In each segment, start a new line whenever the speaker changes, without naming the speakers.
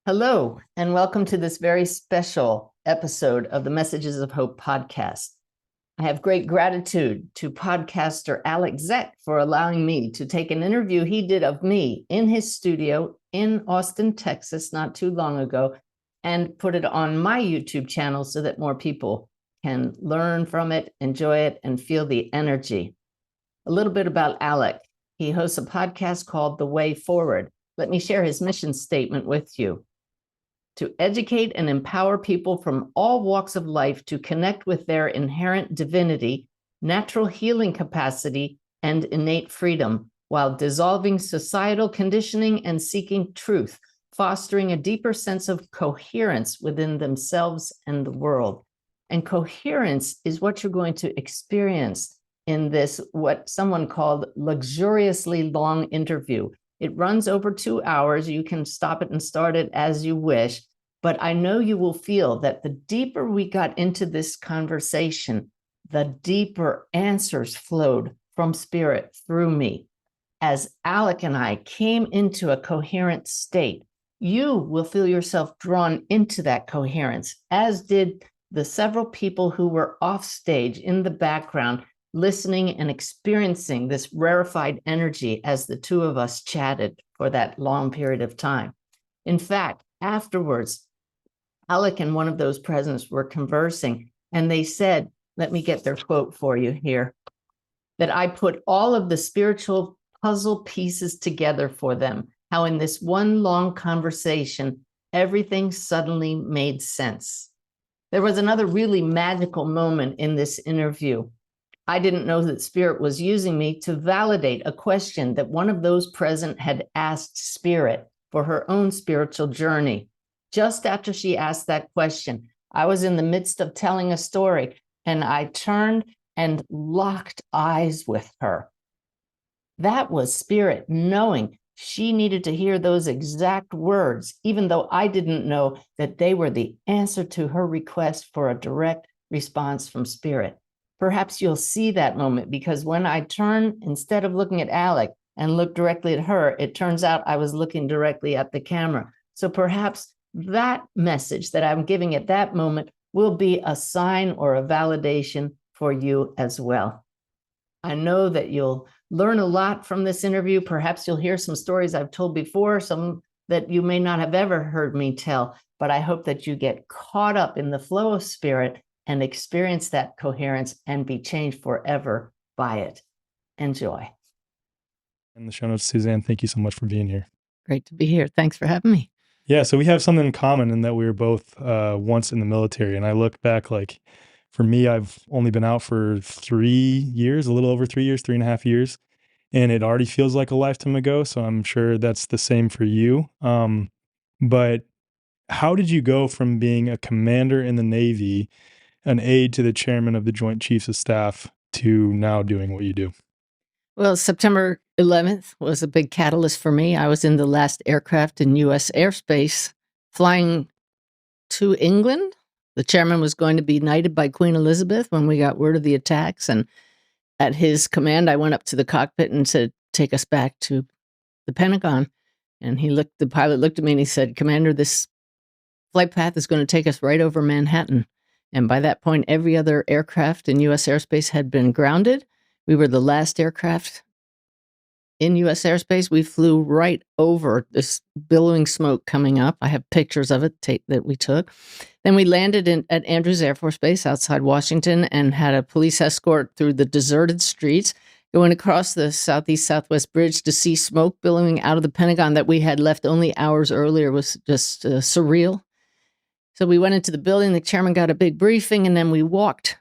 Hello, and welcome to this very special episode of the Messages of Hope podcast. I have great gratitude to podcaster Alec Zeck for allowing me to take an interview he did of me in his studio in Austin, Texas, not too long ago, and put it on my YouTube channel so that more people can learn from it, enjoy it, and feel the energy. A little bit about Alec. He hosts a podcast called The Way Forward. Let me share his mission statement with you. To educate and empower people from all walks of life to connect with their inherent divinity, natural healing capacity, and innate freedom, while dissolving societal conditioning and seeking truth, fostering a deeper sense of coherence within themselves and the world. And coherence is what you're going to experience in this, what someone called luxuriously long interview. It runs over 2 hours. You can stop it and start it as you wish. But I know you will feel that the deeper we got into this conversation, the deeper answers flowed from spirit through me. As Alec and I came into a coherent state, you will feel yourself drawn into that coherence, as did the several people who were off stage in the background, listening and experiencing this rarefied energy as the two of us chatted for that long period of time. In fact, afterwards, Alec and one of those presents were conversing, and they said, let me get their quote for you here, that I put all of the spiritual puzzle pieces together for them, how in this one long conversation, everything suddenly made sense. There was another really magical moment in this interview. I didn't know that Spirit was using me to validate a question that one of those present had asked Spirit for her own spiritual journey. Just after she asked that question, I was in the midst of telling a story, and I turned and locked eyes with her. That was Spirit knowing she needed to hear those exact words, even though I didn't know that they were the answer to her request for a direct response from Spirit. Perhaps you'll see that moment, because when I turned, instead of looking at Alec and looked directly at her, it turns out I was looking directly at the camera. So perhaps that message that I'm giving at that moment will be a sign or a validation for you as well. I know that you'll learn a lot from this interview. Perhaps you'll hear some stories I've told before, some that you may not have ever heard me tell, but I hope that you get caught up in the flow of spirit and experience that coherence and be changed forever by it. Enjoy.
In the show notes, Suzanne, thank you so much for being here.
Great to be here. Thanks for having me.
Yeah, so we have something in common in that we were both once in the military. And I look back, like, for me, I've only been out for 3 years, a little over 3 years, 3.5 years. And it already feels like a lifetime ago. So I'm sure that's the same for you. But how did you go from being a commander in the Navy, an aide to the chairman of the Joint Chiefs of Staff, to now doing what you do?
Well, September 11th was a big catalyst for me. I was in the last aircraft in U.S. airspace flying to England. The chairman was going to be knighted by Queen Elizabeth when we got word of the attacks. And at his command, I went up to the cockpit and said, take us back to the Pentagon. And the pilot looked at me and he said, Commander, this flight path is going to take us right over Manhattan. And by that point, every other aircraft in U.S. airspace had been grounded. We were the last aircraft in U.S. airspace. We flew right over this billowing smoke coming up. I have pictures of it that we took. Then we landed at Andrews Air Force Base outside Washington and had a police escort through the deserted streets, going across the Southeast-Southwest Bridge to see smoke billowing out of the Pentagon that we had left only hours earlier was just surreal. So we went into the building, the chairman got a big briefing, and then we walked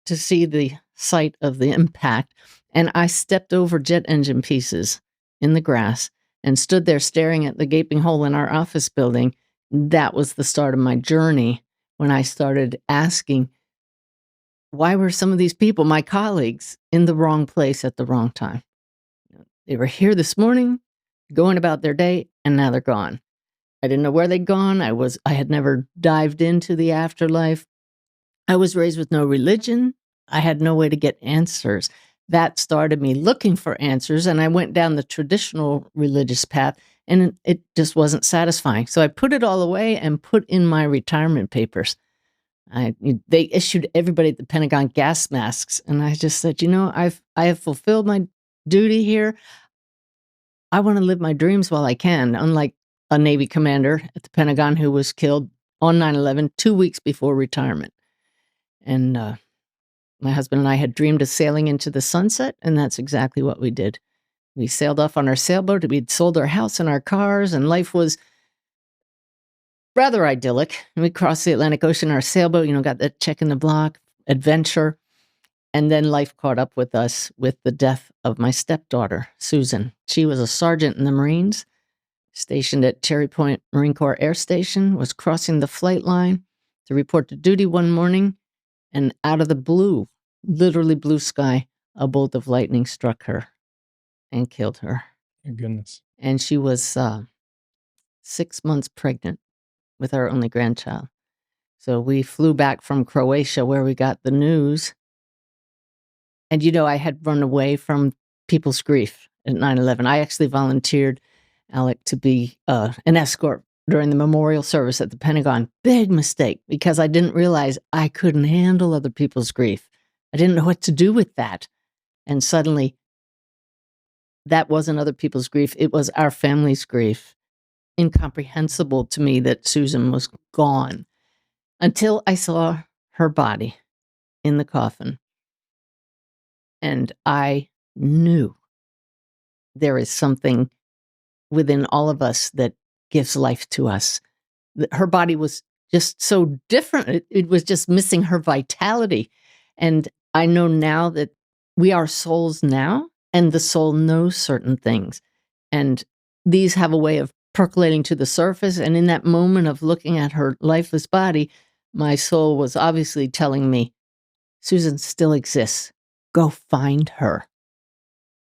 to see the site of the impact. And I stepped over jet engine pieces in the grass and stood there staring at the gaping hole in our office building. That was the start of my journey when I started asking, why were some of these people, my colleagues, in the wrong place at the wrong time? They were here this morning, going about their day, and now they're gone. I didn't know where they'd gone. I had never dived into the afterlife. I was raised with no religion. I had no way to get answers. That started me looking for answers, and I went down the traditional religious path And it just wasn't satisfying. So I put it all away and put in my retirement papers. They issued everybody at the Pentagon gas masks. And I just said, I have fulfilled my duty here. I want to live my dreams while I can, unlike a Navy commander at the Pentagon who was killed on 9/11, 2 weeks before retirement. And my husband and I had dreamed of sailing into the sunset, and that's exactly what we did. We sailed off on our sailboat. We'd sold our house and our cars, and life was rather idyllic. And we crossed the Atlantic Ocean in our sailboat, got that check in the block, adventure. And then life caught up with us with the death of my stepdaughter, Susan. She was a sergeant in the Marines, stationed at Cherry Point Marine Corps Air Station, was crossing the flight line to report to duty one morning, and out of the blue, literally blue sky, a bolt of lightning struck her and killed her.
My goodness.
And she was 6 months pregnant with our only grandchild. So we flew back from Croatia where we got the news. And, I had run away from people's grief at 9/11. I actually volunteered, Alec, to be an escort during the memorial service at the Pentagon. Big mistake, because I didn't realize I couldn't handle other people's grief. I didn't know what to do with that. And suddenly, that wasn't other people's grief. It was our family's grief. Incomprehensible to me that Susan was gone until I saw her body in the coffin. And I knew there is something within all of us that gives life to us. Her body was just so different. It was just missing her vitality. And I know now that we are souls now, and the soul knows certain things. And these have a way of percolating to the surface. And in that moment of looking at her lifeless body, my soul was obviously telling me, Susan still exists. Go find her.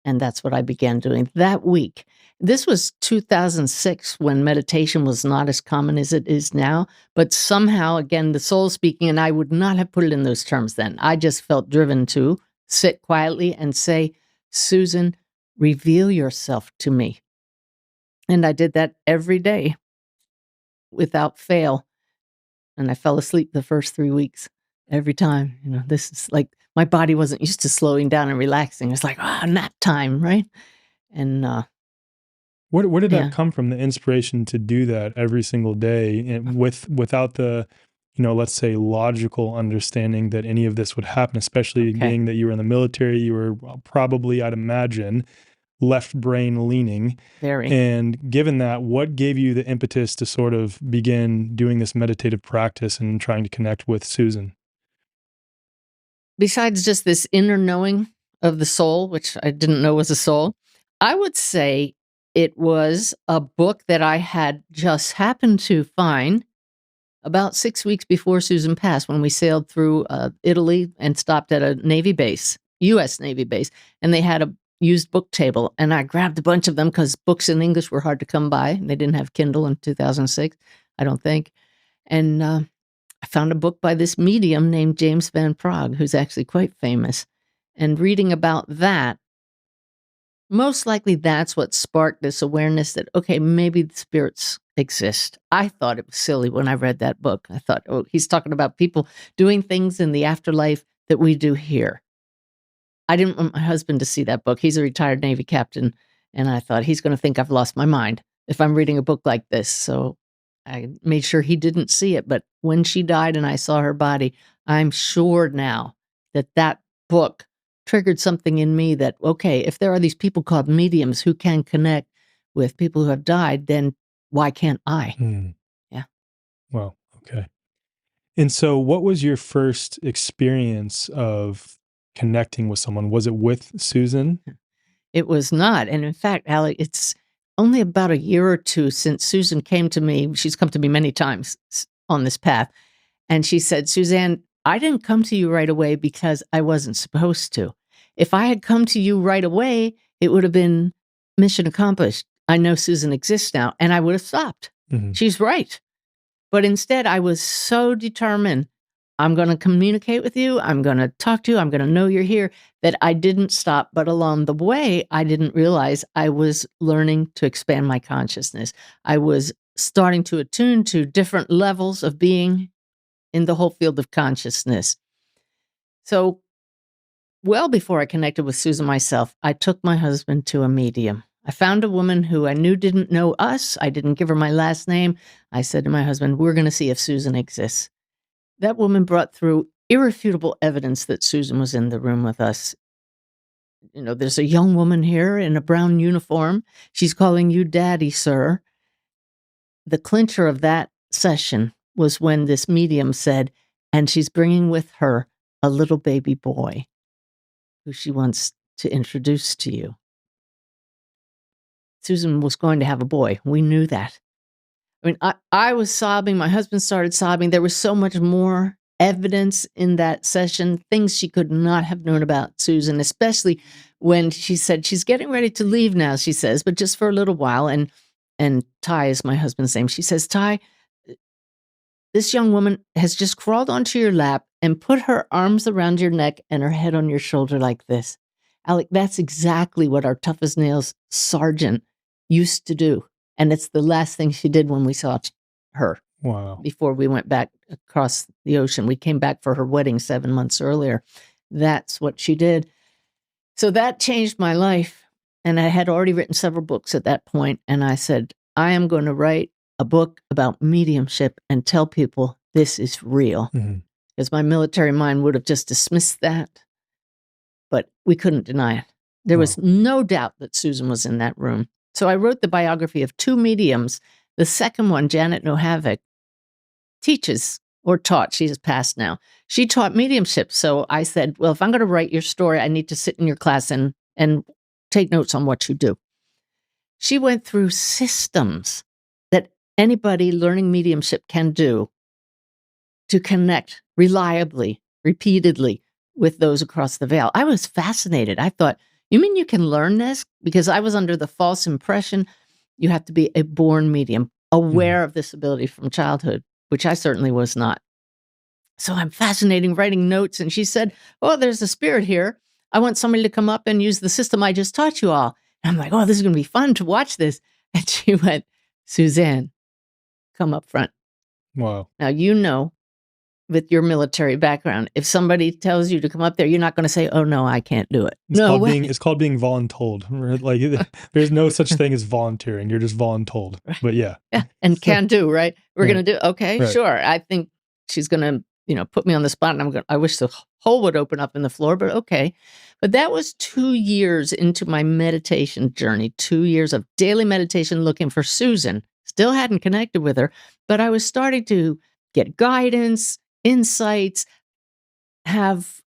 And that's what I began doing that week. This was 2006 when meditation was not as common as it is now. But somehow, again, the soul speaking, and I would not have put it in those terms then. I just felt driven to sit quietly and say, Susan, reveal yourself to me. And I did that every day without fail. And I fell asleep the first 3 weeks every time. This is like, my body wasn't used to slowing down and relaxing. It's like, nap time, right? And
where did that come from? The inspiration to do that every single day, and without the, let's say, logical understanding that any of this would happen. Especially being that you were in the military, you were probably, I'd imagine, left brain leaning.
Very.
And given that, what gave you the impetus to sort of begin doing this meditative practice and trying to connect with Susan?
Besides just this inner knowing of the soul, which I didn't know was a soul, I would say it was a book that I had just happened to find about 6 weeks before Susan passed, when we sailed through Italy and stopped at a Navy base, U.S. Navy base, and they had a used book table. And I grabbed a bunch of them because books in English were hard to come by. They didn't have Kindle in 2006, I don't think. And I found a book by this medium named James Van Praagh, who's actually quite famous. And reading about that, most likely that's what sparked this awareness that, okay, maybe the spirits exist. I thought it was silly when I read that book. I thought, he's talking about people doing things in the afterlife that we do here. I didn't want my husband to see that book. He's a retired Navy captain. And I thought, he's going to think I've lost my mind if I'm reading a book like this. So I made sure he didn't see it. But when she died and I saw her body, I'm sure now that that book triggered something in me that, okay, if there are these people called mediums who can connect with people who have died, then why can't I? Yeah.
Well, okay. And so what was your first experience of connecting with someone? Was it with Susan?
It was not. And in fact, Alec, it's only about a year or two since Susan came to me. She's come to me many times on this path. And she said, Suzanne, I didn't come to you right away because I wasn't supposed to. If I had come to you right away, it would have been mission accomplished. I know Susan exists now, and I would have stopped. She's right. But instead, I was so determined I'm going to communicate with you. I'm going to talk to you. I'm going to know you're here. That I didn't stop. But along the way, I didn't realize I was learning to expand my consciousness. I was starting to attune to different levels of being in the whole field of consciousness. So, well before I connected with Susan myself, I took my husband to a medium. I found a woman who I knew didn't know us. I didn't give her my last name. I said to my husband, we're going to see if Susan exists. That woman brought through irrefutable evidence that Susan was in the room with us. You know, there's a young woman here in a brown uniform. She's calling you daddy, sir. The clincher of that session was when this medium said, and she's bringing with her a little baby boy who she wants to introduce to you. Susan was going to have a boy. We knew that. I mean, I was sobbing. My husband started sobbing. There was so much more evidence in that session, things she could not have known about Susan, especially when she said she's getting ready to leave now, she says, but just for a little while. And Ty is my husband's name. She says, Ty, this young woman has just crawled onto your lap and put her arms around your neck and her head on your shoulder like this. Alec, that's exactly what our tough as nails sergeant used to do. And it's the last thing she did when we saw her.
Wow.
Before we went back across the ocean. We came back for her wedding 7 months earlier. That's what she did. So that changed my life. And I had already written several books at that point. And I said, I am going to write a book about mediumship and tell people this is real. Because my military mind would have just dismissed that. But we couldn't deny it. There was no doubt that Susan was in that room. So I wrote the biography of 2 mediums. The second one, Janet Nohavik, teaches or taught. She has passed now. She taught mediumship. So I said, well, if I'm going to write your story, I need to sit in your class and take notes on what you do. She went through systems that anybody learning mediumship can do to connect reliably, repeatedly with those across the veil. I was fascinated. I thought, you mean you can learn this? Because I was under the false impression you have to be a born medium, aware of this ability from childhood, which I certainly was not. So I'm fascinating writing notes. And she said, oh, there's a spirit here. I want somebody to come up and use the system I just taught you all. And I'm like, oh, this is going to be fun to watch this. And she went, Suzanne, come up front.
Wow.
Now, you know, with your military background, if somebody tells you to come up there, you're not going to say, oh, no, I can't do it.
It's called being voluntold. Like, there's no such thing as volunteering. You're just voluntold. But yeah.
Yeah. And can do, right? We're going to do, okay,
right.
Sure. I think she's going to, put me on the spot, and I wish the hole would open up in the floor, but okay. But that was 2 years into my meditation journey, 2 years of daily meditation looking for Susan. Still hadn't connected with her, but I was starting to get guidance, insights, have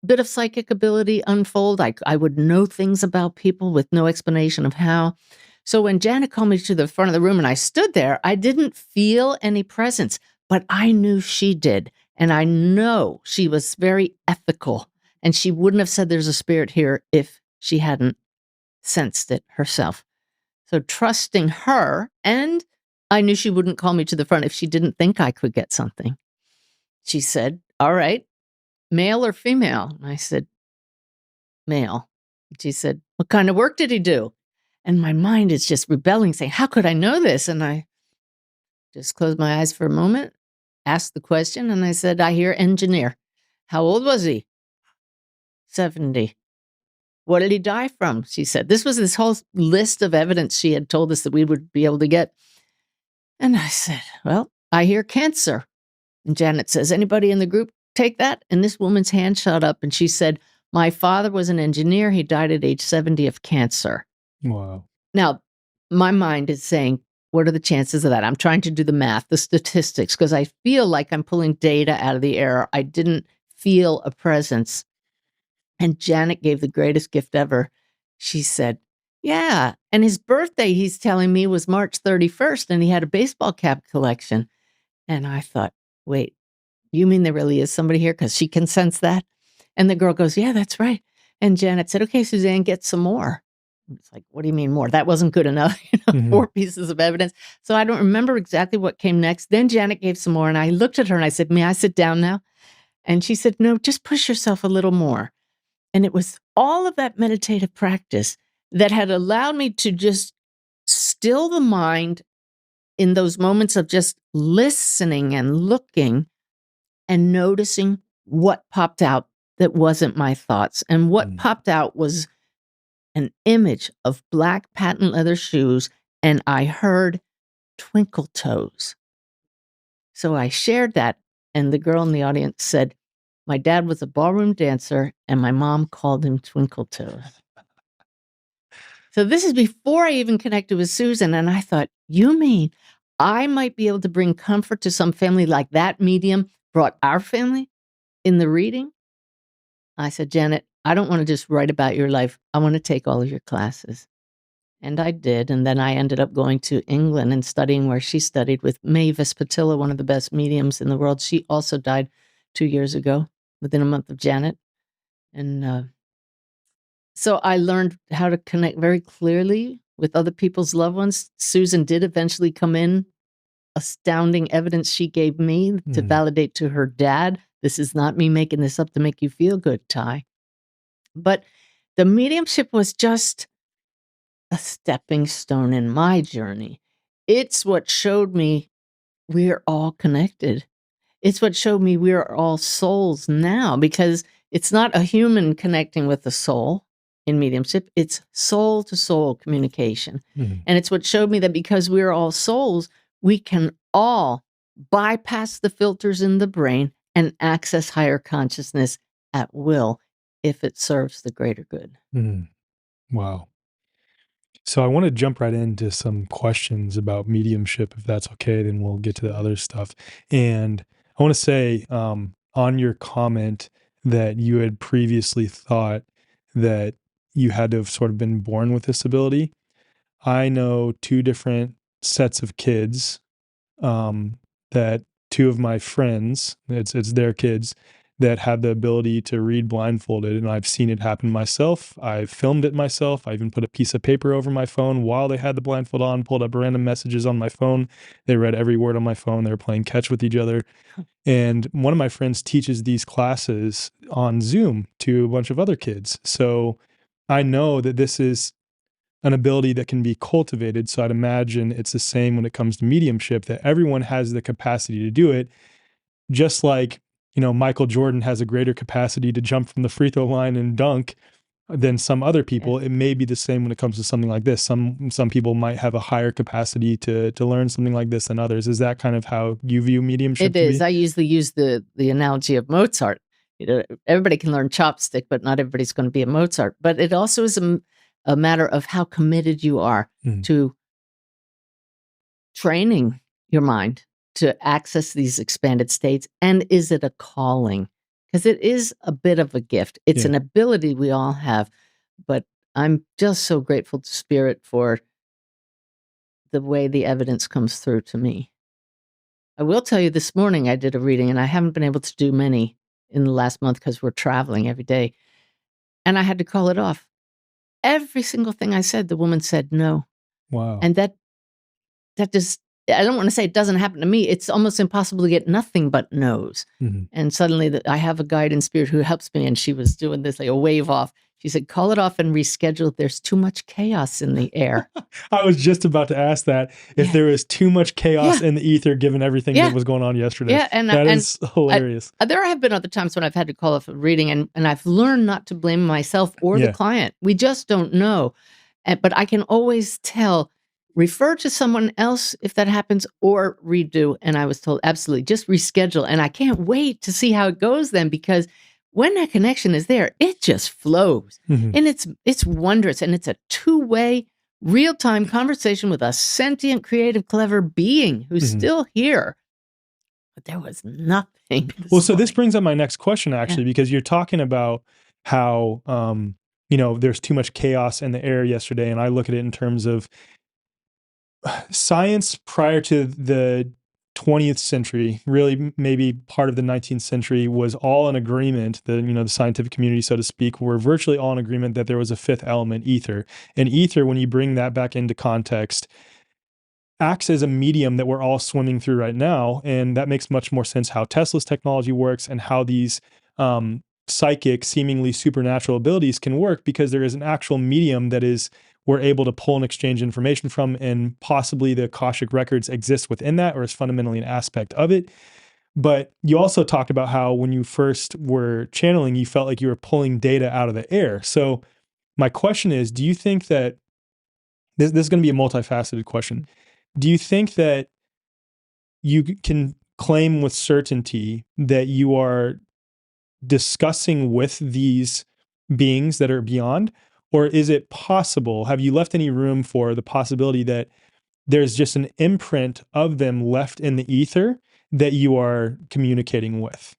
a bit of psychic ability unfold. I would know things about people with no explanation of how. So when Janet called me to the front of the room and I stood there, I didn't feel any presence, but I knew she did. And I know she was very ethical, and she wouldn't have said there's a spirit here if she hadn't sensed it herself. So trusting her, and I knew she wouldn't call me to the front if she didn't think I could get something. She said, all right, male or female? And I said, male. She said, what kind of work did he do? And my mind is just rebelling, saying, how could I know this? And I just closed my eyes for a moment, asked the question, and I said, I hear engineer. How old was he? 70. What did he die from? She said. This was this whole list of evidence she had told us that we would be able to get. And I said, well, I hear cancer. And Janet says, anybody in the group take that? And this woman's hand shot up, and she said, my father was an engineer. He died at age 70 of cancer.
Wow.
Now, my mind is saying, what are the chances of that? I'm trying to do the math, the statistics, because I feel like I'm pulling data out of the air. I didn't feel a presence. And Janet gave the greatest gift ever. She said, yeah, and his birthday, he's telling me, was March 31st, and he had a baseball cap collection. And I thought, wait, you mean there really is somebody here? Because she can sense that. And the girl goes, yeah, that's right. And Janet said, okay, Suzanne, get some more. It's like, what do you mean more? That wasn't good enough.
Mhm.
4 pieces of evidence. So I don't remember exactly what came next. Then Janet gave some more, and I looked at her and I said, may I sit down now? And she said, no, just push yourself a little more. And it was all of that meditative practice that had allowed me to just still the mind in those moments of just listening and looking and noticing what popped out that wasn't my thoughts. And what popped out was an image of black patent leather shoes, and I heard twinkle toes. So I shared that, and the girl in the audience said, my dad was a ballroom dancer, and my mom called him Twinkle Toes. So this is before I even connected with Susan, and I thought, you mean I might be able to bring comfort to some family like that medium brought our family in the reading? I said, Janet, I don't want to just write about your life. I want to take all of your classes. And I did. And then I ended up going to England and studying where she studied with Mavis Patilla, one of the best mediums in the world. She also died 2 years ago, within a month of Janet. And so I learned how to connect very clearly with other people's loved ones. Susan did eventually come in. Astounding evidence she gave me to validate to her dad. This is not me making this up to make you feel good, Ty. But the mediumship was just a stepping stone in my journey. It's what showed me we're all connected. It's what showed me we're all souls now, because it's not a human connecting with the soul in mediumship. It's soul to soul communication. And it's what showed me that because we're all souls, we can all bypass the filters in the brain and access higher consciousness at will if it serves the greater good.
Wow. So I want to jump right into some questions about mediumship, if that's okay. Then we'll get to the other stuff. And I want to say, on your comment that you had previously thought that you had to have sort of been born with this ability, I know 2 different sets of kids, that 2 of my friends, it's their kids, that have the ability to read blindfolded, and I've seen it happen myself. I've filmed it myself. I even put a piece of paper over my phone while they had the blindfold on, pulled up random messages on my phone. They read every word on my phone. They were playing catch with each other. And one of my friends teaches these classes on Zoom to a bunch of other kids. So I know that this is an ability that can be cultivated. So I'd imagine it's the same when it comes to mediumship, that everyone has the capacity to do it. Just like, Michael Jordan has a greater capacity to jump from the free throw line and dunk than some other people. It may be the same when it comes to something like this. Some people might have a higher capacity to learn something like this than others. Is that kind of how you view mediumship?
It is. I usually use the analogy of Mozart. Everybody can learn chopstick, but not everybody's going to be a Mozart. But it also is a matter of how committed you are to training your mind to access these expanded states. And is it a calling? Because it is a bit of a gift. It's an ability we all have. But I'm just so grateful to Spirit for the way the evidence comes through to me. I will tell you, this morning I did a reading, and I haven't been able to do many in the last month because we're traveling every day. And I had to call it off. Every single thing I said, the woman said no.
Wow.
And that just, I don't want to say it doesn't happen to me. It's almost impossible to get nothing but no's. And suddenly I have a guide in Spirit who helps me, and she was doing this, like a wave off. She said, call it off and reschedule. There's too much chaos in the air.
I was just about to ask that, if there was too much chaos in the ether, given everything that was going on yesterday.
Yeah, and
that is hilarious.
There have been other times when I've had to call off a reading, and I've learned not to blame myself or the client. We just don't know. But I can always tell, refer to someone else if that happens, or redo. And I was told, absolutely, just reschedule. And I can't wait to see how it goes then, because when that connection is there, it just flows. And it's wondrous. And it's a two-way, real-time conversation with a sentient, creative, clever being who's still here. But there was nothing.
Well, so this brings up my next question, actually, because you're talking about how, there's too much chaos in the air yesterday. And I look at it in terms of science prior to the 20th century, really maybe part of the 19th century, was all in agreement, the scientific community, so to speak, were virtually all in agreement that there was a fifth element, ether. And ether, when you bring that back into context, acts as a medium that we're all swimming through right now. And that makes much more sense how Tesla's technology works and how these psychic, seemingly supernatural abilities can work, because there is an actual medium that we're able to pull and exchange information from, and possibly the Akashic records exist within that, or is fundamentally an aspect of it. But you also talked about how when you first were channeling, you felt like you were pulling data out of the air. So my question is, do you think that this is going to be a multifaceted question? Do you think that you can claim with certainty that you are discussing with these beings that are beyond? Or is it possible, have you left any room for the possibility that there's just an imprint of them left in the ether that you are communicating with?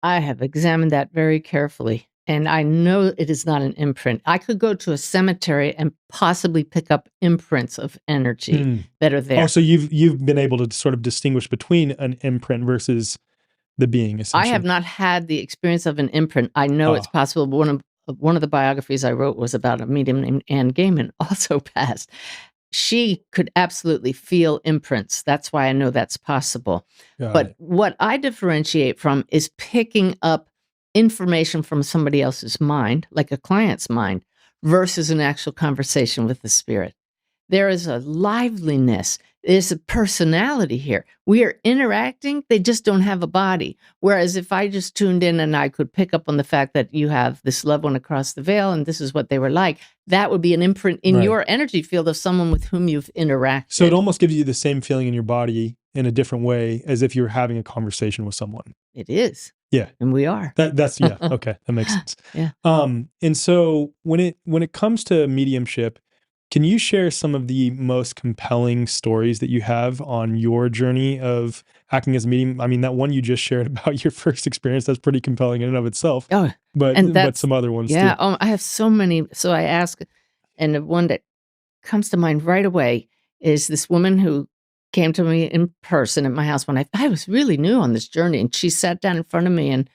I have examined that very carefully, and I know it is not an imprint. I could go to a cemetery and possibly pick up imprints of energy that are there.
Oh, so you've been able to sort of distinguish between an imprint versus the being, essentially.
I have not had the experience of an imprint. I know it's possible. One of the biographies I wrote was about a medium named Anne Gaiman, also passed. She could absolutely feel imprints. That's why I know that's possible. But what I differentiate from is picking up information from somebody else's mind, like a client's mind, versus an actual conversation with the spirit. There is a liveliness. There's a personality here. We are interacting. They just don't have a body. Whereas if I just tuned in and I could pick up on the fact that you have this loved one across the veil and this is what they were like, that would be an imprint in your energy field of someone with whom you've interacted.
So it almost gives you the same feeling in your body in a different way as if you were having a conversation with someone.
It is.
Yeah.
And we are.
That's yeah. Okay. That makes sense.
Yeah.
And so when it comes to mediumship, can you share some of the most compelling stories that you have on your journey of acting as a medium? I mean, that one you just shared about your first experience, that's pretty compelling in and of itself.
Oh,
but some other ones
too. I have so many. So I ask, and the one that comes to mind right away is this woman who came to me in person at my house when I was really new on this journey. And she sat down in front of me, and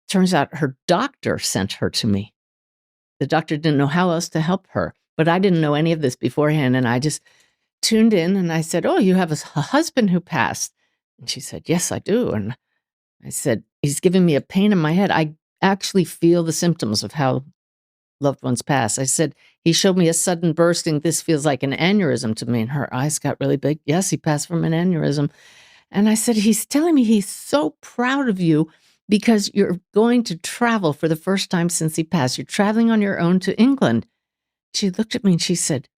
turns out her doctor sent her to me. The doctor didn't know how else to help her. But I didn't know any of this beforehand, and I just tuned in, and I said, "Oh, you have a husband who passed." And she said, "Yes, I do." And I said, "He's giving me a pain in my head. I actually feel the symptoms of how loved ones pass." I said, "He showed me a sudden bursting. This feels like an aneurysm to me." And her eyes got really big. "Yes, he passed from an aneurysm." And I said, "He's telling me he's so proud of you because you're going to travel for the first time since he passed. You're traveling on your own to England." She looked at me and she said,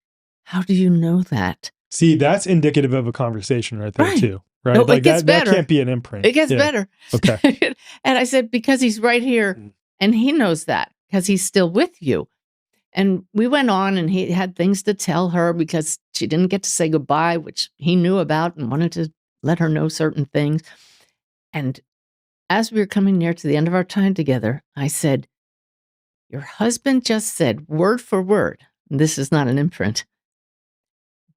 "How do you know that?"
See, that's indicative of a conversation right there too, right?
No,
like
it gets better.
That can't be an imprint.
It gets better.
Okay.
And I said, "Because he's right here and he knows that because he's still with you." And we went on, and he had things to tell her because she didn't get to say goodbye, which he knew about and wanted to let her know certain things. And as we were coming near to the end of our time together, I said, "Your husband just said, word for word, this is not an imprint,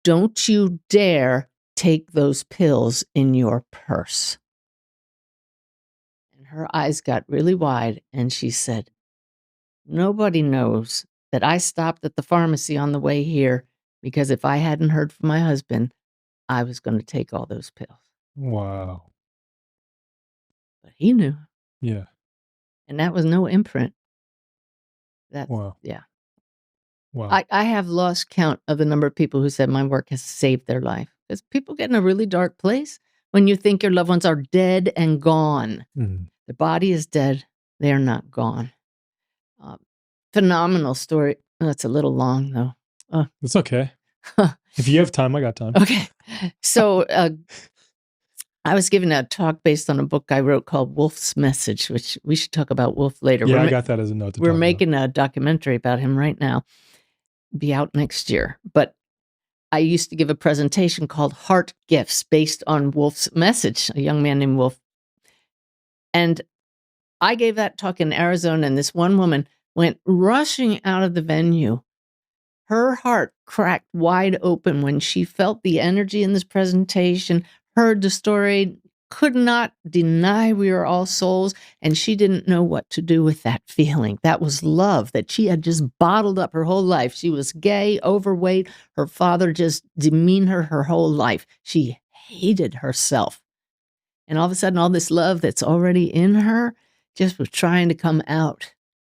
don't you dare take those pills in your purse." And her eyes got really wide, and she said, "Nobody knows that I stopped at the pharmacy on the way here because if I hadn't heard from my husband, I was going to take all those pills."
Wow.
But he knew.
Yeah.
And that was no imprint.
Wow.
Yeah.
Wow.
I have lost count of the number of people who said my work has saved their life. Because people get in a really dark place when you think your loved ones are dead and gone. The body is dead. They are not gone. Phenomenal story. Oh, it's a little long, though. Oh.
It's okay. If you have time, I got time.
Okay. So I was giving a talk based on a book I wrote called Wolf's Message, which we should talk about Wolf later.
Yeah, I got that as a note.
We're making a documentary about him right now. Be out next year. But I used to give a presentation called Heart Gifts based on Wolf's Message, a young man named Wolf. And I gave that talk in Arizona, and this one woman went rushing out of the venue. Her heart cracked wide open when she felt the energy in this presentation. heard the story, could not deny we are all souls, and she didn't know what to do with that feeling. That was love that she had just bottled up her whole life. She was gay, overweight. Her father just demeaned her whole life. She hated herself. And all of a sudden, all this love that's already in her just was trying to come out.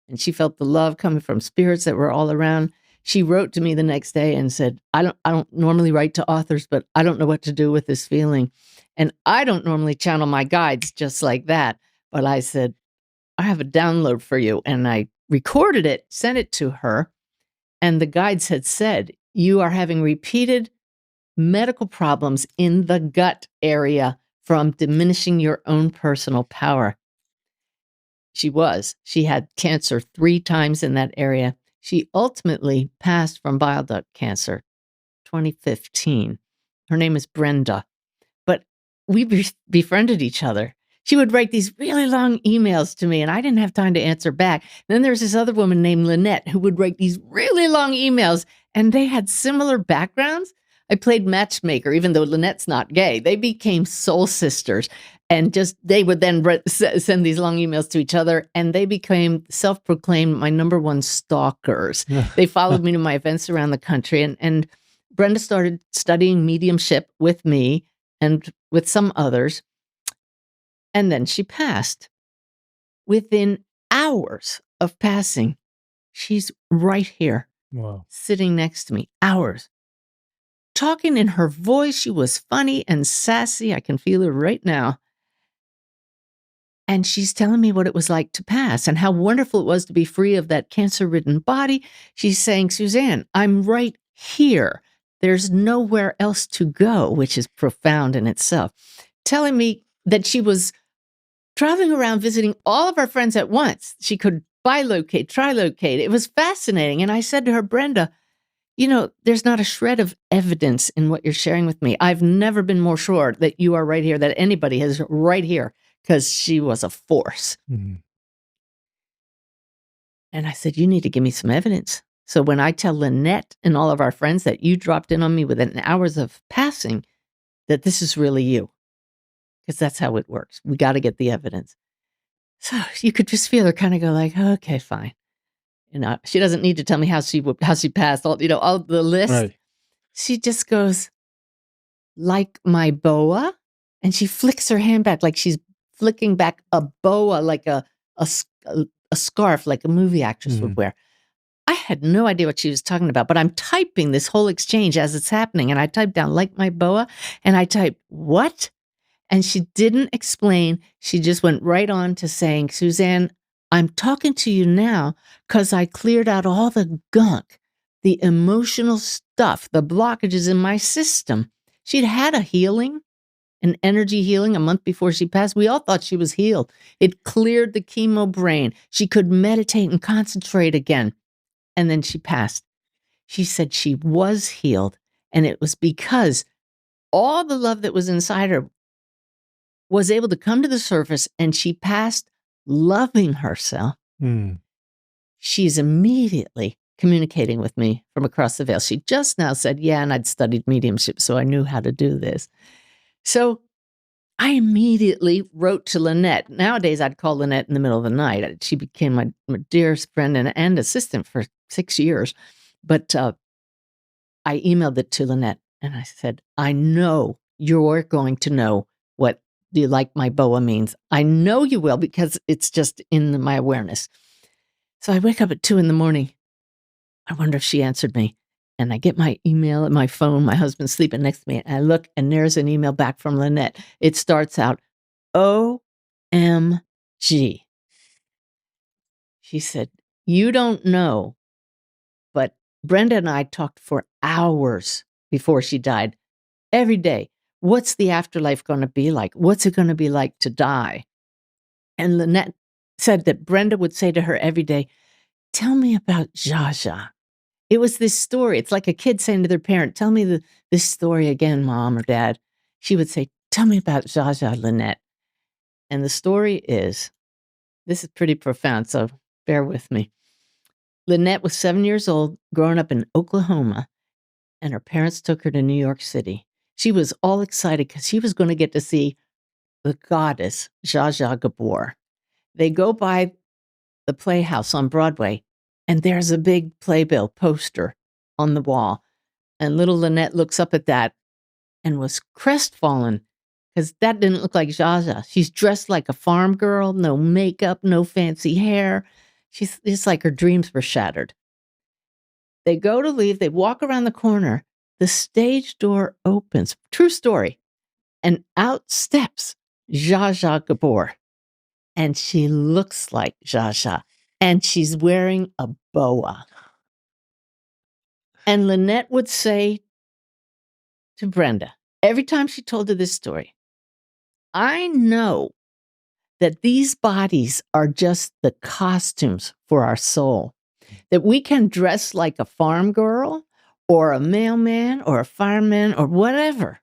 And she felt the love coming from spirits that were all around. She wrote to me the next day and said, I don't normally write to authors, but I don't know what to do with this feeling. And I don't normally channel my guides just like that. But I said, I have a download for you. And I recorded it, sent it to her. And the guides had said, you are having repeated medical problems in the gut area from diminishing your own personal power. She had cancer 3 times in that area. She ultimately passed from bile duct cancer, 2015. Her name is Brenda, but we befriended each other. She would write these really long emails to me, and I didn't have time to answer back. And then there's this other woman named Lynette who would write these really long emails, and they had similar backgrounds. I played matchmaker, even though Lynette's not gay. They became soul sisters, and they would then send these long emails to each other, and they became self-proclaimed my number one stalkers. They followed me to my events around the country, and Brenda started studying mediumship with me and with some others, and then she passed. Within hours of passing, she's right here,
Wow.
sitting next to me, hours. Talking in her voice, she was funny and sassy. I can feel her right now. And she's telling me what it was like to pass and how wonderful it was to be free of that cancer-ridden body. She's saying, Suzanne, I'm right here. There's nowhere else to go, which is profound in itself. Telling me that she was traveling around visiting all of our friends at once. She could bilocate, trilocate. It was fascinating. And I said to her, Brenda, you know, there's not a shred of evidence in what you're sharing with me. I've never been more sure that you are right here, that anybody is right here, because she was a force.
Mm-hmm.
And I said, you need to give me some evidence. So when I tell Lynette and all of our friends that you dropped in on me within hours of passing, that this is really you, because that's how it works. We got to get the evidence. So you could just feel her kind of go like, okay, fine. You know, she doesn't need to tell me how she passed, all the list.
Right.
She just goes, like my boa, and she flicks her hand back like she's flicking back a boa, like a scarf, like a movie actress would wear. I had no idea what she was talking about, but I'm typing this whole exchange as it's happening, and I typed down like my boa, and I typed, what? And she didn't explain. She just went right on to saying, Suzanne, I'm talking to you now because I cleared out all the gunk, the emotional stuff, the blockages in my system. She'd had a healing, an energy healing a month before she passed. We all thought she was healed. It cleared the chemo brain. She could meditate and concentrate again. And then she passed. She said she was healed. And it was because all the love that was inside her was able to come to the surface, and she passed loving herself. She's immediately communicating with me from across the veil. She just now said, yeah, and I'd studied mediumship, so I knew how to do this. So I immediately wrote to Lynette. Nowadays, I'd call Lynette in the middle of the night. She became my dearest friend and assistant for 6 years. But I emailed it to Lynette, and I said, I know you're going to know what do you like my boa means. I know you will, because it's just in my awareness. So I wake up at 2 a.m. I wonder if she answered me. And I get my email at my phone. My husband's sleeping next to me. And I look, and there's an email back from Lynette. It starts out, OMG. She said, you don't know, but Brenda and I talked for hours before she died. Every day. What's the afterlife going to be like? What's it going to be like to die? And Lynette said that Brenda would say to her every day, tell me about Jaja. It was this story. It's like a kid saying to their parent, tell me this story again, Mom or Dad. She would say, tell me about Jaja, Lynette. And the story is, this is pretty profound, so bear with me. Lynette was 7 years old, growing up in Oklahoma, and her parents took her to New York City. She was all excited because she was going to get to see the goddess, Zsa Zsa Gabor. They go by the Playhouse on Broadway, and there's a big playbill poster on the wall. And little Lynette looks up at that and was crestfallen because that didn't look like Zsa Zsa. She's dressed like a farm girl, no makeup, no fancy hair. It's like her dreams were shattered. They go to leave. They walk around the corner. The stage door opens. True story. And out steps Zsa Zsa Gabor. And she looks like Zsa Zsa. And she's wearing a boa. And Lynette would say to Brenda, every time she told her this story, I know that these bodies are just the costumes for our soul, that we can dress like a farm girl or a mailman or a fireman or whatever.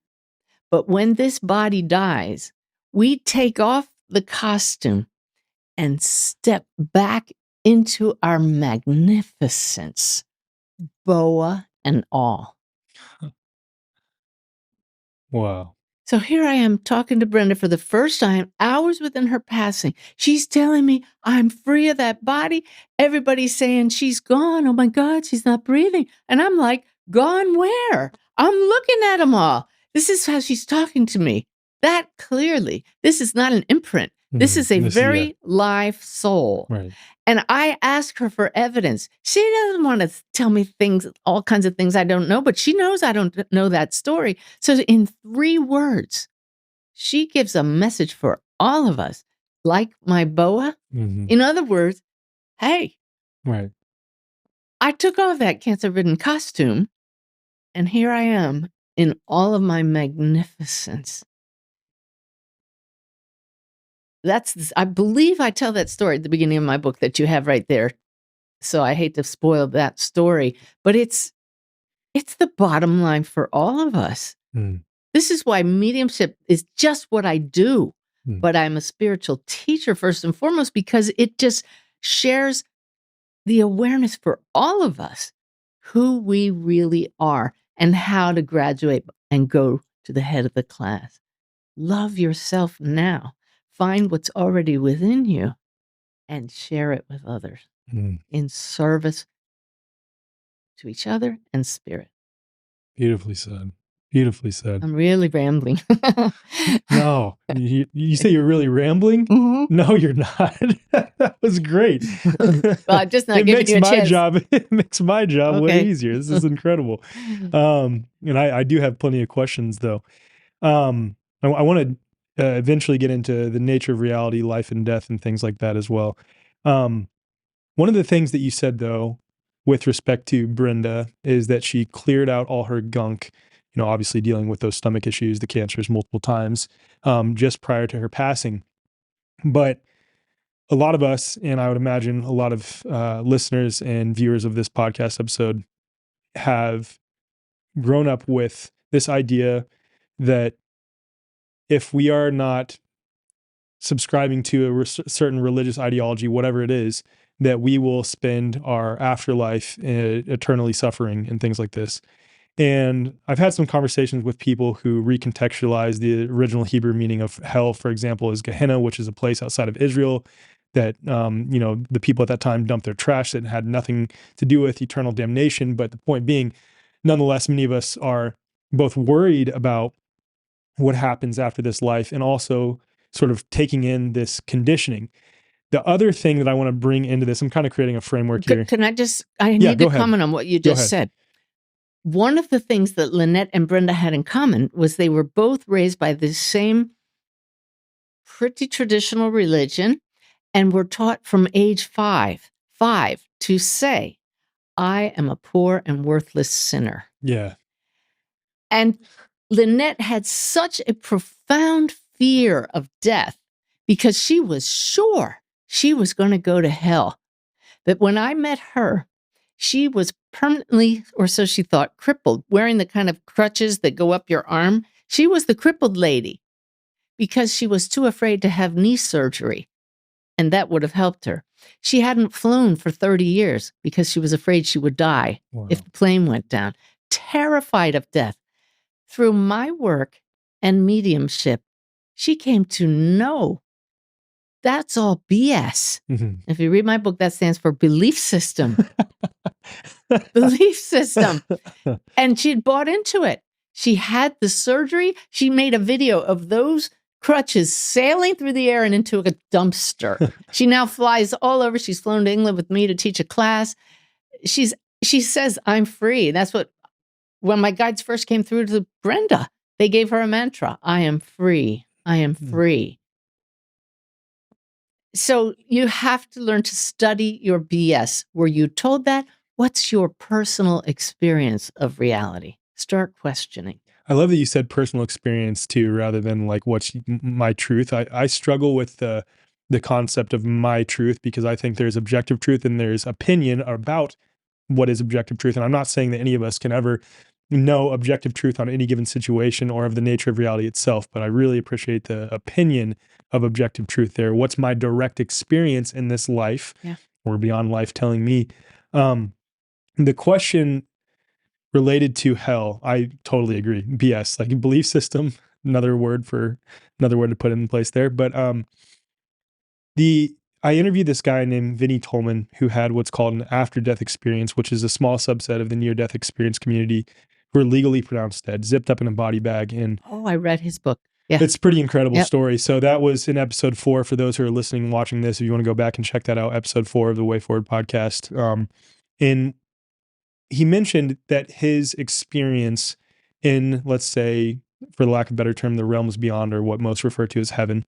But when this body dies, we take off the costume and step back into our magnificence, boa and all.
Wow.
So here I am talking to Brenda for the first time, hours within her passing. She's telling me I'm free of that body. Everybody's saying she's gone. Oh my God, she's not breathing. And I'm like, gone where? I'm looking at them all. This is how she's talking to me. That clearly, this is not an imprint. This is a very live soul.
Right.
And I ask her for evidence. She doesn't want to tell me things, all kinds of things I don't know, but she knows I don't know that story. So in 3 words, she gives a message for all of us, like my boa.
Mm-hmm.
In other words, hey,
right.
I took off that cancer-ridden costume, and here I am in all of my magnificence. I believe I tell that story at the beginning of my book that you have right there. So I hate to spoil that story, but it's the bottom line for all of us.
Mm.
This is why mediumship is just what I do, but I'm a spiritual teacher first and foremost, because it just shares the awareness for all of us, who we really are and how to graduate and go to the head of the class. Love yourself now. Find what's already within you and share it with others in service to each other and spirit.
Beautifully said. Beautifully said.
I'm really rambling.
No, you say you're really rambling?
Mm-hmm.
No, you're not. That was great.
Well, I'm just not giving you a chance.
It makes my job way
Okay.
easier. This is incredible. And I do have plenty of questions though. I want to eventually get into the nature of reality, life and death, and things like that as well. One of the things that you said though, with respect to Brenda, is that she cleared out all her gunk, obviously dealing with those stomach issues, the cancers multiple times, just prior to her passing. But a lot of us, and I would imagine a lot of listeners and viewers of this podcast episode, have grown up with this idea that if we are not subscribing to a certain religious ideology, whatever it is, that we will spend our afterlife eternally suffering and things like this. And I've had some conversations with people who recontextualize the original Hebrew meaning of hell, for example, as Gehenna, which is a place outside of Israel that, the people at that time dumped their trash that had nothing to do with eternal damnation. But the point being, nonetheless, many of us are both worried about what happens after this life and also sort of taking in this conditioning. The other thing that I want to bring into this, I'm kind of creating a framework here.
Can I need to comment on what you just said. One of the things that Lynette and Brenda had in common was they were both raised by the same pretty traditional religion and were taught from age five to say, I am a poor and worthless sinner.
Yeah.
And Lynette had such a profound fear of death because she was sure she was going to go to hell. But when I met her, she was permanently, or so she thought, crippled, wearing the kind of crutches that go up your arm. She was the crippled lady because she was too afraid to have knee surgery, and that would have helped her. She hadn't flown for 30 years because she was afraid she would die if the plane went down. Terrified of death. through my work and mediumship, she came to know that's all BS.
Mhm.
If you read my book, that stands for belief system. Belief system. And she'd bought into it. She had the surgery. She made a video of those crutches sailing through the air and into a dumpster. She now flies all over. She's flown to England with me to teach a class. She says, I'm free. That's what, when my guides first came through to Brenda, they gave her a mantra. I am free. I am free. So you have to learn to study your BS. Were you told that? What's your personal experience of reality? Start questioning.
I love that you said personal experience too, rather than like what's my truth. I struggle with the concept of my truth because I think there's objective truth and there's opinion about what is objective truth. And I'm not saying that any of us can ever know objective truth on any given situation or of the nature of reality itself, but I really appreciate the opinion of objective truth there. What's my direct experience in this life or beyond life telling me? The question related to hell, I totally agree. BS, like belief system, another word to put in place there. But I interviewed this guy named Vinnie Tolman who had what's called an after-death experience, which is a small subset of the near-death experience community who are legally pronounced dead, zipped up in a body bag. And
I read his book. Yeah,
it's a pretty incredible story. So that was in episode 4. For those who are listening and watching this, if you want to go back and check that out, episode 4 of the Way Forward podcast. And he mentioned that his experience in, let's say, for the lack of a better term, the realms beyond, or what most refer to as heaven,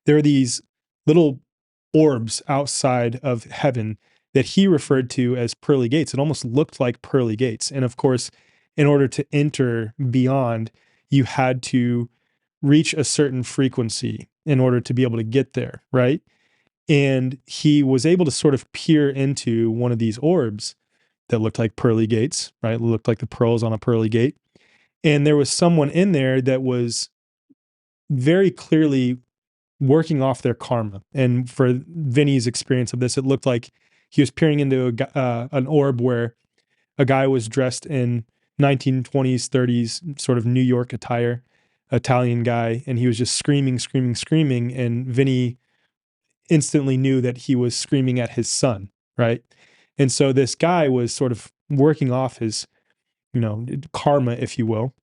there are these little orbs outside of heaven that he referred to as pearly gates. It almost looked like pearly gates. And of course, in order to enter beyond, you had to reach a certain frequency in order to be able to get there, right? And he was able to sort of peer into one of these orbs that looked like pearly gates, right? It looked like the pearls on a pearly gate. And there was someone in there that was very clearly working off their karma. And for Vinny's experience of this, it looked like he was peering into an orb where a guy was dressed in 1920s, 30s sort of New York attire, Italian guy, and he was just screaming, screaming, screaming. And Vinny instantly knew that he was screaming at his son, right? And so this guy was sort of working off his, karma, if you will.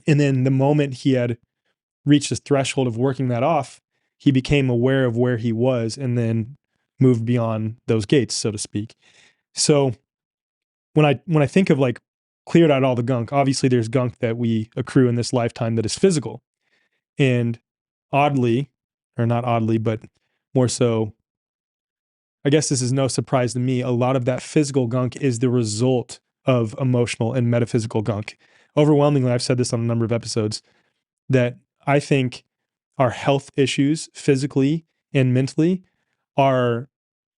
And then the moment he had reached the threshold of working that off, he became aware of where he was and then moved beyond those gates, so to speak. So when I think of like cleared out all the gunk, obviously there's gunk that we accrue in this lifetime that is physical. And oddly, or not oddly, but more so, I guess this is no surprise to me, a lot of that physical gunk is the result of emotional and metaphysical gunk. Overwhelmingly, I've said this on a number of episodes, that I think our health issues physically and mentally are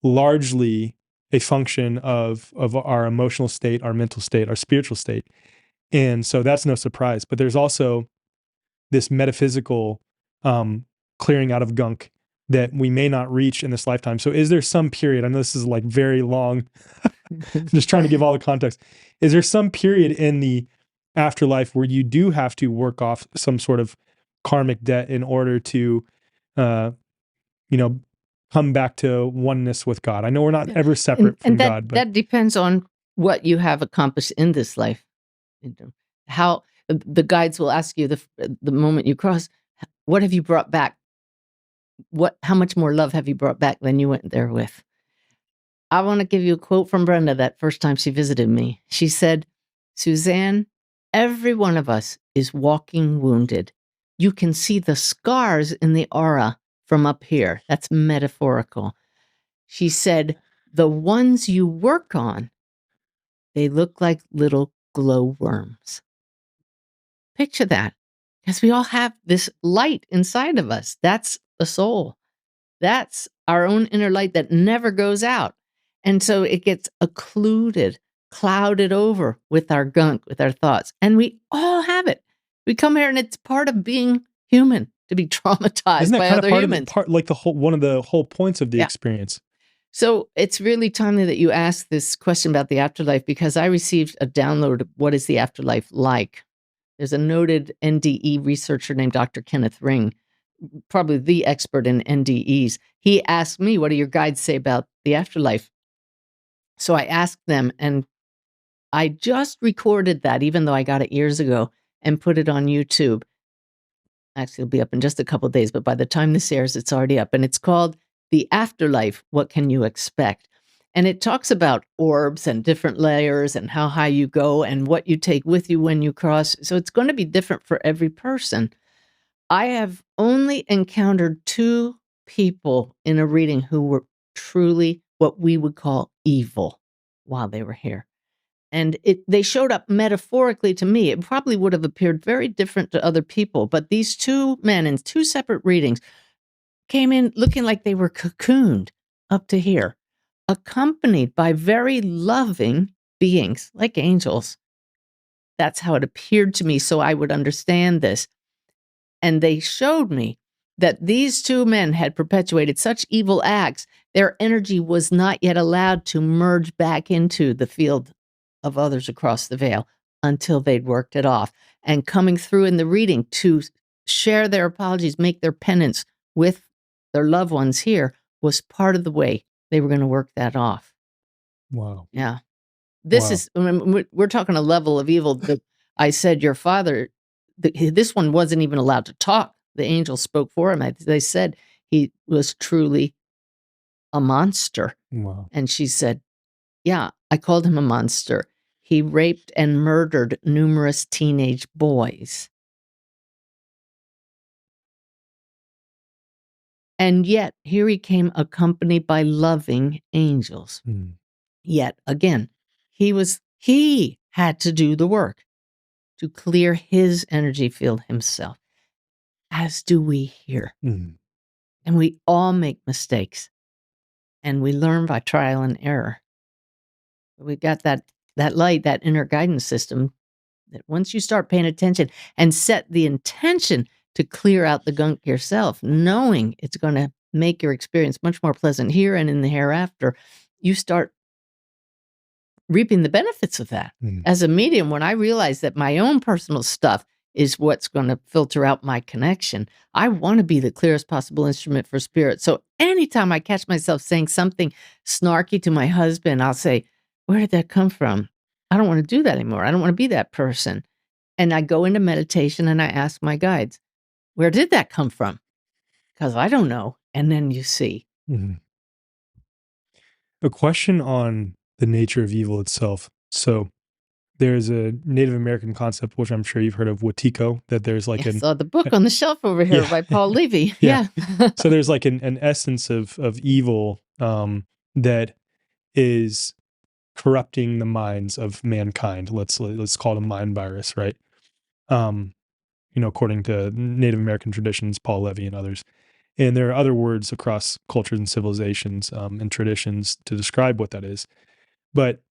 largely a function of our emotional state, our mental state, our spiritual state. And so that's no surprise. But there's also this metaphysical clearing out of gunk that we may not reach in this lifetime. So is there some period, I know this is like very long, I'm just trying to give all the context. Is there some period in the afterlife where you do have to work off some sort of karmic debt in order to, come back to oneness with God? I know we're not ever separate from God, but
that depends on what you have accomplished in this life. How the guides will ask you the moment you cross, what have you brought back? How much more love have you brought back than you went there with? I want to give you a quote from Brenda that first time she visited me. She said, Suzanne, every one of us is walking wounded. You can see the scars in the aura from up here. That's metaphorical. She said, the ones you work on, they look like little glowworms. Picture that, because we all have this light inside of us. That's the soul. That's our own inner light that never goes out. And so it gets occluded, clouded over with our gunk, with our thoughts. And we all have it. We come here and it's part of being human, to be traumatized by other humans.
Like one of the whole points of the experience.
So it's really timely that you asked this question about the afterlife, because I received a download of what is the afterlife like There's a noted NDE researcher named Dr. Kenneth Ring, probably the expert in NDEs. He asked me, what do your guides say about the afterlife? So I asked them, and I just recorded that, even though I got it years ago, and put it on YouTube. Actually, it'll be up in just a couple of days, but by the time this airs, it's already up. And it's called The Afterlife, What Can You Expect? And it talks about orbs and different layers and how high you go and what you take with you when you cross. So it's going to be different for every person. I have only encountered 2 people in a reading who were truly what we would call evil while they were here. And they showed up metaphorically to me. It probably would have appeared very different to other people, but these 2 men in 2 separate readings came in looking like they were cocooned up to here, accompanied by very loving beings like angels. That's how it appeared to me, so I would understand this. And they showed me that these 2 men had perpetuated such evil acts, their energy was not yet allowed to merge back into the field of others across the veil until they'd worked it off. And coming through in the reading to share their apologies, make their penance with their loved ones here was part of the way they were going to work that off.
Wow.
Yeah. This is, we're talking a level of evil that I said, your father, this one wasn't even allowed to talk. The angels spoke for him. They said he was truly a monster.
Wow.
And she said, yeah, I called him a monster. He raped and murdered numerous teenage boys. And yet, here he came accompanied by loving angels. Yet, again, he had to do the work to clear his energy field himself, as do we here. And we all make mistakes, and we learn by trial and error. We got that light, that inner guidance system, that once you start paying attention and set the intention to clear out the gunk yourself, knowing it's going to make your experience much more pleasant here and in the hereafter, you start reaping the benefits of that. As a medium, when I realize that my own personal stuff is what's going to filter out my connection, I want to be the clearest possible instrument for spirit. So anytime I catch myself saying something snarky to my husband, I'll say, where did that come from? I don't want to do that anymore. I don't want to be that person. And I go into meditation and I ask my guides, where did that come from? Because I don't know. And then you see.
A question on the nature of evil itself. So there's a Native American concept, which I'm sure you've heard of, Watiko, that there's like
I saw the book on the shelf over here by Paul Levy. Yeah.
So there's like an essence of evil that is corrupting the minds of mankind. Let's call it a mind virus, right? According to Native American traditions, Paul Levy and others. And there are other words across cultures and civilizations and traditions to describe what that is. But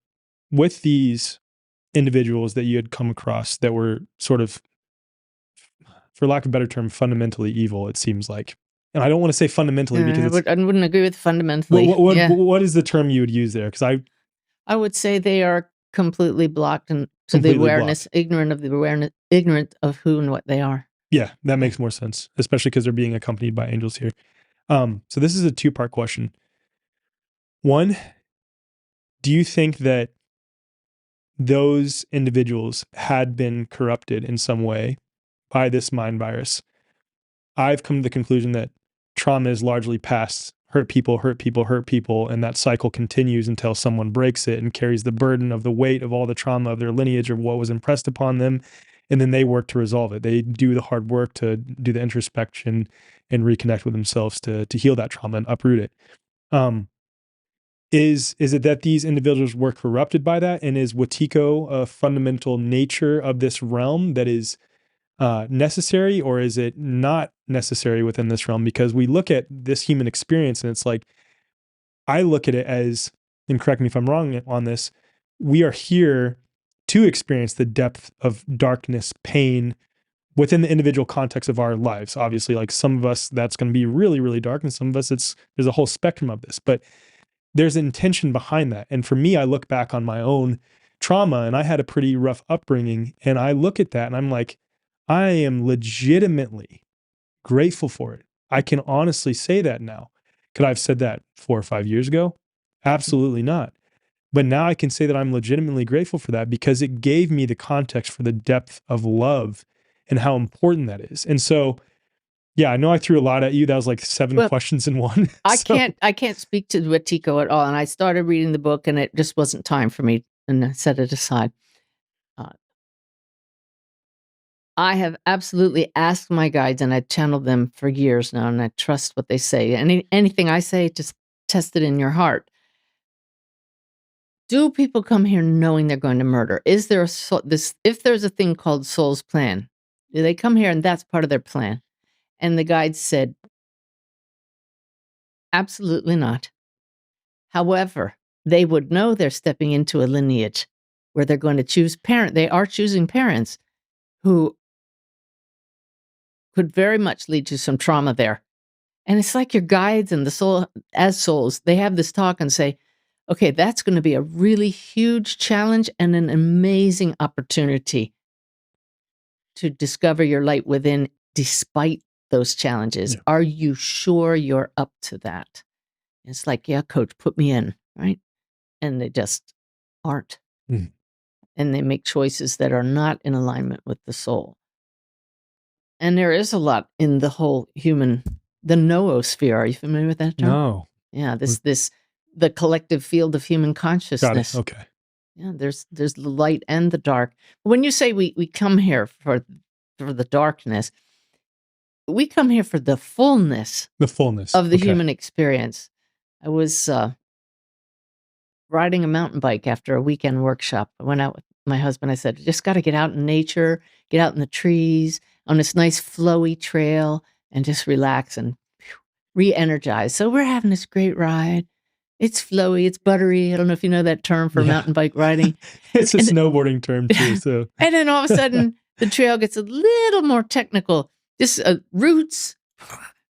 with these individuals that you had come across that were sort of, for lack of a better term, fundamentally evil, it seems like. And I don't want to say fundamentally because
I wouldn't agree with fundamentally.
What is the term you would use there? Because
I would say they are completely blocked and to the awareness, ignorant of who and what they are.
Yeah, that makes more sense, especially because they're being accompanied by angels here. So this is a 2-part question. 1, do you think that those individuals had been corrupted in some way by this mind virus? I've come to the conclusion that trauma is largely past hurt people, and that cycle continues until someone breaks it and carries the burden of the weight of all the trauma of their lineage or what was impressed upon them, and then they work to resolve it. They do the hard work to do the introspection and reconnect with themselves to heal that trauma and uproot it. Is it that these individuals were corrupted by that, and is Watiko a fundamental nature of this realm that is necessary, or is it not necessary within this realm? Because we look at this human experience and it's like, I look at it as, and correct me if I'm wrong on this, we are here to experience the depth of darkness, pain within the individual context of our lives. Obviously, like some of us, that's going to be really, really dark, and some of us, there's a whole spectrum of this, but there's intention behind that. And for me, I look back on my own trauma, and I had a pretty rough upbringing. And I look at that and I'm like, I am legitimately grateful for it. I can honestly say that now. Could I have said that 4 or 5 years ago? Absolutely not. But now I can say that I'm legitimately grateful for that because it gave me the context for the depth of love and how important that is. And so, yeah, I know I threw a lot at you. That was like 7 questions in one.
I can't speak to Wetiko at all. And I started reading the book and it just wasn't time for me, and I set it aside. I have absolutely asked my guides, and I channeled them for years now, and I trust what they say. Anything I say, just test it in your heart. Do people come here knowing they're going to murder? Is there if there's a thing called soul's plan, do they come here and that's part of their plan? And the guides said, absolutely not. However, they would know they're stepping into a lineage where they're going to choose they are choosing parents who could very much lead to some trauma there. And it's like your guides and the soul as souls, they have this talk and say, okay, that's going to be a really huge challenge and an amazing opportunity to discover your light within despite those challenges. Yeah. Are you sure you're up to that? It's like, yeah, coach, put me in, right? And they just aren't. Mm. And they make choices that are not in alignment with the soul. And there is a lot in the whole the noosphere. Are you familiar with that term?
No.
Yeah, the collective field of human consciousness.
Got it. Okay.
Yeah, there's the light and the dark. When you say we come here for the darkness, we come here for the fullness.
The fullness
of the human experience. I was riding a mountain bike after a weekend workshop. I went out with my husband. I said, just got to get out in nature, get out in the trees on this nice flowy trail and just relax and re-energize. So we're having this great ride. It's flowy, it's buttery. I don't know if you know that term for mountain bike riding.
It's a snowboarding term too. So,
and then all of a sudden the trail gets a little more technical. Just roots,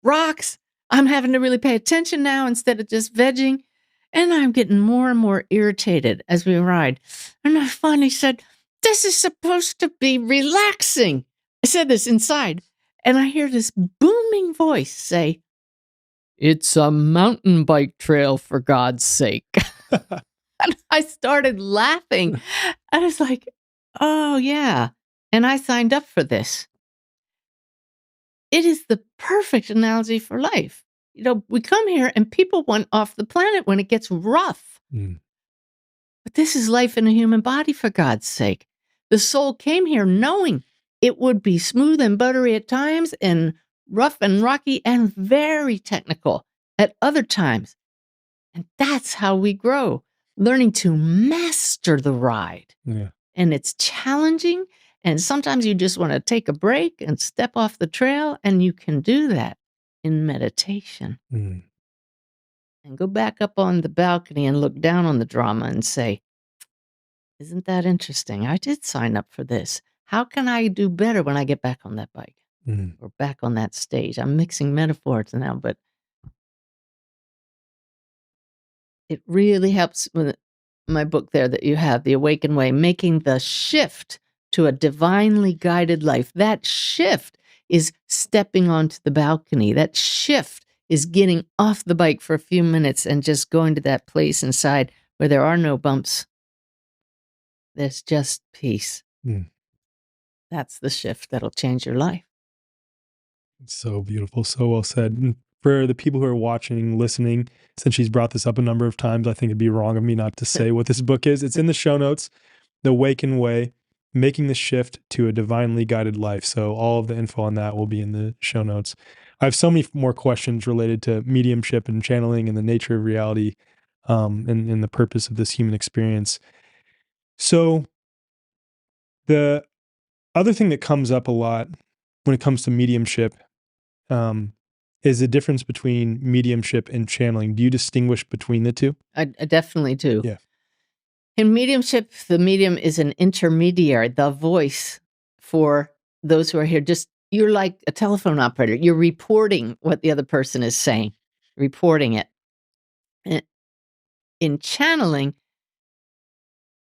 rocks. I'm having to really pay attention now instead of just vegging. And I'm getting more and more irritated as we ride. And I finally said, this is supposed to be relaxing. I said this inside. And I hear this booming voice say, it's a mountain bike trail, for God's sake. And I started laughing. I was like, oh, yeah. And I signed up for this. It is the perfect analogy for life. You know, we come here and people want off the planet when it gets rough. Mm. But this is life in a human body, for God's sake. The soul came here knowing it would be smooth and buttery at times and rough and rocky and very technical at other times. And that's how we grow, learning to master the ride. Yeah. And it's challenging. And sometimes you just want to take a break and step off the trail. And you can do that in meditation. Mm. And go back up on the balcony and look down on the drama and say, isn't that interesting? I did sign up for this. How can I do better when I get back on that bike or back on that stage? I'm mixing metaphors now, but it really helps with my book there that you have, The Awakened Way, making the shift to a divinely guided life. That shift is stepping onto the balcony. That shift is getting off the bike for a few minutes and just going to that place inside where there are no bumps. There's just peace. Mm. That's the shift that'll change your life.
So beautiful. So well said. And for the people who are watching, listening, since she's brought this up a number of times, I think it'd be wrong of me not to say what this book is. It's in the show notes, The Awakened Way, Making the Shift to a Divinely Guided Life. So all of the info on that will be in the show notes. I have so many more questions related to mediumship and channeling and the nature of reality and the purpose of this human experience. So the other thing that comes up a lot when it comes to mediumship is the difference between mediumship and channeling. Do you distinguish between the two?
I definitely do.
Yeah.
In mediumship, the medium is an intermediary, the voice for those who are here. You're like a telephone operator. You're reporting what the other person is saying, reporting it. In channeling,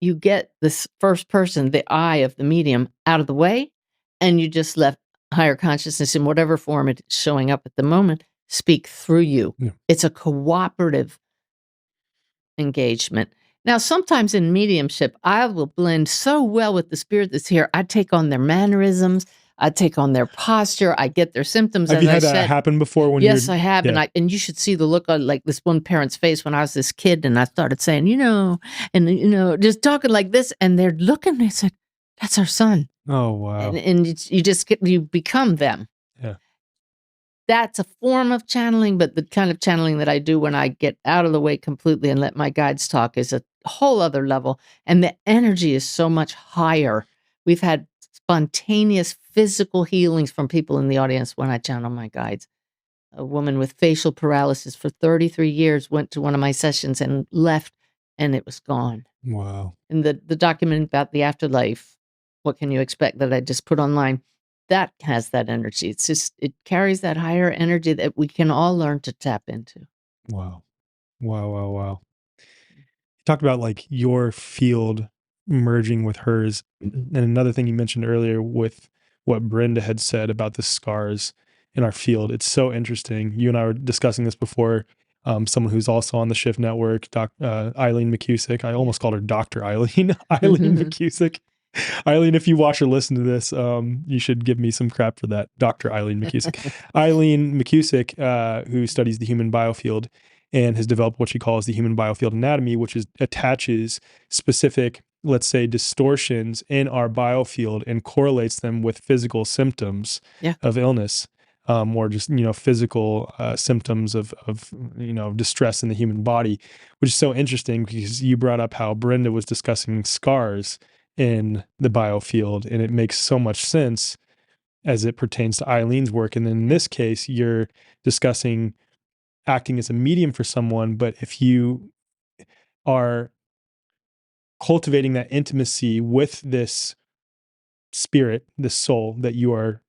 you get this first person, the eye of the medium, out of the way, and you just let higher consciousness, in whatever form it's showing up at the moment, speak through you.
Yeah.
It's a cooperative engagement. Now, sometimes in mediumship, I will blend so well with the spirit that's here. I take on their mannerisms. I take on their posture. I get their symptoms.
Have
as
you
I
had
said.
that happen before? When
Yes,
you're,
I have.
yeah.
And you should see the look on like this one parent's face when I was this kid and I started saying, just talking like this. And they're looking, they said, that's our son.
Oh, wow.
And you become them.
Yeah.
That's a form of channeling, but the kind of channeling that I do when I get out of the way completely and let my guides talk is a whole other level. And the energy is so much higher. We've had spontaneous physical healings from people in the audience when I channel my guides. A woman with facial paralysis for 33 years went to one of my sessions and left, and it was gone.
Wow.
And the document about the afterlife, what can you expect, that I just put online, that has that energy. It carries that higher energy that we can all learn to tap into.
Wow. Wow. Wow. Wow. You talked about like your field merging with hers. And another thing you mentioned earlier with what Brenda had said about the scars in our field. It's so interesting. You and I were discussing this before. Someone who's also on the Shift Network, Eileen McCusick. I almost called her Dr. Eileen. Eileen McCusick. Eileen, if you watch or listen to this, you should give me some crap for that. Dr. Eileen McCusick. Eileen McCusick, who studies the human biofield and has developed what she calls the human biofield anatomy, which attaches specific, let's say, distortions in our biofield and correlates them with physical symptoms of illness. Or just, physical symptoms of distress in the human body, which is so interesting because you brought up how Brenda was discussing scars in the biofield, and it makes so much sense as it pertains to Eileen's work. And then in this case, you're discussing acting as a medium for someone, but if you are cultivating that intimacy with this spirit, this soul that you are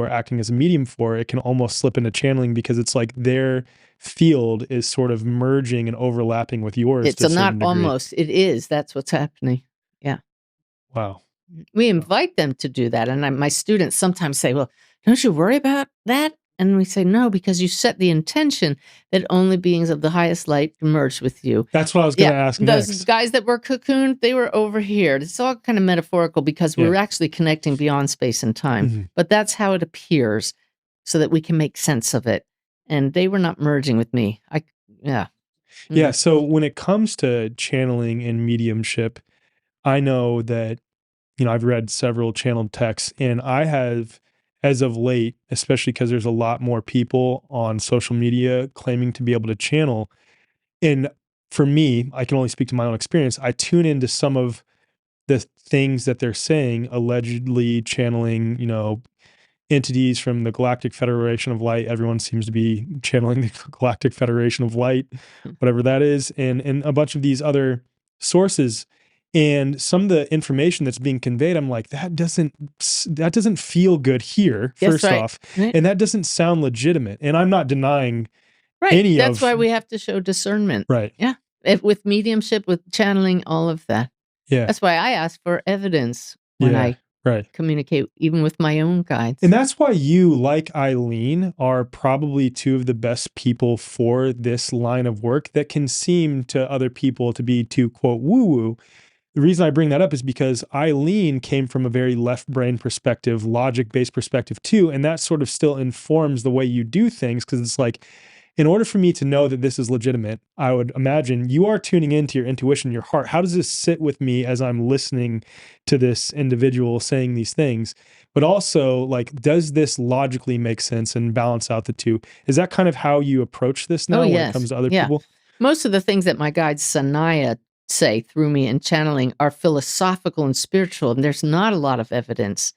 acting as a medium for, it can almost slip into channeling because it's like their field is sort of merging and overlapping with yours.
It's not almost, it is. That's what's happening. Yeah.
Wow.
We invite them to do that. And my students sometimes say, well, don't you worry about that? And we say, no, because you set the intention that only beings of the highest light can merge with you.
That's what I was going to ask next.
Those guys that were cocooned, they were over here. It's all kind of metaphorical because we're actually connecting beyond space and time. Mm-hmm. But that's how it appears so that we can make sense of it. And they were not merging with me. Mm-hmm.
Yeah. So when it comes to channeling and mediumship, I know that, I've read several channeled texts, and I have, as of late, especially because there's a lot more people on social media claiming to be able to channel. And for me, I can only speak to my own experience. I tune into some of the things that they're saying, allegedly channeling, entities from the Galactic Federation of Light. Everyone seems to be channeling the Galactic Federation of Light, whatever that is, and a bunch of these other sources. And some of the information that's being conveyed, I'm like, that doesn't feel good here, first off. Right. And that doesn't sound legitimate. And I'm not denying any of...
That's why we have to show discernment.
Right.
Yeah. With mediumship, with channeling, all of that.
Yeah.
That's why I ask for evidence when I communicate, even with my own guides.
And that's why you, like Eileen, are probably two of the best people for this line of work that can seem to other people to be too, quote, woo-woo. The reason I bring that up is because Eileen came from a very left brain perspective, logic-based perspective too, and that sort of still informs the way you do things, because it's like, in order for me to know that this is legitimate, I would imagine you are tuning into your intuition, your heart. How does this sit with me as I'm listening to this individual saying these things? But also, like, does this logically make sense and balance out the two? Is that kind of how you approach this now when it comes to other people?
Most of the things that my guide Sanaya say through me in channeling are philosophical and spiritual, and there's not a lot of evidence.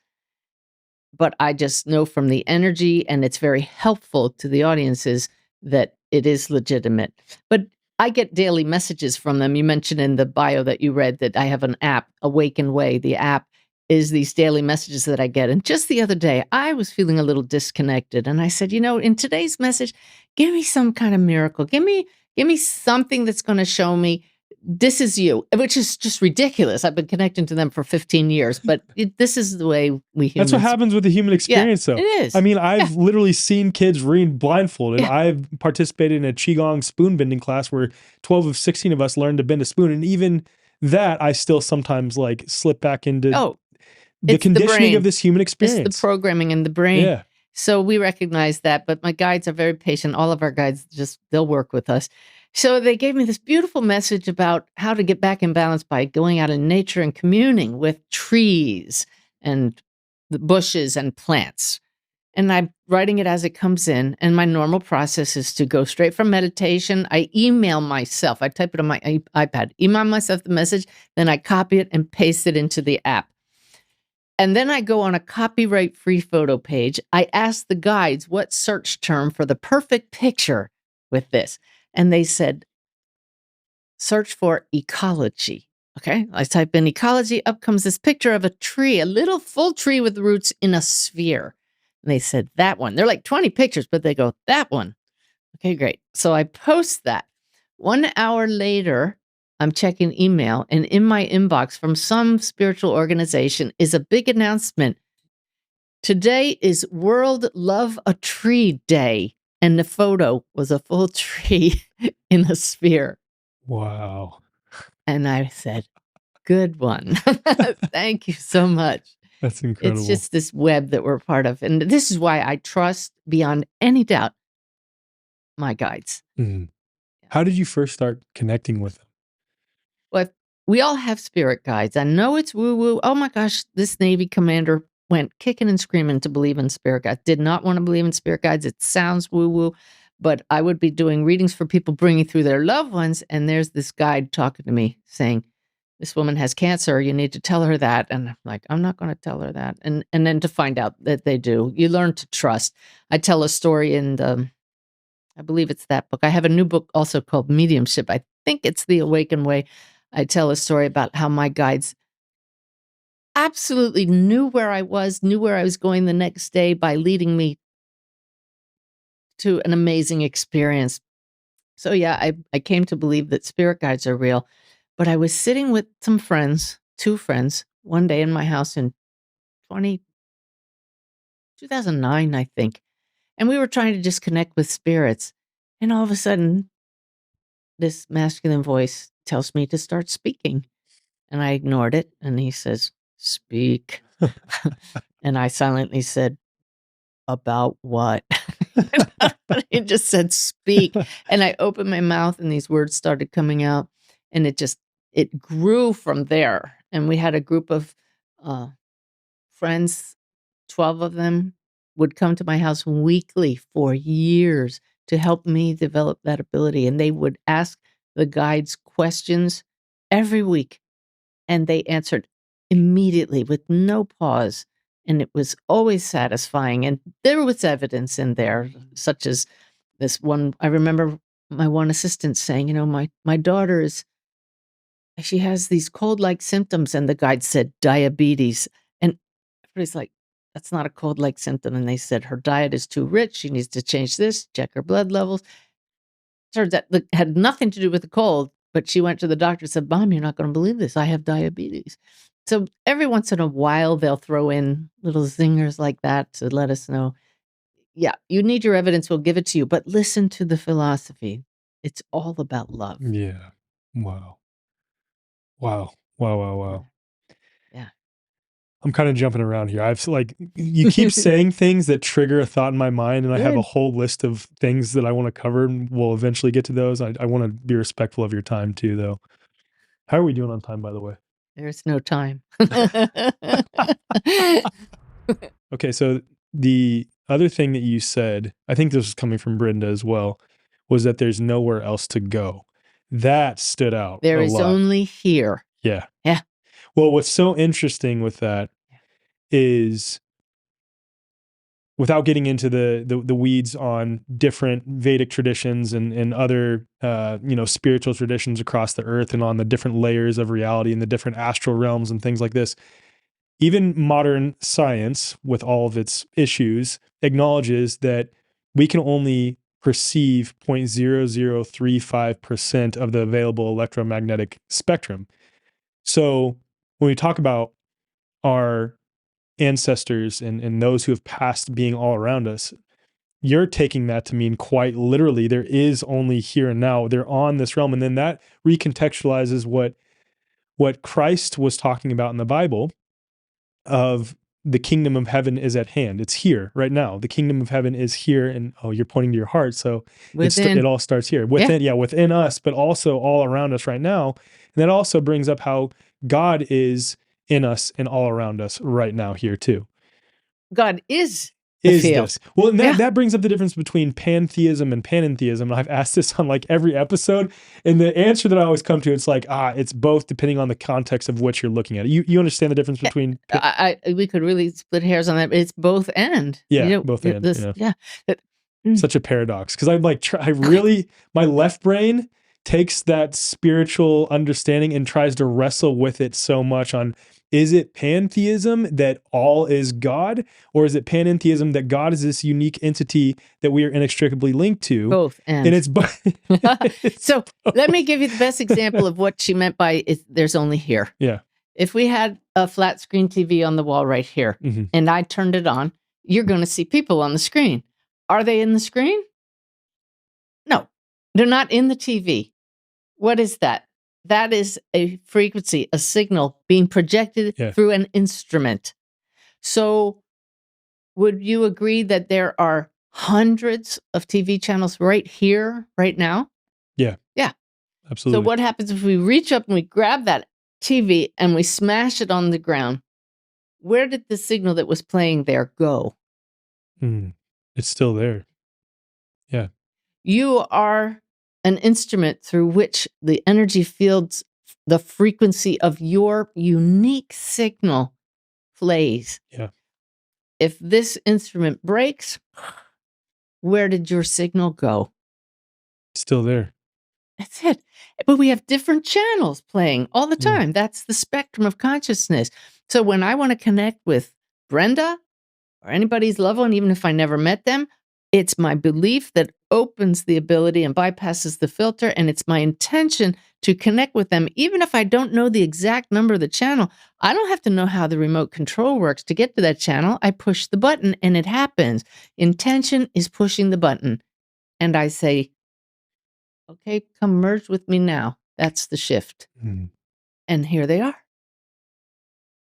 But I just know from the energy, and it's very helpful to the audiences, that it is legitimate. But I get daily messages from them. You mentioned in the bio that you read that I have an app, Awaken Way. The app is these daily messages that I get. And just the other day, I was feeling a little disconnected. And I said, in today's message, give me some kind of miracle. Give me something that's going to show me this is you, which is just ridiculous. I've been connecting to them for 15 years, but this is the way we humans.
That's what happens with the human experience, though.
It is.
I mean, I've literally seen kids read blindfolded.
Yeah.
I've participated in a Qigong spoon bending class where 12 of 16 of us learned to bend a spoon. And even that, I still sometimes like slip back into the conditioning of this human experience.
It's the programming in the brain.
Yeah.
So we recognize that, but my guides are very patient. All of our guides they'll work with us. So they gave me this beautiful message about how to get back in balance by going out in nature and communing with trees and the bushes and plants. And I'm writing it as it comes in. And my normal process is to go straight from meditation. I email myself. I type it on my iPad, email myself the message, then I copy it and paste it into the app. And then I go on a copyright-free photo page. I ask the guides what search term for the perfect picture with this. And they said, search for ecology. Okay, I type in ecology. Up comes this picture of a tree, a little full tree with roots in a sphere. And they said, that one. They're like 20 pictures, but they go, that one. Okay, great. So I post that. 1 hour later, I'm checking email, and in my inbox from some spiritual organization is a big announcement. Today is World Love a Tree Day. And the photo was a full tree in a sphere.
Wow.
And I said, good one. Thank you so much.
That's incredible.
It's just this web that we're part of. And this is why I trust beyond any doubt my guides.
Mm. How did you first start connecting with them?
Well, we all have spirit guides. I know it's woo-woo. Oh my gosh, this Navy commander went kicking and screaming to believe in spirit guides. Did not want to believe in spirit guides. It sounds woo-woo, but I would be doing readings for people bringing through their loved ones, and there's this guide talking to me saying, this woman has cancer. You need to tell her that. And I'm like, I'm not going to tell her that. And then to find out that they do, you learn to trust. I tell a story in I believe it's that book. I have a new book also called Mediumship. I think it's The Awakened Way. I tell a story about how my guides absolutely knew where I was, knew where I was going the next day by leading me to an amazing experience. So yeah, I came to believe that spirit guides are real. But I was sitting with some friends, 2 friends, one day in my house in 2009, I think. And we were trying to just connect with spirits. And all of a sudden, this masculine voice tells me to start speaking. And I ignored it. And he says, speak. And I silently said, about what? But he just said, speak. And I opened my mouth and these words started coming out. And it grew from there. And we had a group of friends, 12 of them would come to my house weekly for years to help me develop that ability. And they would ask the guides questions every week. And they answered immediately with no pause. And it was always satisfying. And there was evidence in there, such as this one. I remember my one assistant saying, you know, my daughter she has these cold-like symptoms. And the guide said, diabetes. And everybody's like, that's not a cold-like symptom. And they said, her diet is too rich. She needs to change this, check her blood levels. Turns out that had nothing to do with the cold, but she went to the doctor and said, Mom, you're not going to believe this. I have diabetes. So every once in a while, they'll throw in little zingers like that to let us know, yeah, you need your evidence. We'll give it to you. But listen to the philosophy. It's all about love.
Yeah. Wow. Wow. Wow. Wow. Wow.
Yeah.
I'm kind of jumping around here. I've like, you keep saying things that trigger a thought in my mind, and I have a whole list of things that I want to cover, and we'll eventually get to those. I want to be respectful of your time too, though. How are we doing on time, by the way?
There's no time.
Okay, so the other thing that you said, I think this was coming from Brenda as well, was that there's nowhere else to go. That stood out.
There is only here.
Yeah.
Yeah.
Well, what's so interesting with that is, without getting into the weeds on different Vedic traditions and other spiritual traditions across the earth, and on the different layers of reality and the different astral realms and things like this, even modern science, with all of its issues, acknowledges that we can only perceive 0.0035% of the available electromagnetic spectrum. So when we talk about our ancestors and those who have passed being all around us, you're taking that to mean quite literally there is only here and now. They're on this realm. And then that recontextualizes what Christ was talking about in the Bible of the kingdom of heaven is at hand. It's here right now. The kingdom of heaven is here. And you're pointing to your heart. So it all starts here within us, but also all around us right now. And that also brings up how God is in us and all around us right now here too.
God is the field.
This. Well, and that brings up the difference between pantheism and panentheism. And I've asked this on like every episode. And the answer that I always come to, it's like, it's both depending on the context of what you're looking at. You understand the difference between...
we could really split hairs on that. But it's both and.
Yeah, both and. Such a paradox. Because I'm like, my left brain takes that spiritual understanding and tries to wrestle with it so much on, is it pantheism that all is God? Or is it panentheism that God is this unique entity that we are inextricably linked to?
Both and
it's both.
So let me give you the best example of what she meant by there's only here.
Yeah.
If we had a flat screen TV on the wall right here, and I turned it on, you're going to see people on the screen. Are they in the screen? No, they're not in the TV. What is that? That is a frequency, a signal being projected through an instrument. So would you agree that there are hundreds of TV channels right here, right now?
Yeah.
Yeah.
Absolutely.
So what happens if we reach up and we grab that TV and we smash it on the ground? Where did the signal that was playing there go?
It's still there. Yeah.
You are an instrument through which the energy fields, the frequency of your unique signal plays.
Yeah.
If this instrument breaks, where did your signal go?
It's still there.
That's it. But we have different channels playing all the time. That's the spectrum of consciousness. So when I want to connect with Brenda or anybody's loved one, even if I never met them, it's my belief that opens the ability and bypasses the filter. And it's my intention to connect with them. Even if I don't know the exact number of the channel, I don't have to know how the remote control works to get to that channel. I push the button and it happens. Intention is pushing the button. And I say, okay, come merge with me now. That's the shift. And here they are.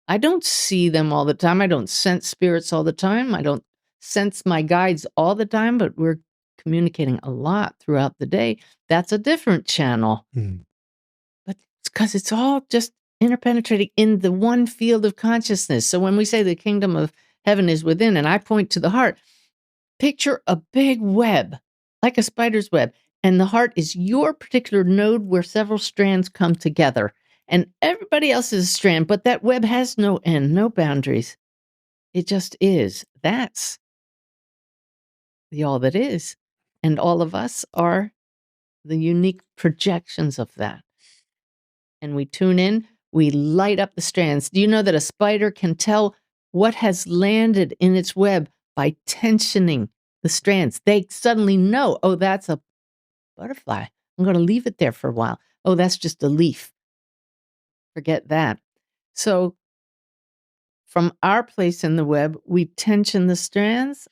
I don't see them all the time. I don't sense spirits all the time. I don't sense my guides all the time, but we're communicating a lot throughout the day. That's a different channel. But it's because it's all just interpenetrating in the one field of consciousness. So when we say the kingdom of heaven is within, and I point to the heart, picture a big web, like a spider's web. And the heart is your particular node where several strands come together. And everybody else is a strand, but that web has no end, no boundaries. It just is. That's the all that is. And all of us are the unique projections of that. And we tune in, we light up the strands. Do you know that a spider can tell what has landed in its web by tensioning the strands? They suddenly know, oh, that's a butterfly. I'm going to leave it there for a while. Oh, that's just a leaf. Forget that. So from our place in the web, we tension the strands,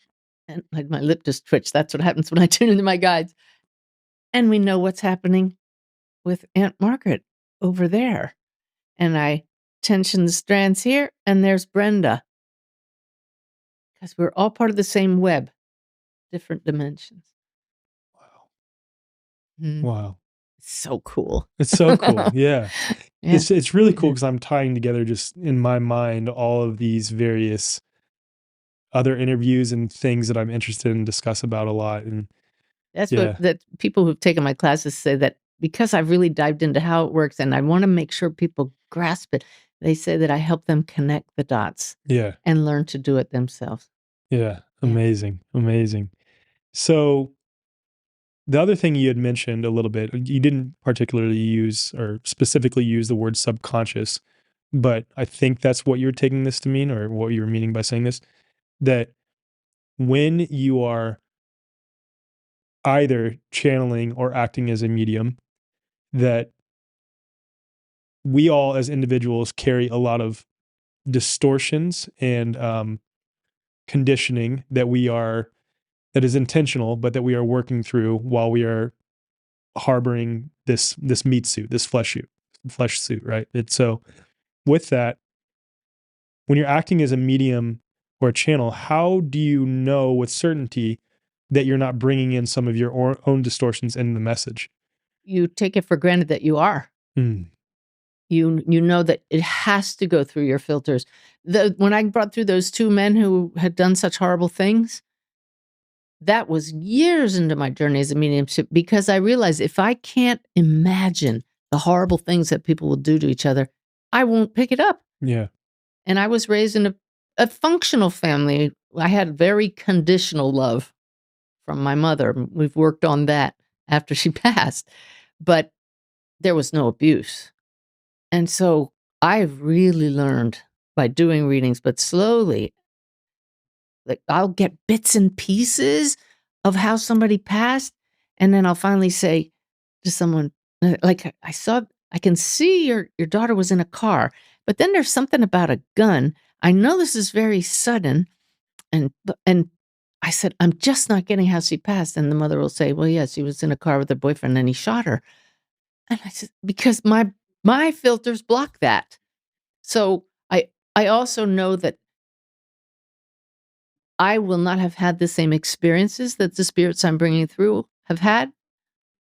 and like my lip just twitched. That's what happens when I tune into my guides. And we know what's happening with Aunt Margaret over there. And I tension the strands here, and there's Brenda. Because we're all part of the same web, different dimensions.
Wow.
It's so cool.
It's so cool. Yeah. It's really cool because I'm tying together just in my mind all of these various other interviews and things that I'm interested in, discuss about a lot. And
that's what that people who've taken my classes say, that because I've really dived into how it works and I want to make sure people grasp it, they say that I help them connect the dots and learn to do it themselves.
Yeah. Amazing. Amazing. So the other thing you had mentioned a little bit, you didn't particularly use or specifically use the word subconscious, but I think that's what you're taking this to mean, or what you were meaning by saying this, that when you are either channeling or acting as a medium, that we all as individuals carry a lot of distortions and conditioning that is intentional, but that we are working through while we are harboring this meat suit, this flesh suit, right? It's so with that, when you're acting as a medium or a channel, how do you know with certainty that you're not bringing in some of your own distortions in the message?
You take it for granted that you are.
Mm.
You know that it has to go through your filters. When I brought through those two men who had done such horrible things, that was years into my journey as a mediumship, because I realized if I can't imagine the horrible things that people will do to each other, I won't pick it up.
Yeah.
And I was raised in a functional family. I had very conditional love from my mother. We've worked on that after she passed, but there was no abuse. And so I've really learned by doing readings, but slowly, like I'll get bits and pieces of how somebody passed. And then I'll finally say to someone, like, I can see your daughter was in a car, but then there's something about a gun. I know this is very sudden. And I said, I'm just not getting how she passed. And the mother will say, well, yes, she was in a car with her boyfriend and he shot her. And I said, because my filters block that. So I also know that I will not have had the same experiences that the spirits I'm bringing through have had.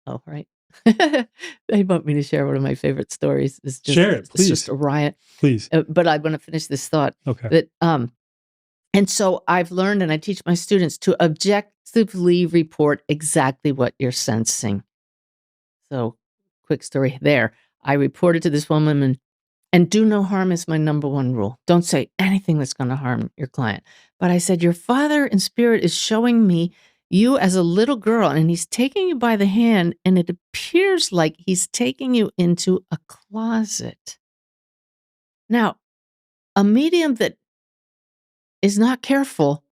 Oh, right. They want me to share one of my favorite stories.
Share it,
It's just
please.
a riot.
Please.
But I want to finish this thought.
Okay.
That and so I've learned, and I teach my students to objectively report exactly what you're sensing. So, quick story there. I reported to this woman, and do no harm is my number one rule. Don't say anything that's going to harm your client. But I said, your father in spirit is showing me you as a little girl, and he's taking you by the hand, and it appears like he's taking you into a closet. Now, a medium that is not careful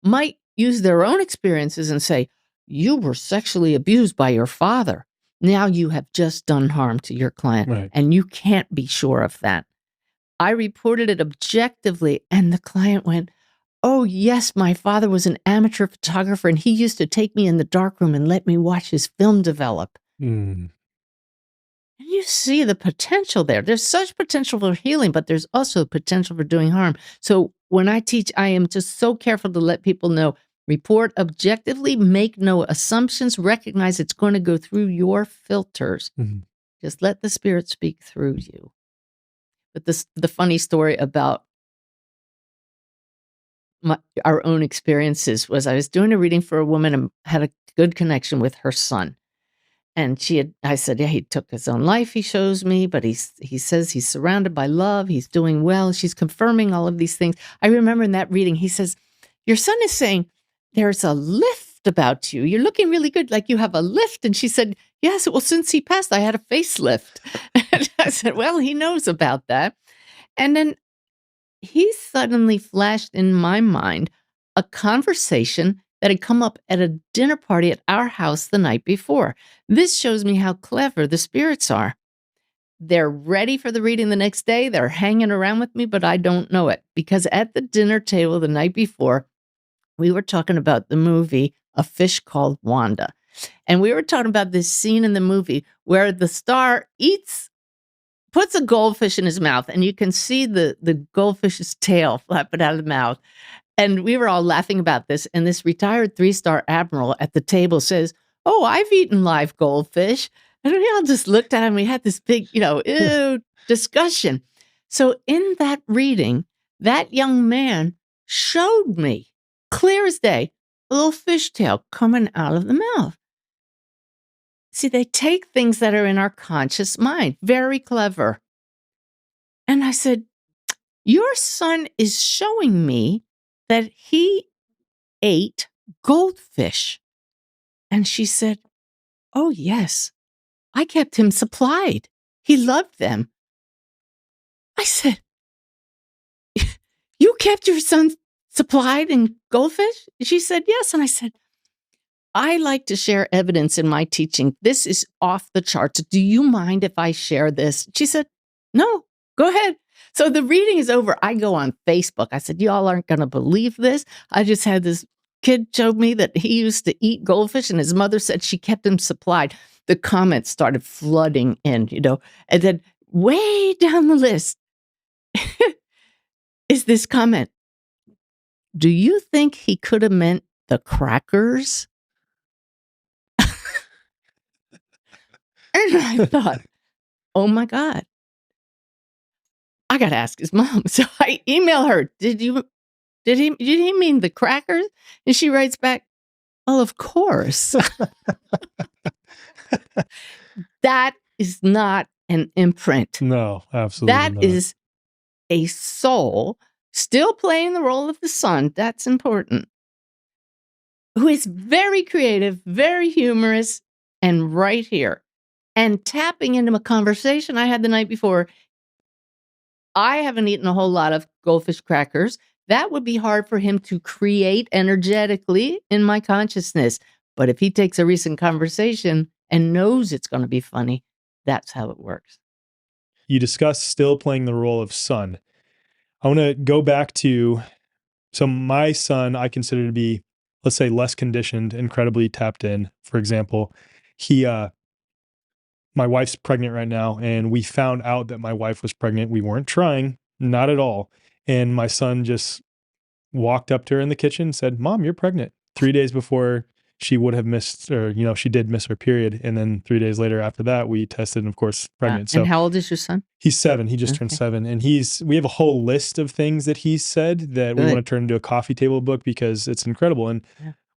might use their own experiences and say, you were sexually abused by your father. Now you have just done harm to your client,
Right.
and you can't be sure of that. I reported it objectively, and the client went, oh, yes, my father was an amateur photographer, and he used to take me in the darkroom and let me watch his film develop.
Mm.
And you see the potential there. There's such potential for healing, but there's also potential for doing harm. So when I teach, I am just so careful to let people know, report objectively, make no assumptions, recognize it's going to go through your filters.
Mm-hmm.
Just let the spirit speak through you. But the funny story about our own experiences was I was doing a reading for a woman and had a good connection with her son. And I said, yeah, he took his own life, he shows me, but he says he's surrounded by love, he's doing well. She's confirming all of these things. I remember in that reading, he says, your son is saying, there's a lift about you. You're looking really good, like you have a lift. And she said, yes, well, since he passed, I had a facelift. And I said, well, he knows about that. And then he suddenly flashed in my mind a conversation that had come up at a dinner party at our house the night before. This shows me how clever the spirits are. They're ready for the reading the next day. They're hanging around with me, but I don't know it, because at the dinner table the night before, we were talking about the movie A Fish Called Wanda. And we were talking about this scene in the movie where the star puts a goldfish in his mouth, and you can see the goldfish's tail flapping out of the mouth. And we were all laughing about this. And this retired 3-star admiral at the table says, oh, I've eaten live goldfish. And we all just looked at him. We had this big, ew, discussion. So in that reading, that young man showed me, clear as day, a little fish tail coming out of the mouth. See, they take things that are in our conscious mind. Very clever. And I said, your son is showing me that he ate goldfish. And she said, oh, yes, I kept him supplied. He loved them. I said, you kept your son supplied in goldfish? She said, yes. And I said, I like to share evidence in my teaching. This is off the charts. Do you mind if I share this? She said, no, go ahead. So the reading is over. I go on Facebook. I said, y'all aren't going to believe this. I just had this kid show me that he used to eat goldfish and his mother said she kept him supplied. The comments started flooding in, and then way down the list is this comment. Do you think he could have meant the crackers? And I thought, oh my God, I got to ask his mom. So I email her, did he mean the crackers? And she writes back, well, of course. That is not an imprint.
No, absolutely
That
not.
is a soul still playing the role of the son. That's important. Who is very creative, very humorous, and right here. And tapping into a conversation I had the night before. I haven't eaten a whole lot of goldfish crackers. That would be hard for him to create energetically in my consciousness. But if he takes a recent conversation and knows it's going to be funny, that's how it works.
You discussed still playing the role of son. I want to go back to, so my son, I consider to be, let's say, less conditioned, incredibly tapped in. For example, my wife's pregnant right now, and we found out that my wife was pregnant. We weren't trying, not at all. And my son just walked up to her in the kitchen and said, Mom, you're pregnant. 3 days before she would have missed, or, she did miss her period. And then 3 days later after that, we tested and of course pregnant.
And how old is your son?
He's 7. He just turned 7. And we have a whole list of things that he's said that we want to turn into a coffee table book because it's incredible. And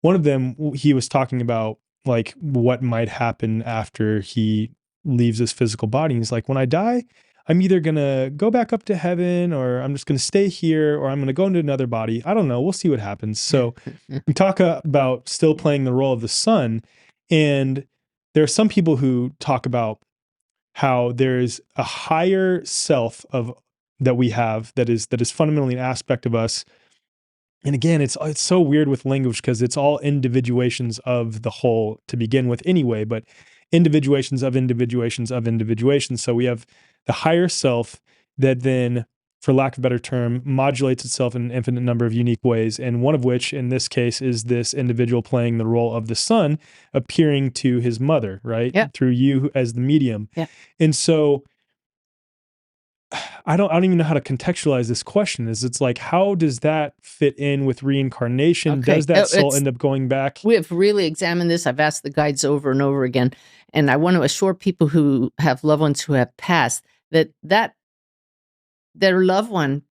one of them, he was talking about like what might happen after he leaves his physical body. And he's like, when I die, I'm either going to go back up to heaven or I'm just going to stay here or I'm going to go into another body. I don't know. We'll see what happens. So we talk about still playing the role of the son. And there are some people who talk about how there's a higher self that we have that is fundamentally an aspect of us. And again, it's so weird with language because it's all individuations of the whole to begin with anyway, but individuations of individuations of individuations. So we have the higher self that then, for lack of a better term, modulates itself in an infinite number of unique ways. And one of which, in this case, is this individual playing the role of the son, appearing to his mother, right?
Yep.
Through you as the medium.
Yep.
And so I don't even know how to contextualize this question. It's like, how does that fit in with reincarnation?
Okay.
Does that soul end up going back?
We have really examined this. I've asked the guides over and over again. And I want to assure people who have loved ones who have passed that their loved one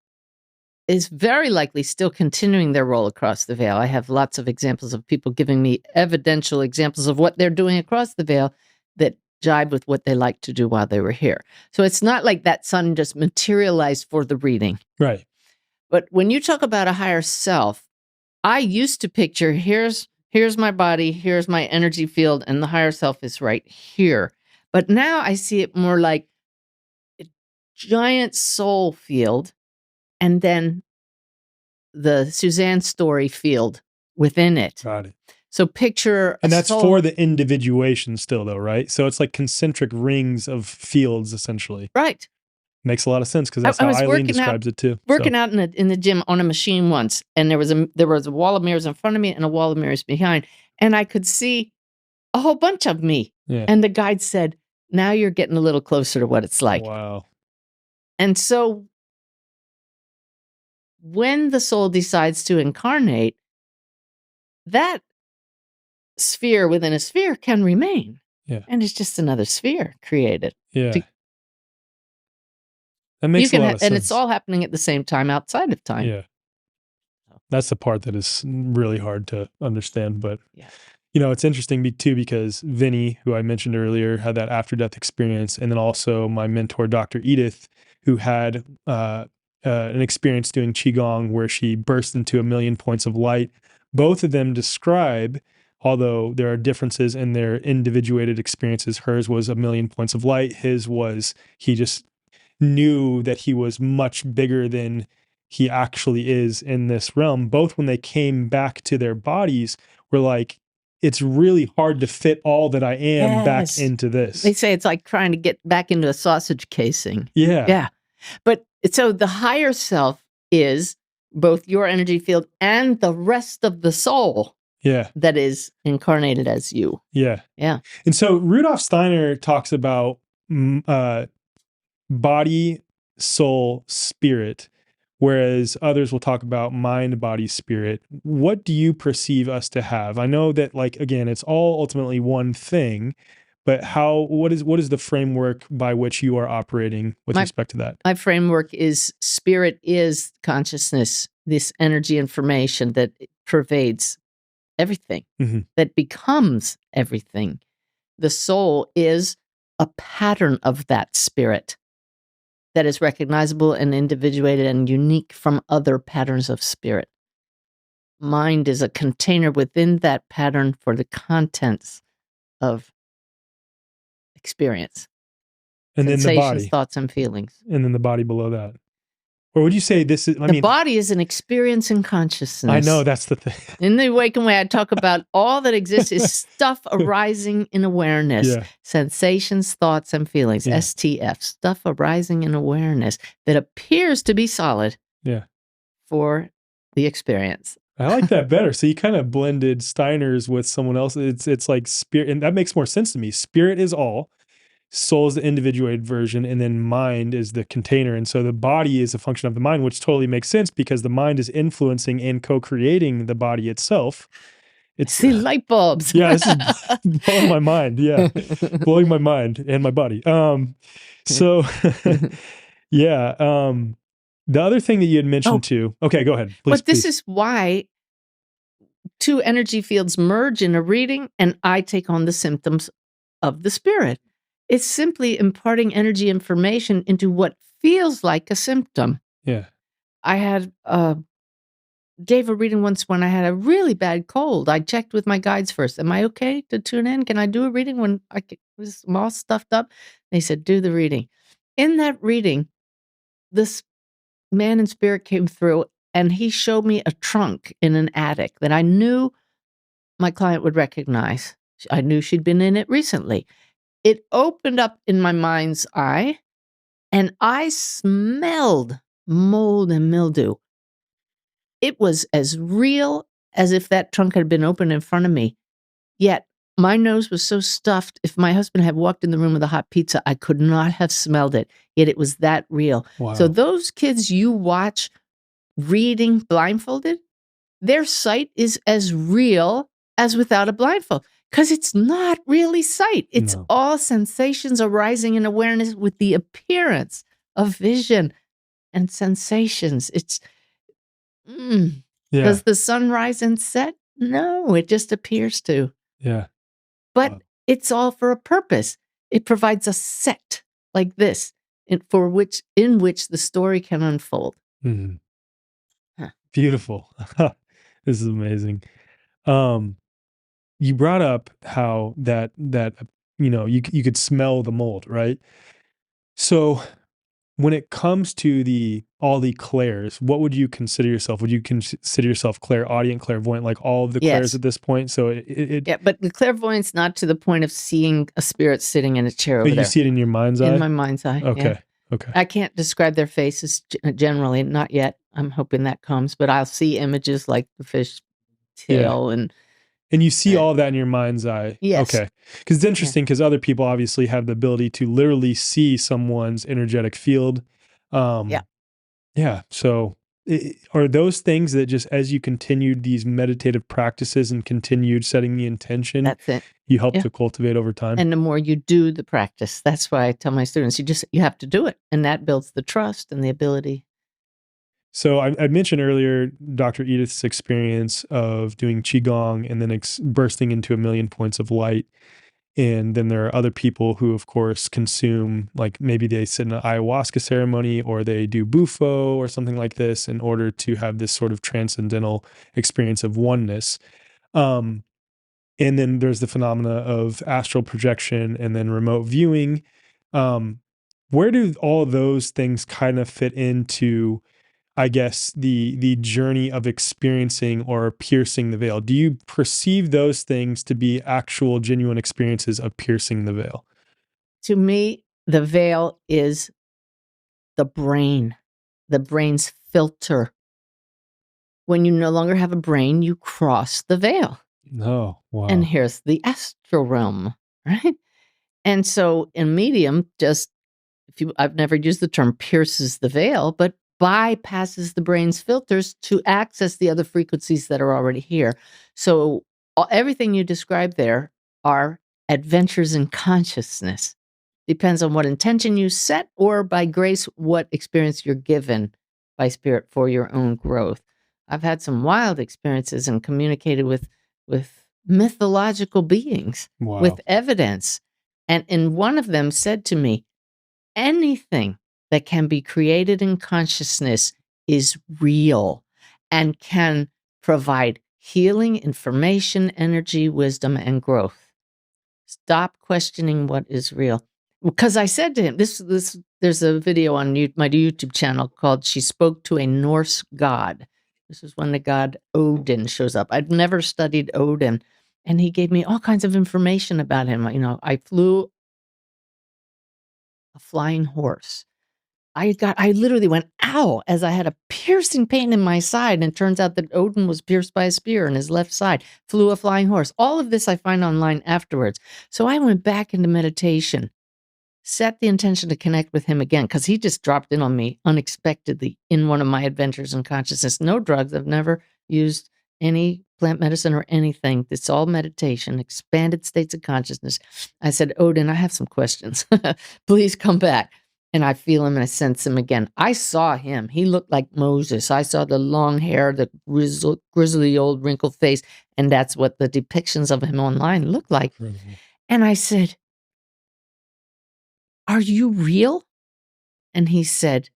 is very likely still continuing their role across the veil. I have lots of examples of people giving me evidential examples of what they're doing across the veil that jibe with what they like to do while they were here. So it's not like that son just materialized for the reading.
Right.
But when you talk about a higher self, I used to picture here's my body, here's my energy field, and the higher self is right here. But now I see it more like a giant soul field and then the Suzanne story field within it.
Got it.
So picture
and that's for the individuation still though, right? So it's like concentric rings of fields essentially.
Right.
Makes a lot of sense because that's how Eileen describes it too.
Working out in the gym on a machine once, and there was a wall of mirrors in front of me and a wall of mirrors behind, and I could see a whole bunch of me.
Yeah.
And the guide said, "Now you're getting a little closer to what it's like."
Wow.
And so when the soul decides to incarnate, that sphere within a sphere can remain.
Yeah.
And it's just another sphere created.
Yeah. That makes a lot of sense.
And it's all happening at the same time outside of time.
Yeah. That's the part that is really hard to understand. But,
yeah.
It's interesting too, because Vinny, who I mentioned earlier, had that after-death experience. And then also my mentor, Dr. Edith, who had an experience doing Qigong where she burst into 1,000,000 points of light. Both of them describe, although there are differences in their individuated experiences, hers was 1,000,000 points of light. His was, he just knew that he was much bigger than he actually is in this realm. Both when they came back to their bodies were like, it's really hard to fit all that I am back
Yes.
into this.
They say it's like trying to get back into a sausage casing.
Yeah.
Yeah. But so the higher self is both your energy field and the rest of the soul
Yeah.
that is incarnated as you.
Yeah.
Yeah.
And so Rudolf Steiner talks about body, soul, spirit, whereas others will talk about mind, body, spirit. What do you perceive us to have? I know that, like, again, it's all ultimately one thing, but what is the framework by which you are operating with respect to that?
My framework is spirit is consciousness, this energy information that pervades everything, that becomes everything. The soul is a pattern of that spirit that is recognizable and individuated and unique from other patterns of spirit. Mind is a container within that pattern for the contents of experience.
And then the
Sensations,
body.
thoughts, and feelings.
And then the body below that. Or would you say this is,
The body is an experience in consciousness.
I know, that's the thing.
In the Awakened Way, I talk about all that exists is stuff arising in awareness.
Yeah.
Sensations, thoughts, and feelings.
Yeah.
STF, stuff arising in awareness that appears to be solid.
Yeah.
For the experience.
I like that better. So you kind of blended Steiner's with someone else. It's like spirit, and that makes more sense to me. Spirit is all, soul is the individuated version, and then mind is the container. And so the body is a function of the mind, which totally makes sense because the mind is influencing and co-creating the body itself. It's
light bulbs.
Yeah, this is blowing my mind. Yeah, blowing my mind and my body. So yeah. The other thing that you had mentioned too. Okay, go ahead. Please,
but this is why two energy fields merge in a reading, and I take on the symptoms of the spirit. It's simply imparting energy information into what feels like a symptom.
Yeah.
I gave a reading once when I had a really bad cold. I checked with my guides first. Am I okay to tune in? Can I do a reading when I was all stuffed up? They said, do the reading. In that reading, this man in spirit came through and he showed me a trunk in an attic that I knew my client would recognize. I knew she'd been in it recently. It opened up in my mind's eye and I smelled mold and mildew. It was as real as if that trunk had been opened in front of me. Yet my nose was so stuffed, if my husband had walked in the room with a hot pizza, I could not have smelled it. Yet it was that real.
Wow.
So those kids you watch reading blindfolded, their sight is as real as without a blindfold. Because it's not really sight. It's all sensations arising in awareness with the appearance of vision and sensations. It's, does the sun rise and set? No, it just appears to.
Yeah.
But it's all for a purpose. It provides a set like this in which the story can unfold.
Mm-hmm. Huh. Beautiful. This is amazing. You brought up how that you could smell the mold, right? So when it comes to all the clairs, what would you consider yourself? Would you consider yourself clairaudient, clairvoyant, like all of the clairs at this point? So
yeah, but the clairvoyance not to the point of seeing a spirit sitting in a chair over there.
You see it in your mind's eye?
In my mind's eye.
Okay.
Yeah.
Okay.
I can't describe their faces generally, not yet. I'm hoping that comes, but I'll see images like the fish tail
and you see all that in your mind's eye.
Yes.
Okay. Because it's interesting because other people obviously have the ability to literally see someone's energetic field. Yeah. So are those things that just as you continued these meditative practices and continued setting the intention,
that's it.
You help to cultivate over time?
And the more you do the practice, that's why I tell my students, you have to do it. And that builds the trust and the ability.
So I mentioned earlier Dr. Edith's experience of doing Qigong and then bursting into 1,000,000 points of light. And then there are other people who, of course, consume, like maybe they sit in an ayahuasca ceremony or they do Bufo or something like this in order to have this sort of transcendental experience of oneness. And then there's the phenomena of astral projection and then remote viewing. Where do all of those things kind of fit into I guess, the journey of experiencing or piercing the veil? Do you perceive those things to be actual, genuine experiences of piercing the veil?
To me, the veil is the brain's filter. When you no longer have a brain, you cross the veil.
Oh, wow.
And here's the astral realm, right? And so in medium, just I've never used the term pierces the veil, but bypasses the brain's filters to access the other frequencies that are already here. So everything you described there are adventures in consciousness. Depends on what intention you set, or by grace, what experience you're given by spirit for your own growth. I've had some wild experiences and communicated with mythological beings
Wow.
with evidence. And one of them said to me, anything that can be created in consciousness is real and can provide healing, information, energy, wisdom, and growth. Stop questioning what is real. Because I said to him, there's a video on my YouTube channel called "She Spoke to a Norse God." This is when the god Odin shows up. I'd never studied Odin, and he gave me all kinds of information about him. I flew a flying horse. I literally went, ow, as I had a piercing pain in my side. And it turns out that Odin was pierced by a spear in his left side, flew a flying horse. All of this I find online afterwards. So I went back into meditation, set the intention to connect with him again, because he just dropped in on me unexpectedly in one of my adventures in consciousness. No drugs. I've never used any plant medicine or anything. It's all meditation, expanded states of consciousness. I said, Odin, I have some questions. Please come back. And I feel him and I sense him again. I saw him. He looked like Moses. I saw the long hair, the grizzly old wrinkled face. And that's what the depictions of him online look like. Mm-hmm. And I said, are you real? And he said,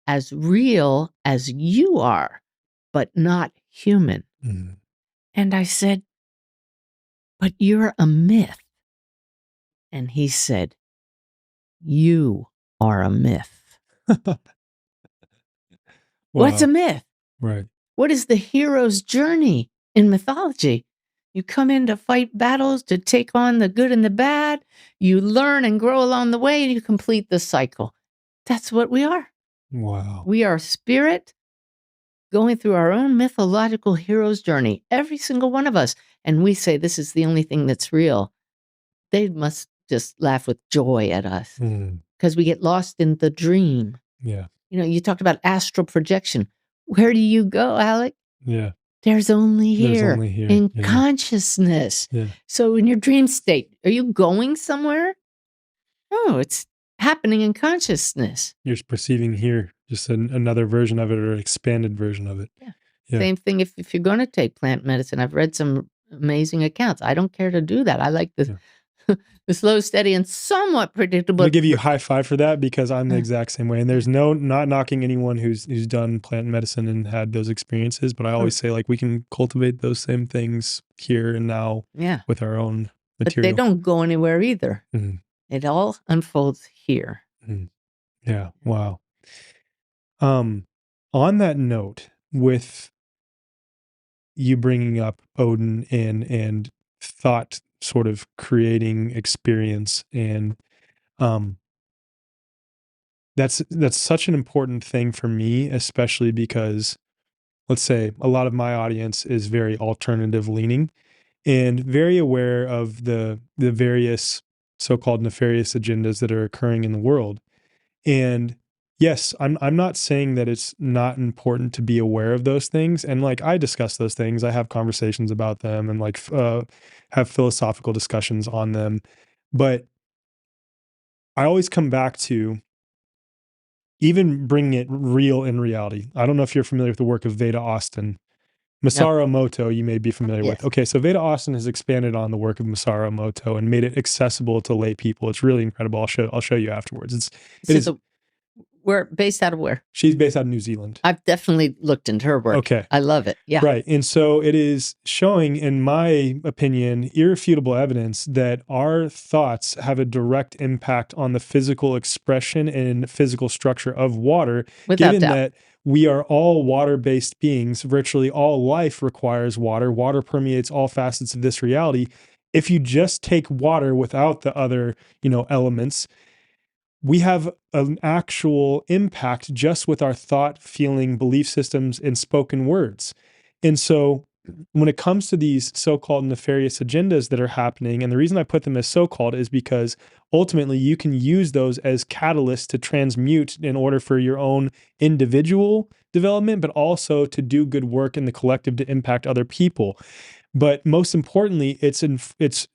as real as you are, but not human. Mm-hmm. And I said, but you're a myth. And he said, you are a myth. Wow. What's a myth?
Right.
What is the hero's journey in mythology? You come in to fight battles, to take on the good and the bad. You learn and grow along the way, and you complete the cycle. That's what we are.
Wow.
We are spirit going through our own mythological hero's journey, every single one of us. And we say this is the only thing that's real. They must just laugh with joy at us because we get lost in the dream.
Yeah.
You talked about astral projection. Where do you go, Alec?
Yeah.
There's only here in consciousness. Yeah. So in your dream state, are you going somewhere? Oh, it's happening in consciousness.
You're perceiving here, just another version of it or an expanded version of it.
Yeah. Same thing if you're going to take plant medicine. I've read some amazing accounts. I don't care to do that. I like the slow, steady, and somewhat predictable.
I'll give you a high five for that because I'm the exact same way. And there's not knocking anyone who's done plant medicine and had those experiences, but I always say we can cultivate those same things here and now with our own material.
But they don't go anywhere either. Mm-hmm. It all unfolds here.
Mm-hmm. Yeah. Wow. On that note, with you bringing up Odin and thought sort of creating experience, and that's such an important thing for me, especially because, let's say, a lot of my audience is very alternative leaning and very aware of the various so-called nefarious agendas that are occurring in the world. And yes, I'm not saying that it's not important to be aware of those things. And I discuss those things. I have conversations about them and have philosophical discussions on them. But I always come back to even bringing it real in reality. I don't know if you're familiar with the work of Veda Austin. Masaru Emoto, you may be familiar with. Okay, so Veda Austin has expanded on the work of Masaru Emoto and made it accessible to lay people. It's really incredible. I'll show you afterwards.
We're based out of where?
She's based out of New Zealand.
I've definitely looked into her work.
Okay.
I love it. Yeah.
Right. And so it is showing, in my opinion, irrefutable evidence that our thoughts have a direct impact on the physical expression and physical structure of water.
Without doubt.
That we are all water-based beings. Virtually all life requires water. Water permeates all facets of this reality. If you just take water without the other, elements, we have an actual impact just with our thought, feeling, belief systems, and spoken words. And so when it comes to these so-called nefarious agendas that are happening, and the reason I put them as so-called is because ultimately you can use those as catalysts to transmute in order for your own individual development, but also to do good work in the collective to impact other people. But most importantly, it's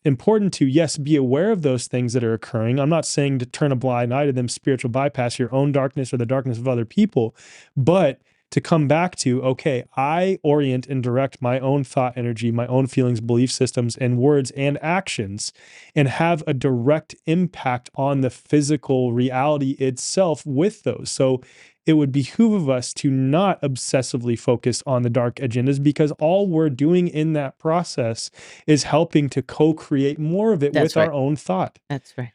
important to, yes, be aware of those things that are occurring. I'm not saying to turn a blind eye to them, spiritual bypass your own darkness or the darkness of other people, but to come back to, okay, I orient and direct my own thought energy, my own feelings, belief systems, and words and actions, and have a direct impact on the physical reality itself with those. So it would behoove of us to not obsessively focus on the dark agendas, because all we're doing in that process is helping to co-create more of it with our own thought.
That's right.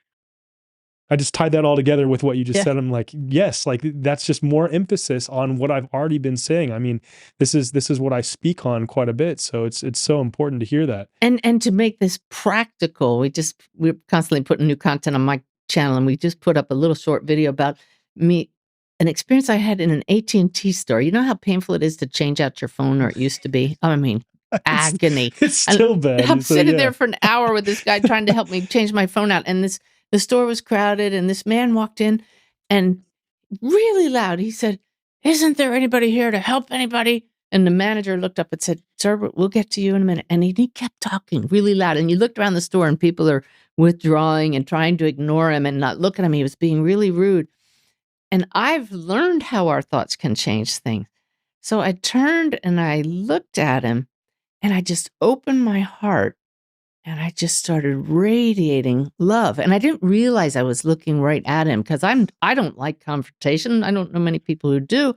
I just tied that all together with what you just
Yeah.
said. I'm like, yes, like that's just more emphasis on what I've already been saying. I mean, this is what I speak on quite a bit. So it's so important to hear that.
And to make this practical, we're constantly putting new content on my channel, and we just put up a little short video about an experience I had in an AT&T store. You know how painful it is to change out your phone, or it used to be? I mean, agony.
It's still bad.
I'm sitting there for an hour with this guy trying to help me change my phone out, and the store was crowded, and this man walked in and really loud, he said, "Isn't there anybody here to help anybody?" And the manager looked up and said, "Sir, we'll get to you in a minute." And he kept talking really loud. And you looked around the store and people are withdrawing and trying to ignore him and not look at him. He was being really rude. And I've learned how our thoughts can change things. So I turned and I looked at him, and I just opened my heart, and I just started radiating love. And I didn't realize I was looking right at him, because I don't like confrontation. I don't know many people who do.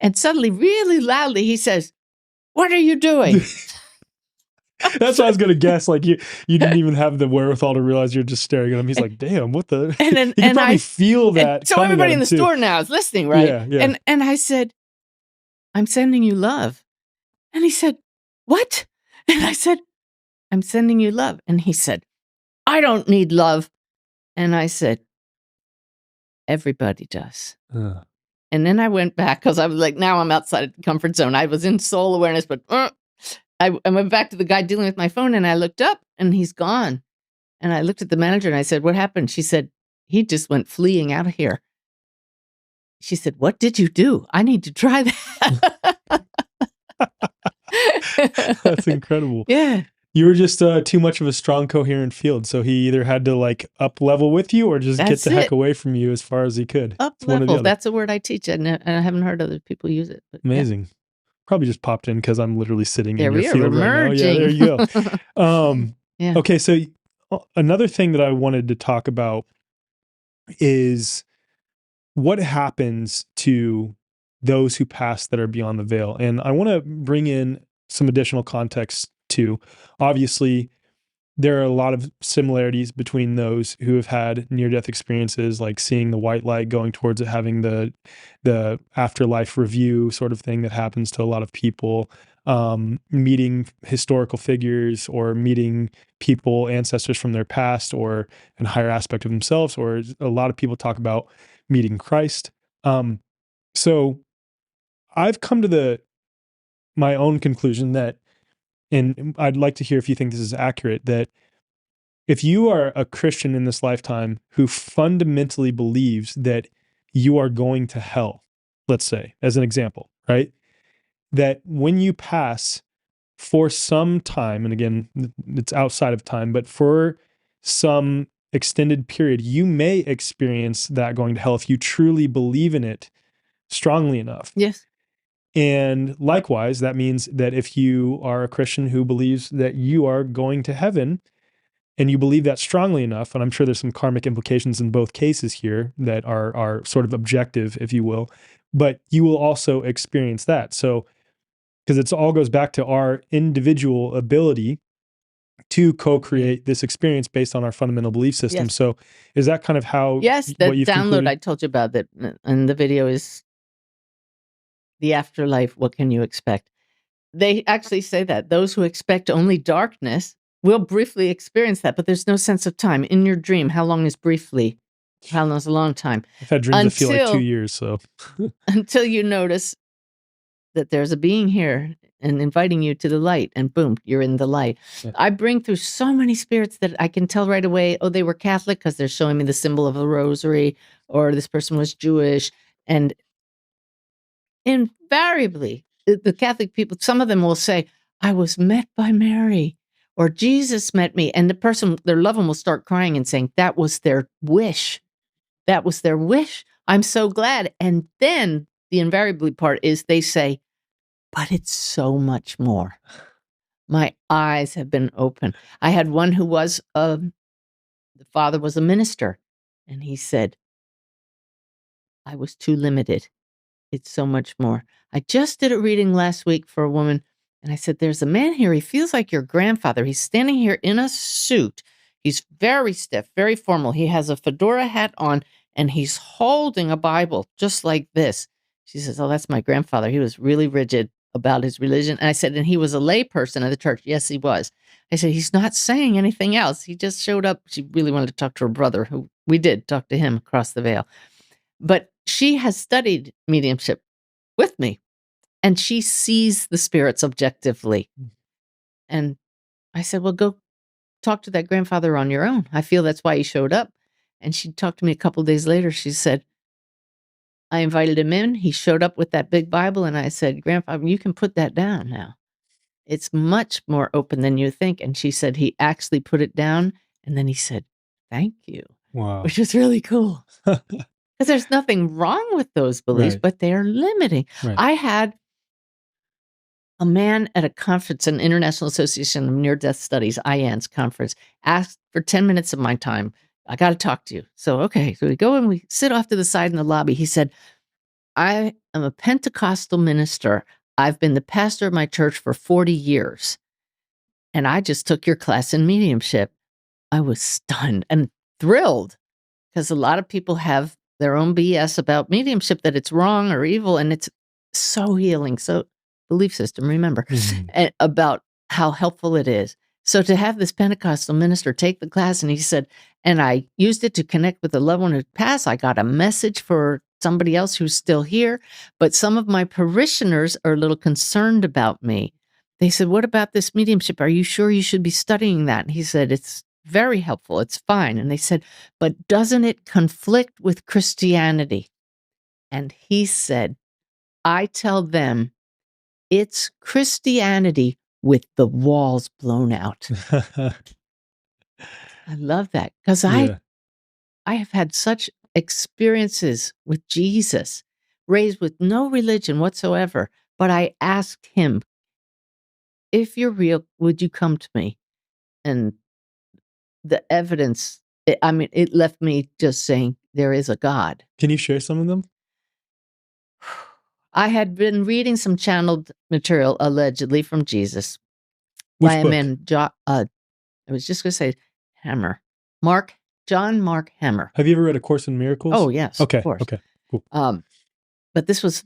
And suddenly, really loudly, he says, "What are you doing?"
That's what I was going to guess. Like you didn't even have the wherewithal to realize you're just staring at him. He's like, "Damn, what the?"
And then,
you can probably feel that.
So everybody in the store now is listening, right?
Yeah.
And I said, "I'm sending you love." And he said, "What?" And I said, "I'm sending you love." And he said, "I don't need love." And I said, "Everybody does." And then I went back, because I was like, now I'm outside of the comfort zone. I was in soul awareness, but I went back to the guy dealing with my phone, and I looked up and he's gone. And I looked at the manager and I said, "What happened?" She said, "He just went fleeing out of here." She said, "What did you do? I need to try that."
That's incredible.
Yeah.
You were just too much of a strong, coherent field. So he either had to like up level with you, or just get the heck away from you as far as he could.
Up level. That's a word I teach, and I haven't heard other people use it. But
amazing. Yeah. Probably just popped in because I'm literally sitting in your field
right now.
Yeah, there you go.
Yeah.
Okay, so another thing that I wanted to talk about is what happens to those who pass that are beyond the veil. And I want to bring in some additional context too. Obviously, there are a lot of similarities between those who have had near-death experiences, like seeing the white light going towards it, having the afterlife review sort of thing that happens to a lot of people, meeting historical figures, or meeting people, ancestors from their past, or a higher aspect of themselves, or a lot of people talk about meeting Christ. So I've come to my own conclusion that, and I'd like to hear if you think this is accurate, that if you are a Christian in this lifetime who fundamentally believes that you are going to hell, let's say, as an example, right? That when you pass for some time, and again, it's outside of time, but for some extended period, you may experience that going to hell if you truly believe in it strongly enough.
Yes.
And likewise, that means that if you are a Christian who believes that you are going to heaven, and you believe that strongly enough, and I'm sure there's some karmic implications in both cases here that are sort of objective, if you will, but you will also experience that. So, because it all goes back to our individual ability to co-create this experience based on our fundamental belief system. Yes. So is that kind of how
the download concluded? I told you about that, and the video is the afterlife, what can you expect? They actually say that those who expect only darkness will briefly experience that, but there's no sense of time. In your dream, how long is briefly? How long is a long time?
I've had dreams that feel like 2 years, so.
Until you notice that there's a being here and inviting you to the light, and boom, you're in the light.
Yeah.
I bring through so many spirits that I can tell right away, oh, they were Catholic because they're showing me the symbol of a rosary, or this person was Jewish. And invariably, the Catholic people, some of them will say, I was met by Mary, or Jesus met me. And the person, their loved one, will start crying and saying, that was their wish. That was their wish. I'm so glad. And then the invariably part is they say, but it's so much more. My eyes have been open. I had one who was, the father was a minister, and he said, I was too limited. It's so much more. I just did a reading last week for a woman, and I said, there's a man here. He feels like your grandfather. He's standing here in a suit. He's very stiff, very formal. He has a fedora hat on, and he's holding a Bible just like this. She says, oh, that's my grandfather. He was really rigid about his religion. And I said, and he was a lay person at the church. Yes, he was. I said, he's not saying anything else. He just showed up. She really wanted to talk to her brother, who we did talk to him across the veil. But she has studied mediumship with me, and she sees the spirits objectively. And I said, well, go talk to that grandfather on your own. I feel that's why he showed up. And she talked to me a couple of days later. She said, I invited him in. He showed up with that big Bible. And I said, Grandfather, you can put that down now. It's much more open than you think. And she said he actually put it down. And then he said, thank you.
Wow.
Which is really cool. Because there's nothing wrong with those beliefs,
Right.
but they are limiting.
Right.
I had a man at a conference, an International Association of Near-Death Studies, IANS conference, asked for 10 minutes of my time. I got to talk to you. So, okay. So we go and we sit off to the side in the lobby. He said, I am a Pentecostal minister. I've been the pastor of my church for 40 years. And I just took your class in mediumship. I was stunned and thrilled, because a lot of people have their own BS about mediumship, that it's wrong or evil, and it's so healing. So belief system, remember, and about how helpful it is. So to have this Pentecostal minister take the class, and he said, and I used it to connect with a loved one who passed. I got a message for somebody else who's still here, but some of my parishioners are a little concerned about me. They said, what about this mediumship? Are you sure you should be studying that? And he said, it's very helpful. It's fine. And they said, but doesn't it conflict with Christianity? And he said, I tell them it's Christianity with the walls blown out. I love that, because
Yeah.
I have had such experiences with Jesus, raised with no religion whatsoever. But I asked him, if you're real, would you come to me? And the evidence, it left me just saying, there is a God.
Can you share some of them?
I had been reading some channeled material, allegedly from Jesus,
Which
by a
book?
man, I was just going to say Hammer. John Mark Hammer.
Have you ever read A Course in Miracles?
Oh, yes,
Okay.
of course.
Okay. Cool.
But this was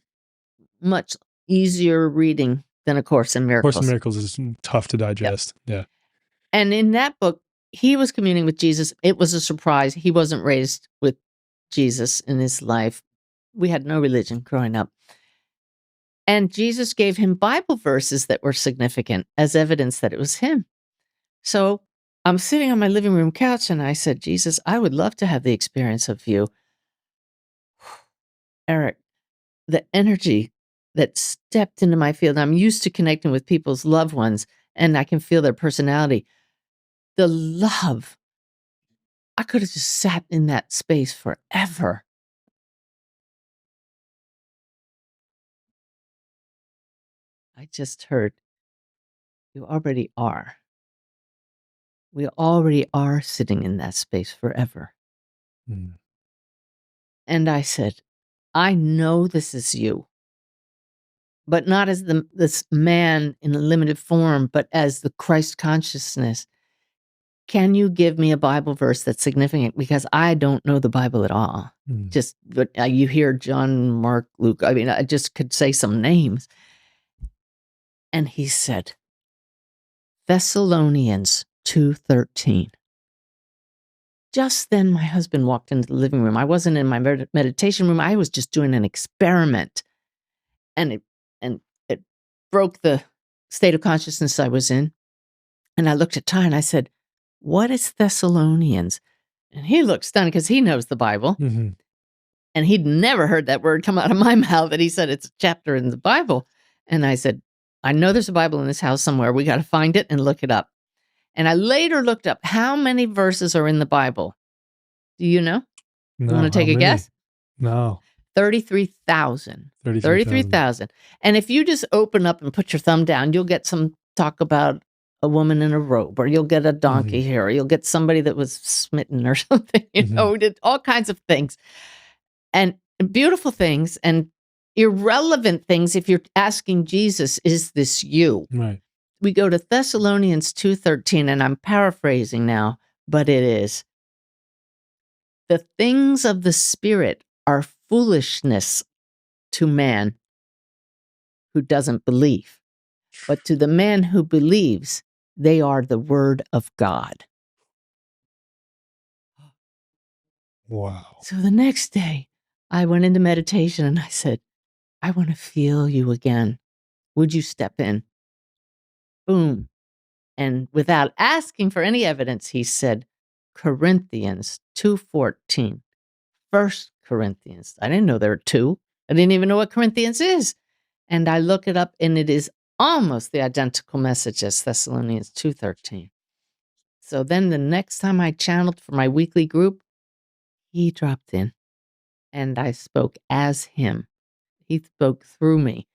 much easier reading than A Course in Miracles.
Course in Miracles is tough to digest. Yep. Yeah.
And in that book, he was communing with Jesus. It was a surprise. He wasn't raised with Jesus in his life. We had no religion growing up. And Jesus gave him Bible verses that were significant as evidence that it was him. So I'm sitting on my living room couch, and I said, Jesus, I would love to have the experience of you. Eric, the energy that stepped into my field. I'm used to connecting with people's loved ones, and I can feel their personality. The love. I could have just sat in that space forever. I just heard, you already are. We already are sitting in that space forever. And I said, I know this is you, but not as this man in a limited form, but as the Christ consciousness. can you give me a Bible verse that's significant? Because I don't know the Bible at all. Just, but you hear John, Mark, Luke. I mean, I just could say some names. And he said, Thessalonians 2:13. Just then my husband walked into the living room. I wasn't in my meditation room. I was just doing an experiment. And it broke the state of consciousness I was in. And I looked at Ty and I said, what is Thessalonians? And he looked stunned because he knows the Bible.
Mm-hmm.
And he'd never heard that word come out of my mouth, that he said it's a chapter in the Bible. And I said, I know there's a Bible in this house somewhere. We got to find it and look it up. And I later looked up how many verses are in the Bible. Do you know?
No,
you want to take a guess?
No.
33,000.
33,000.
And if you just open up and put your thumb down, you'll get some talk about a woman in a robe, or you'll get a donkey here, or you'll get somebody that was smitten or something. You know, we did all kinds of things. And beautiful things and irrelevant things if you're asking Jesus, is this you?
Right.
We go to Thessalonians 2:13, and I'm paraphrasing now, but it is. The things of the Spirit are foolishness to man who doesn't believe. But to the man who believes, they are the word of God.
Wow.
So the next day, I went into meditation and I said, I want to feel you again. Would you step in? Boom. And without asking for any evidence, he said, Corinthians 2:14. 1 Corinthians. I didn't know there were two. I didn't even know what Corinthians is. And I look it up, and it is almost the identical message as Thessalonians 2:13. So then the next time I channeled for my weekly group, he dropped in, and I spoke as him. He spoke through me.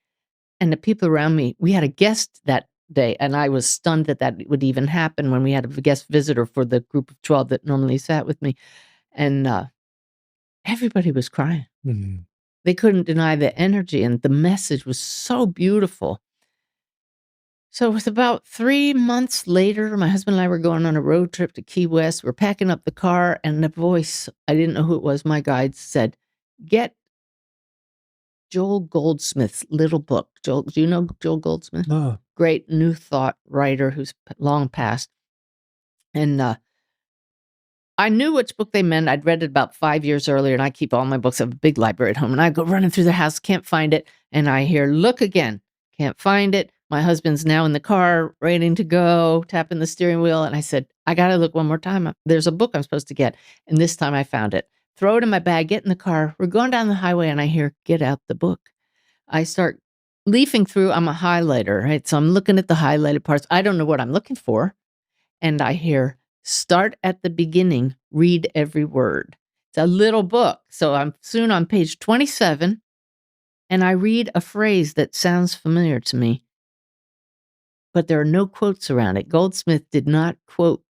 And the people around me, we had a guest that day, and I was stunned that that would even happen when we had a guest visitor for the group of 12 that normally sat with me. And everybody was crying.
Mm-hmm.
They couldn't deny the energy, and the message was so beautiful. So it was about 3 months later, my husband and I were going on a road trip to Key West. We're packing up the car, and the voice, I didn't know who it was, my guide said, get Joel Goldsmith's little book. Joel, do you know Joel Goldsmith?
No.
Great New Thought writer who's long passed. And I knew which book they meant. I'd read it about 5 years earlier, and I keep all my books. I have a big library at home, and I go running through the house, can't find it, and I hear, look again, can't find it. My husband's now in the car, waiting to go, tapping the steering wheel, and I said, I got to look one more time. There's a book I'm supposed to get, and this time I found it. Throw it in my bag, get in the car. We're going down the highway, and I hear, get out the book. I start leafing through. I'm a highlighter, right? So I'm looking at the highlighted parts. I don't know what I'm looking for, and I hear, start at the beginning, read every word. It's a little book. So I'm soon on page 27, and I read a phrase that sounds familiar to me, but there are no quotes around it. Goldsmith did not quote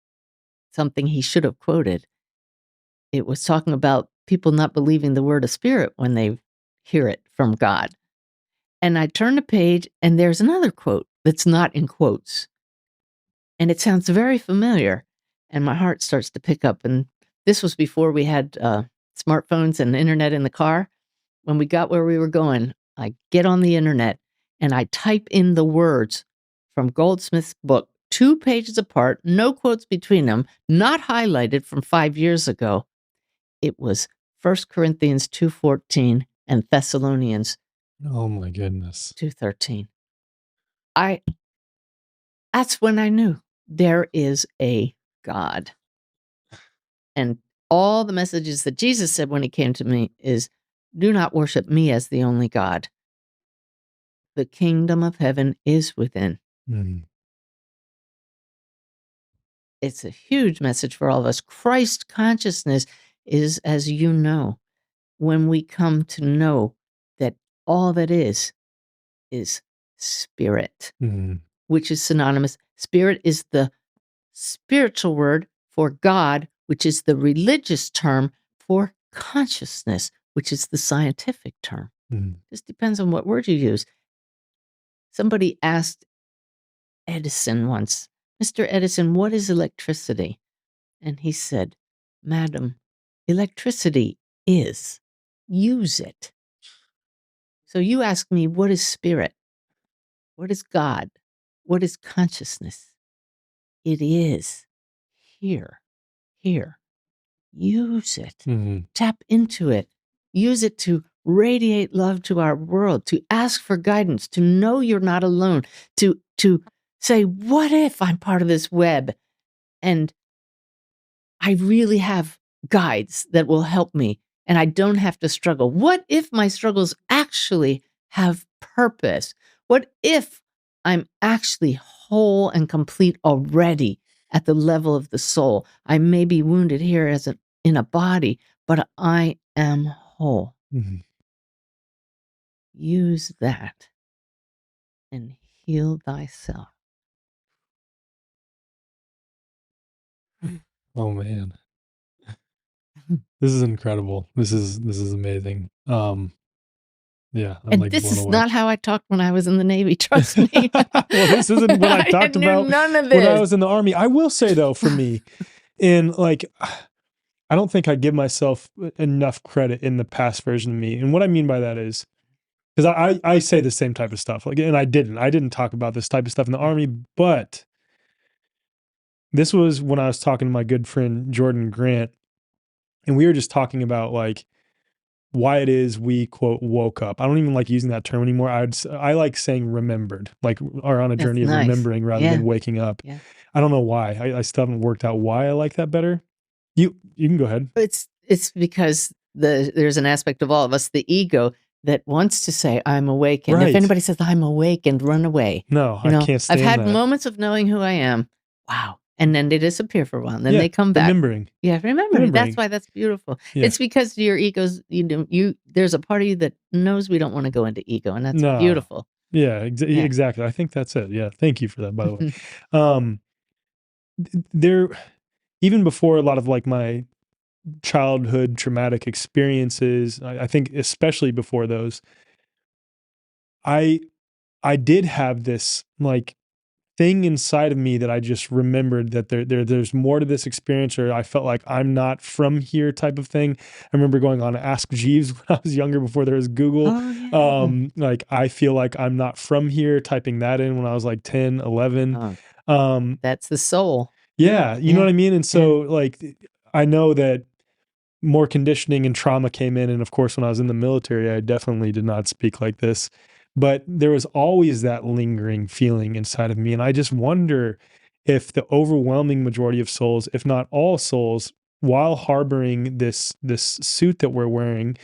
something he should have quoted. It was talking about people not believing the word of spirit when they hear it from God. And I turn the page, and there's another quote that's not in quotes. And it sounds very familiar. And my heart starts to pick up. And this was before we had smartphones and internet in the car. When we got where we were going, I get on the internet and I type in the words from Goldsmith's book, 2 pages apart, no quotes between them, not highlighted from 5 years ago. It was 1 Corinthians 2:14 and Thessalonians.
Oh my goodness.
2:13. That's when I knew there is a God. And all the messages that Jesus said when he came to me is, do not worship me as the only God. The kingdom of heaven is within.
Mm.
It's a huge message for all of us. Christ consciousness is, as you know, when we come to know that all that is spirit, which is synonymous. Spirit is the spiritual word for God, which is the religious term for consciousness, which is the scientific term. Just depends on what word you use. Somebody asked Edison once, Mr. Edison, what is electricity? And he said, "Madam, electricity is. Use it." So you ask me, what is spirit? What is God? What is consciousness? It is here, here. Use it. Tap into it. Use it to radiate love to our world, to ask for guidance, to know you're not alone, to say, what if I'm part of this web? And I really have guides that will help me, and I don't have to struggle. What if my struggles actually have purpose? What if I'm actually whole and complete already at the level of the soul? I may be wounded here in a body, but I am whole. Use that and heal thyself.
Oh man. This is incredible. This is amazing. Yeah, I'm
And
like
this
blown
is
away.
not how I talked when I was in the Navy, trust me.
Well, this isn't what I talked about
none of
when I
this.
was in the Army. I will say though, for me, in like, I don't think I give myself enough credit in the past version of me. And what I mean by that is, because I say the same type of stuff, like, and I didn't talk about this type of stuff in the Army, but this was when I was talking to my good friend Jordan Grant, and we were just talking about like why it is we quote woke up. I don't even like using that term anymore. I like saying remembered, like are on a
That's
journey of
nice.
remembering rather than waking up.
Yeah.
I don't know why. I still haven't worked out why I like that better. You can go ahead.
It's because there's an aspect of all of us, the ego, that wants to say, I'm awake. And if
Right.
anybody says, I'm awake, and run away.
No, I can't stand
I've had
that.
moments of knowing who I am. Wow. And then they disappear for a while. And then they come back.
Remembering.
Yeah, remembering. That's why that's beautiful.
Yeah.
It's because your ego's, there's a part of you that knows we don't want to go into ego. And that's beautiful.
Yeah, exactly. I think that's it. Yeah. Thank you for that, by the way. There, even before a lot of like my childhood traumatic experiences, I think especially before those, I did have this like thing inside of me that I just remembered that there's more to this experience, or I felt like I'm not from here type of thing. I remember going on Ask Jeeves when I was younger before there was Google.
Oh, yeah.
Like I feel like I'm not from here, typing that in when I was like 10, 11.
That's the soul.
Yeah, you know what I mean? And so like I know that more conditioning and trauma came in. And of course, when I was in the military, I definitely did not speak like this, but there was always that lingering feeling inside of me. And I just wonder if the overwhelming majority of souls, if not all souls, while harboring this suit that we're wearing,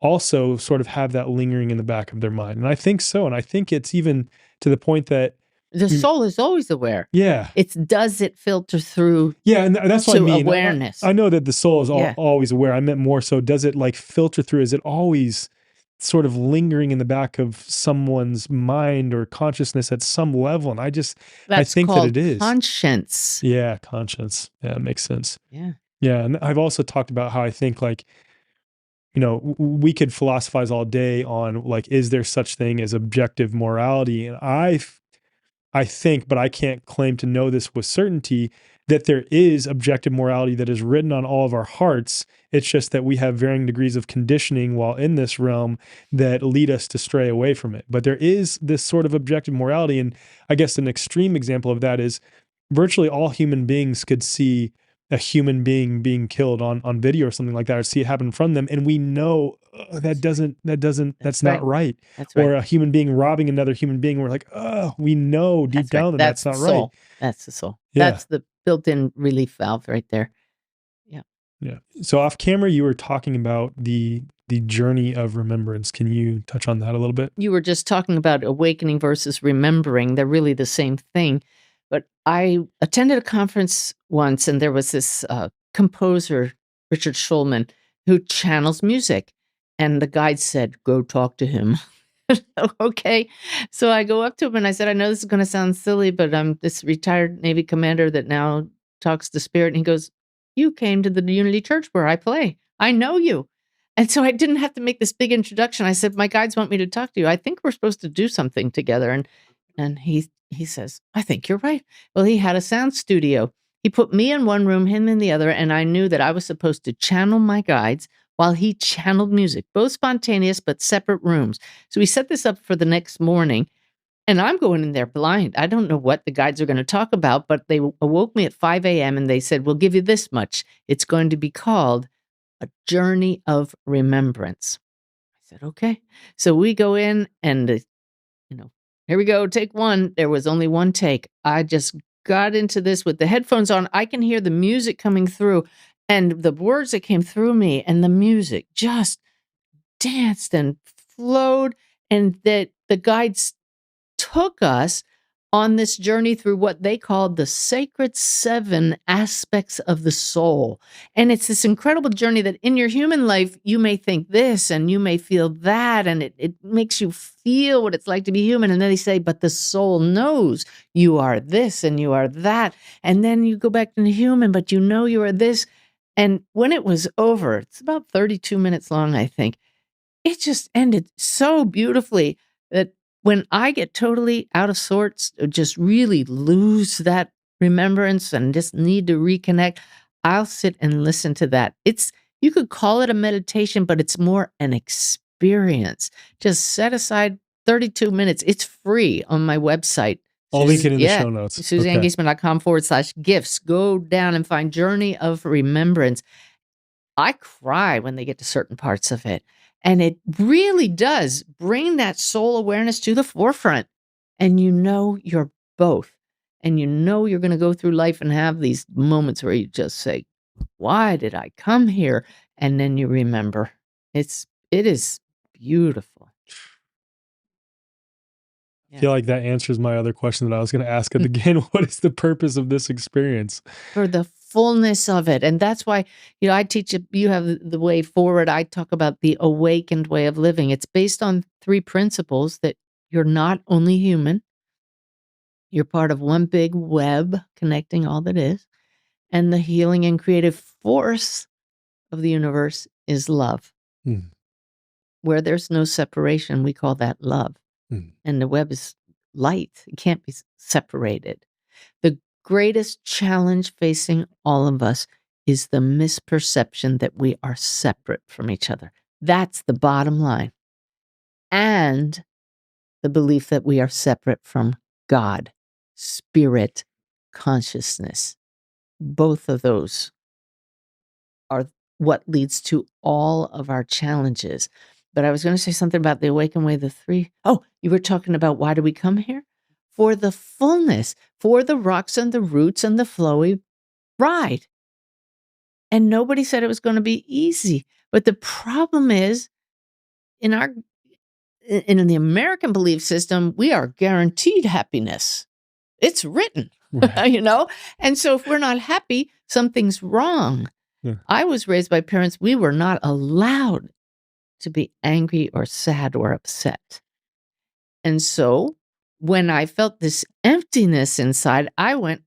also sort of have that lingering in the back of their mind. And I think so. And I think it's even to the point that
the soul is always aware.
Yeah.
Does it filter through?
Yeah. And that's what I mean.
Awareness.
I know that the soul is always aware. I meant more so, does it like filter through? Is it always sort of lingering in the back of someone's mind or consciousness at some level? And I think that it is.
Conscience.
Yeah. Conscience. Yeah. It makes sense.
Yeah.
Yeah. And I've also talked about how I think like, we could philosophize all day on like, is there such thing as objective morality? And I think, but I can't claim to know this with certainty, that there is objective morality that is written on all of our hearts. It's just that we have varying degrees of conditioning while in this realm that lead us to stray away from it. But there is this sort of objective morality. And I guess an extreme example of that is virtually all human beings could see a human being being killed on video or something like that, or see it happen from them. And we know that's not right.
That's right.
Or a human being robbing another human being. We're like, we know deep down that that's not right.
That's the soul.
Yeah.
That's the built-in relief valve right there. Yeah.
Yeah. So off camera, you were talking about the journey of remembrance. Can you touch on that a little bit?
You were just talking about awakening versus remembering. They're really the same thing. But I attended a conference once, and there was this composer, Richard Schulman, who channels music. And the guide said, go talk to him. Okay. So I go up to him and I said, I know this is going to sound silly, but I'm this retired Navy commander that now talks to spirit. And he goes, you came to the Unity Church where I play. I know you. And so I didn't have to make this big introduction. I said, my guides want me to talk to you. I think we're supposed to do something together. And he says, I think you're right. Well, he had a sound studio. He put me in one room, him in the other, and I knew that I was supposed to channel my guides while he channeled music, both spontaneous but separate rooms. So we set this up for the next morning, and I'm going in there blind. I don't know what the guides are going to talk about, but they awoke me at 5 a.m. and they said, we'll give you this much. It's going to be called A Journey of Remembrance. I said, okay. So we go in and, here we go, take one. There was only one take. I just got into this with the headphones on. I can hear the music coming through and the words that came through me, and the music just danced and flowed, and that the guides took us on this journey through what they called the sacred 7 aspects of the soul. And it's this incredible journey that in your human life, you may think this and you may feel that, and it makes you feel what it's like to be human. And then they say, but the soul knows you are this and you are that. And then you go back to the human, but you know you are this. And when it was over, it's about 32 minutes long, I think, it just ended so beautifully that when I get totally out of sorts, or just really lose that remembrance and just need to reconnect, I'll sit and listen to that. You could call it a meditation, but it's more an experience. Just set aside 32 minutes. It's free on my website.
I'll link it in the show notes.
SuzanneGiesemann.com/gifts. Go down and find Journey of Remembrance. I cry when they get to certain parts of it. And it really does bring that soul awareness to the forefront. And you know you're both. And you know you're going to go through life and have these moments where you just say, why did I come here? And then you remember. It is beautiful.
I feel like that answers my other question that I was going to ask at the beginning. What is the purpose of this experience?
For the fullness of it. And that's why, I teach you have the way forward. I talk about the awakened way of living. It's based on 3 principles: that you're not only human, you're part of one big web connecting all that is, and the healing and creative force of the universe is love.
Mm.
Where there's no separation, we call that love.
Mm.
And the web is light. It can't be separated. The greatest challenge facing all of us is the misperception that we are separate from each other. That's the bottom line. And the belief that we are separate from God, spirit, consciousness. Both of those are what leads to all of our challenges. But I was going to say something about the awakened way, the 3. Oh, you were talking about why do we come here? For the fullness, for the rocks and the roots and the flowy ride. And nobody said it was going to be easy. But the problem is, in the American belief system, we are guaranteed happiness. It's written,
Right.
And so if we're not happy, something's wrong.
Yeah.
I was raised by parents, we were not allowed to be angry or sad or upset. And so when I felt this emptiness inside, I went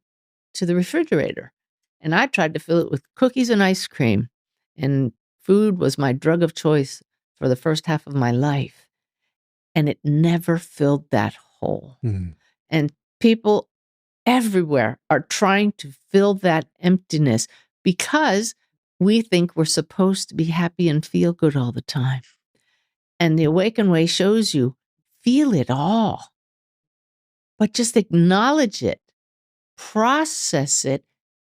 to the refrigerator and I tried to fill it with cookies and ice cream. And food was my drug of choice for the first half of my life. And it never filled that hole.
Mm.
And people everywhere are trying to fill that emptiness because we think we're supposed to be happy and feel good all the time. And the Awakened Way shows you, feel it all, but just acknowledge it, process it,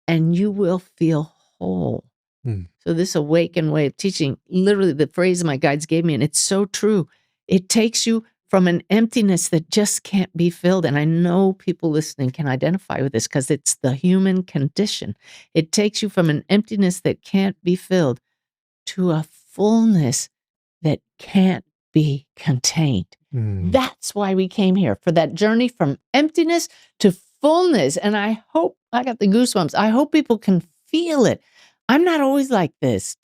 and you will feel whole.
Mm.
So this Awakened Way of teaching, literally the phrase my guides gave me, and it's so true. It takes you from an emptiness that just can't be filled. And I know people listening can identify with this because it's the human condition. It takes you from an emptiness that can't be filled to a fullness that can't be contained.
Mm.
That's why we came here, for that journey from emptiness to fullness. And I hope, I got the goosebumps. I hope people can feel it. I'm not always like this.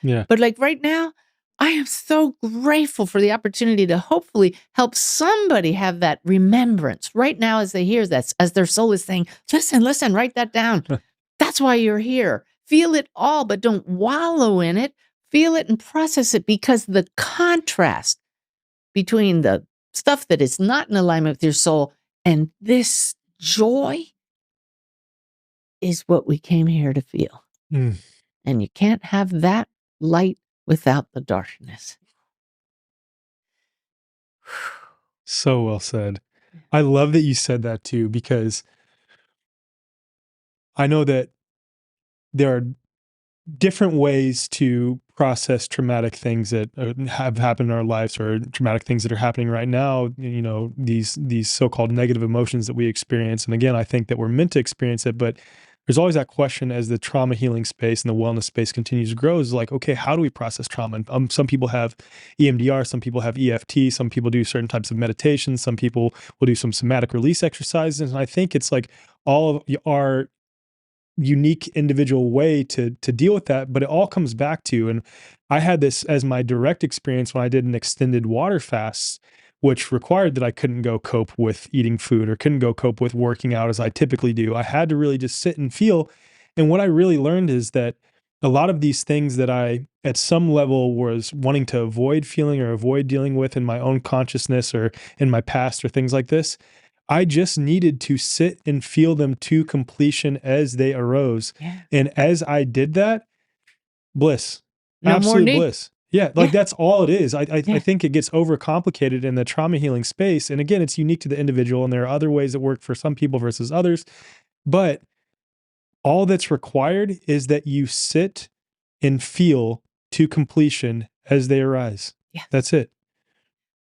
Yeah.
But like right now, I am so grateful for the opportunity to hopefully help somebody have that remembrance right now as they hear that, as their soul is saying, listen, write that down. That's why you're here. Feel it all, but don't wallow in it. Feel it and process it, because the contrast between the stuff that is not in alignment with your soul and this joy is what we came here to feel.
Mm.
And you can't have that light without the darkness.
So well said. I love that you said that too, because I know that there are different ways to process traumatic things that have happened in our lives, or traumatic things that are happening right now. You know, these so-called negative emotions that we experience. And again, I think that we're meant to experience it, but there's always that question as the trauma healing space and the wellness space continues to grow, is like, okay, how do we process trauma? And some people have EMDR, some people have EFT, some people do certain types of meditation, some people will do some somatic release exercises. And I think it's like all of our unique individual way to deal with that, but it all comes back to, and I had this as my direct experience when I did an extended water fast, which required that I couldn't go cope with eating food or couldn't go cope with working out as I typically do. I had to really just sit and feel. And what I really learned is that a lot of these things that I at some level was wanting to avoid feeling or avoid dealing with in my own consciousness or in my past or things like this, I just needed to sit and feel them to completion as they arose.
Yeah.
And as I did that, bliss,
No more
absolute
need.
bliss. Yeah, like
Yeah.
that's all it is. I
Yeah.
think it gets overcomplicated in the trauma healing space. And again, it's unique to the individual, and there are other ways that work for some people versus others. But all that's required is that you sit and feel to completion as they arise.
Yeah.
That's it.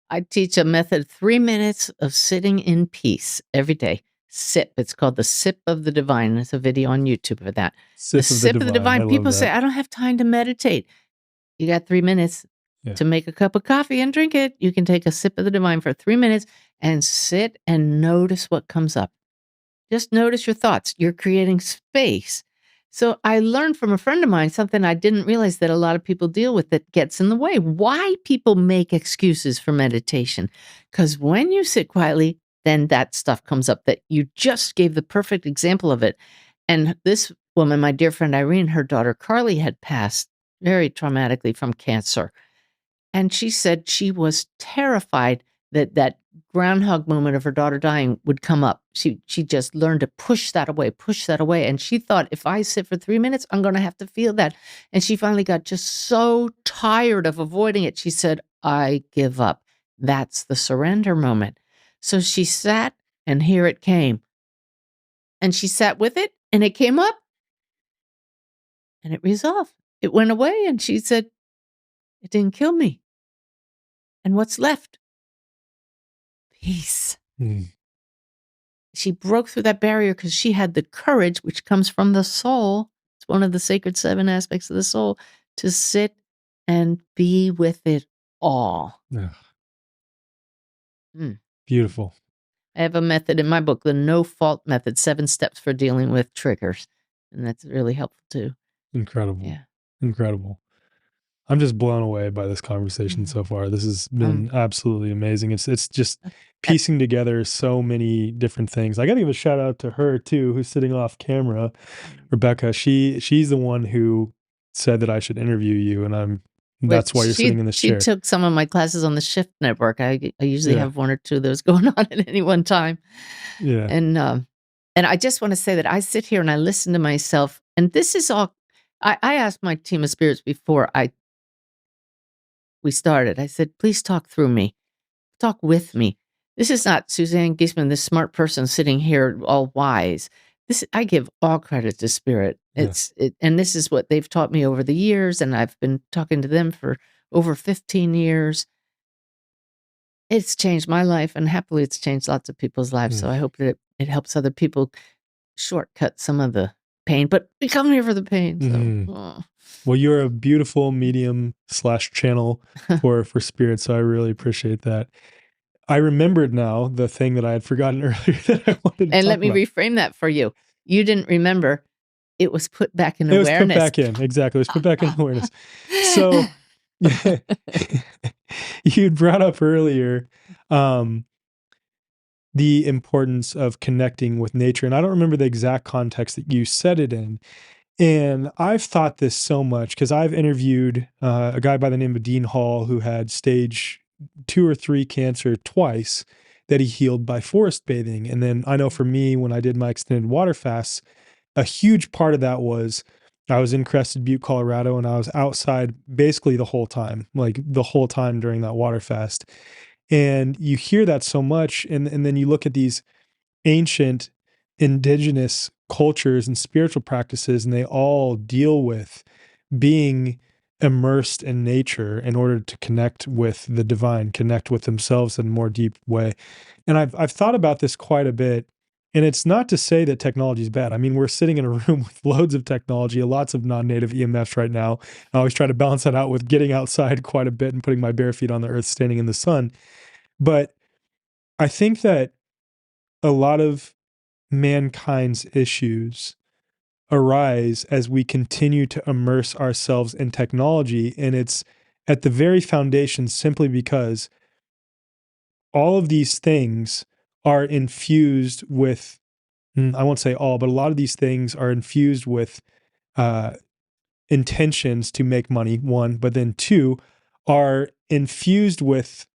I teach a method, 3 minutes of sitting in peace every day. Sip. It's called the Sip of the Divine. There's a video on YouTube for that. The
Sip of the
Sip of the
divine. I
Divine.
love
People say,
that.
I don't have time to meditate. You got 3 minutes
Yeah.
to make a cup of coffee and drink it. You can take a sip of the divine for 3 minutes and sit and notice what comes up. Just notice your thoughts. You're creating space. So I learned from a friend of mine something I didn't realize that a lot of people deal with that gets in the way. Why people make excuses for meditation? Because when you sit quietly, then that stuff comes up that you just gave the perfect example of it. And this woman, my dear friend Irene, her daughter Carly had passed very traumatically from cancer. And she said she was terrified that that groundhog moment of her daughter dying would come up. She just learned to push that away. And she thought, if I sit for 3 minutes, I'm going to have to feel that. And she finally got just so tired of avoiding it. She said, I give up. That's the surrender moment. So she sat, and here it came. And she sat with it, and it came up, and it resolved. It went away, and she said, it didn't kill me. And what's left? Peace.
Mm.
She broke through that barrier because she had the courage, which comes from the soul. It's one of the sacred 7 aspects of the soul, to sit and be with it all.
Ugh.
Mm.
Beautiful.
I have a method in my book, the no fault method, 7 steps for dealing with triggers. And that's really helpful too.
Incredible.
Yeah.
Incredible. I'm just blown away by this conversation so far. This has been absolutely amazing. It's just piecing together so many different things. I got to give a shout out to her too, who's sitting off camera, Rebecca. She's the one who said that I should interview you, and that's why you're sitting in this chair.
She took some of my classes on the Shift Network. I usually have 1 or 2 of those going on at any one time.
Yeah.
And I just want to say that I sit here and I listen to myself, and this is all. I asked my team of spirits before we started. I said, please talk through me. Talk with me. This is not Suzanne Giesemann, this smart person sitting here all wise. I give all credit to spirit. And this is what they've taught me over the years, and I've been talking to them for over 15 years. It's changed my life, and happily it's changed lots of people's lives. So I hope that it helps other people shortcut some of the pain, but we come here for the pain. So.
Well, you're a beautiful medium / channel for spirit, so I really appreciate that. I remembered now the thing that I had forgotten earlier that I wanted to
And
talk
let me
about.
reframe that for you. You didn't remember. It was put back in awareness.
It was put back in. Exactly. It was put back in awareness. So you'd brought up earlier the importance of connecting with nature. And I don't remember the exact context that you said it in. And I've thought this so much because I've interviewed a guy by the name of Dean Hall who had stage 2 or 3 cancer twice that he healed by forest bathing. And then I know for me, when I did my extended water fasts, a huge part of that was I was in Crested Butte, Colorado, and I was outside basically the whole time, like the whole time during that water fast. And you hear that so much. And then you look at these ancient indigenous cultures and spiritual practices, and they all deal with being immersed in nature in order to connect with the divine, connect with themselves in a more deep way. And I've thought about this quite a bit. And it's not to say that technology is bad. I mean, we're sitting in a room with loads of technology, lots of non-native EMFs right now. I always try to balance that out with getting outside quite a bit and putting my bare feet on the earth, standing in the sun. But I think that a lot of mankind's issues arise as we continue to immerse ourselves in technology. And it's at the very foundation simply because all of these things are infused with, I won't say all, but a lot of these things are infused with uh, intentions to make money, one, but then two, are infused with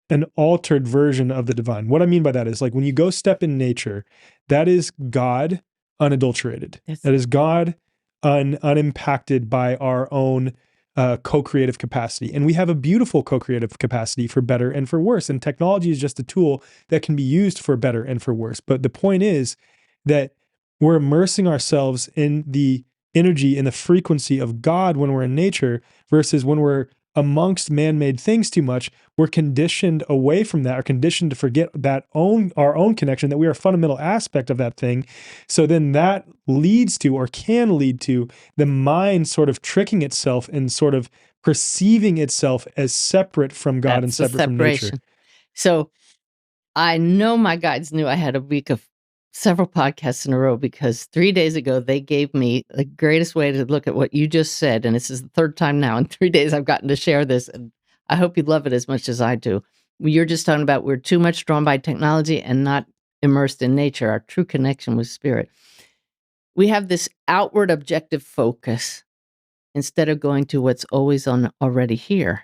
an altered version of the divine. What I mean by that is, like, when you go step in nature, that is God unadulterated.
Yes.
That is God unimpacted by our own co-creative capacity. And we have a beautiful co-creative capacity for better and for worse. And technology is just a tool that can be used for better and for worse. But the point is that we're immersing ourselves in the energy and the frequency of God when we're in nature versus when we're amongst man-made things too much. We're conditioned away from that, or conditioned to forget our own connection, that we are a fundamental aspect of that thing. So then that leads to, or can lead to, the mind sort of tricking itself and sort of perceiving itself as separate from God and separate from nature.
So I know my guides knew I had a week of several podcasts in a row, because 3 days ago they gave me the greatest way to look at what you just said. And this is the third time now in 3 days I've gotten to share this. And I hope you love it as much as I do. You're just talking about we're too much drawn by technology and not immersed in nature, our true connection with spirit. We have this outward objective focus instead of going to what's always on already here.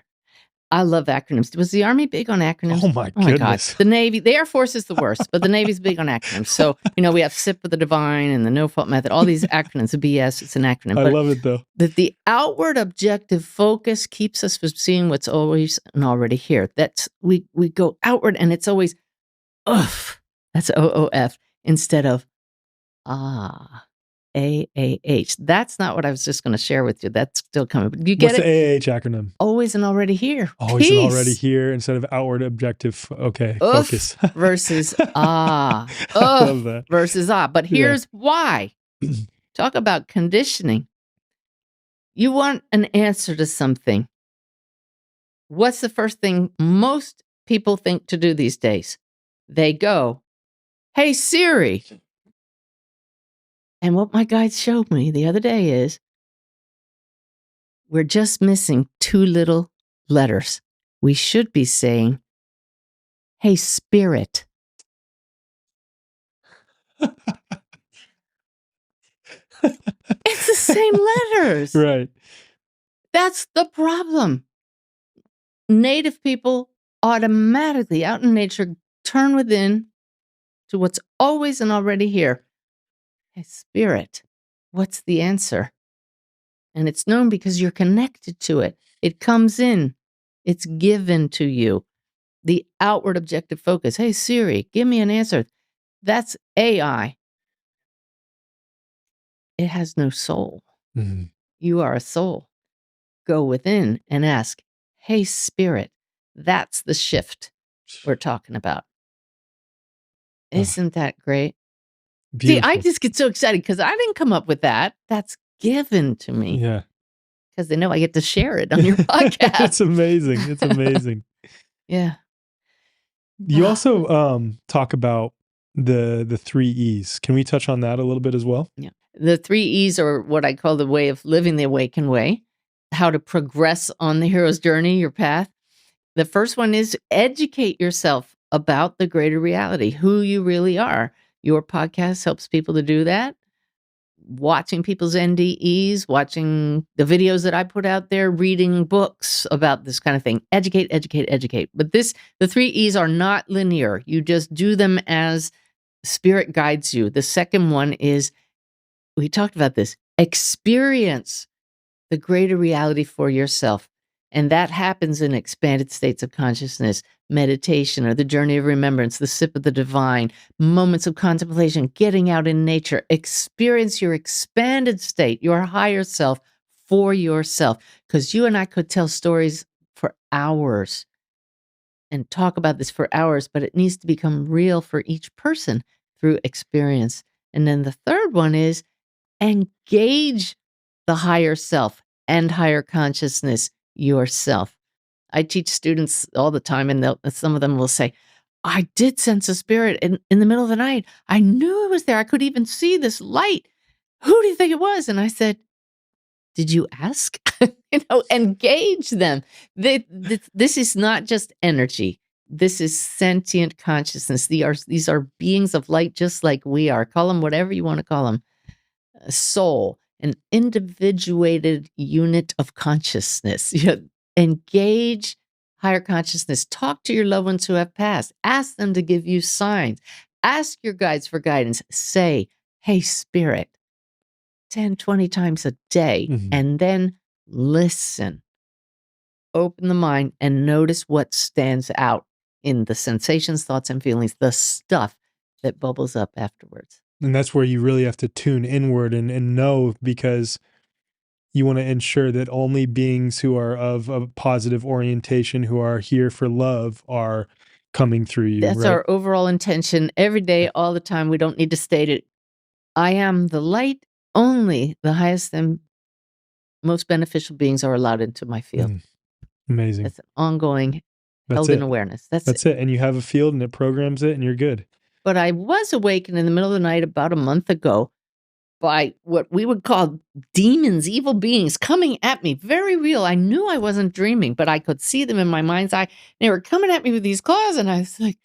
I love acronyms. Was the Army big on acronyms?
Oh my goodness.
God. The Navy, the Air Force is the worst, but the Navy's big on acronyms. So, we have SIP of the Divine and the No Fault Method, all these acronyms. The BS, it's an acronym.
I love it though.
The outward objective focus keeps us from seeing what's always and already here. That's, we go outward and it's always, oof. That's OOF instead of, AAH. That's not what I was just going to share with you. That's still coming. But you get
What's
it?
the AAH acronym?
Always and already here.
Always and already here instead of outward objective. Okay, focus.
Versus
I love that.
versus But here's why. Talk about conditioning. You want an answer to something. What's the first thing most people think to do these days? They go, "Hey Siri." And what my guide showed me the other day is we're just missing 2 little letters. We should be saying, "Hey, Spirit." It's the same letters.
Right.
That's the problem. Native people automatically, out in nature, turn within to what's always and already here. Hey, Spirit, what's the answer? And it's known because you're connected to it. It comes in. It's given to you. The outward objective focus. Hey, Siri, give me an answer. That's AI. It has no soul.
Mm-hmm.
You are a soul. Go within and ask, "Hey, Spirit." That's the shift we're talking about. Isn't that great?
Beautiful.
See, I just get so excited because I didn't come up with that. That's given to me.
Yeah.
Because they know I get to share it on your podcast.
It's amazing. It's amazing.
Yeah.
You also talk about the 3 E's. Can we touch on that a little bit as well?
Yeah. The 3 E's are what I call the way of living the awakened way, how to progress on the hero's journey, your path. The first one is educate yourself about the greater reality, who you really are. Your podcast helps people to do that. Watching people's NDEs, watching the videos that I put out there, reading books about this kind of thing. Educate, educate, educate. But the 3 E's are not linear. You just do them as spirit guides you. The second one is we talked about this, experience the greater reality for yourself. And that happens in expanded states of consciousness, meditation, or the journey of remembrance, the sip of the divine, moments of contemplation, getting out in nature. Experience your expanded state, your higher self for yourself. Because you and I could tell stories for hours and talk about this for hours, but it needs to become real for each person through experience. And then the third one is engage the higher self and higher consciousness yourself. I teach students all the time, and some of them will say, I did sense a spirit in the middle of the night. I knew it was there. I could even see this light. Who do you think it was? And I said, did you ask? Engage them. This is not just energy. This is sentient consciousness. These are beings of light just like we are. Call them whatever you want to call them. A soul, an individuated unit of consciousness. Engage higher consciousness. Talk to your loved ones who have passed. Ask them to give you signs. Ask your guides for guidance. Say, hey, spirit, 10, 20 times a day, and then listen. Open the mind and notice what stands out in the sensations, thoughts, and feelings, the stuff that bubbles up afterwards.
And that's where you really have to tune inward and know, because you want to ensure that only beings who are of a positive orientation, who are here for love, are coming through you.
That's
right?
Our overall intention every day, all the time. We don't need to state it. I am the light. Only the highest and most beneficial beings are allowed into my field.
Amazing.
That's an ongoing held in awareness. That's
it. And you have a field and it programs it and you're good.
But I was awakened in the middle of the night about a month ago by what we would call demons, evil beings coming at me. Very real. I knew I wasn't dreaming, but I could see them in my mind's eye. They were coming at me with these claws, and I was like,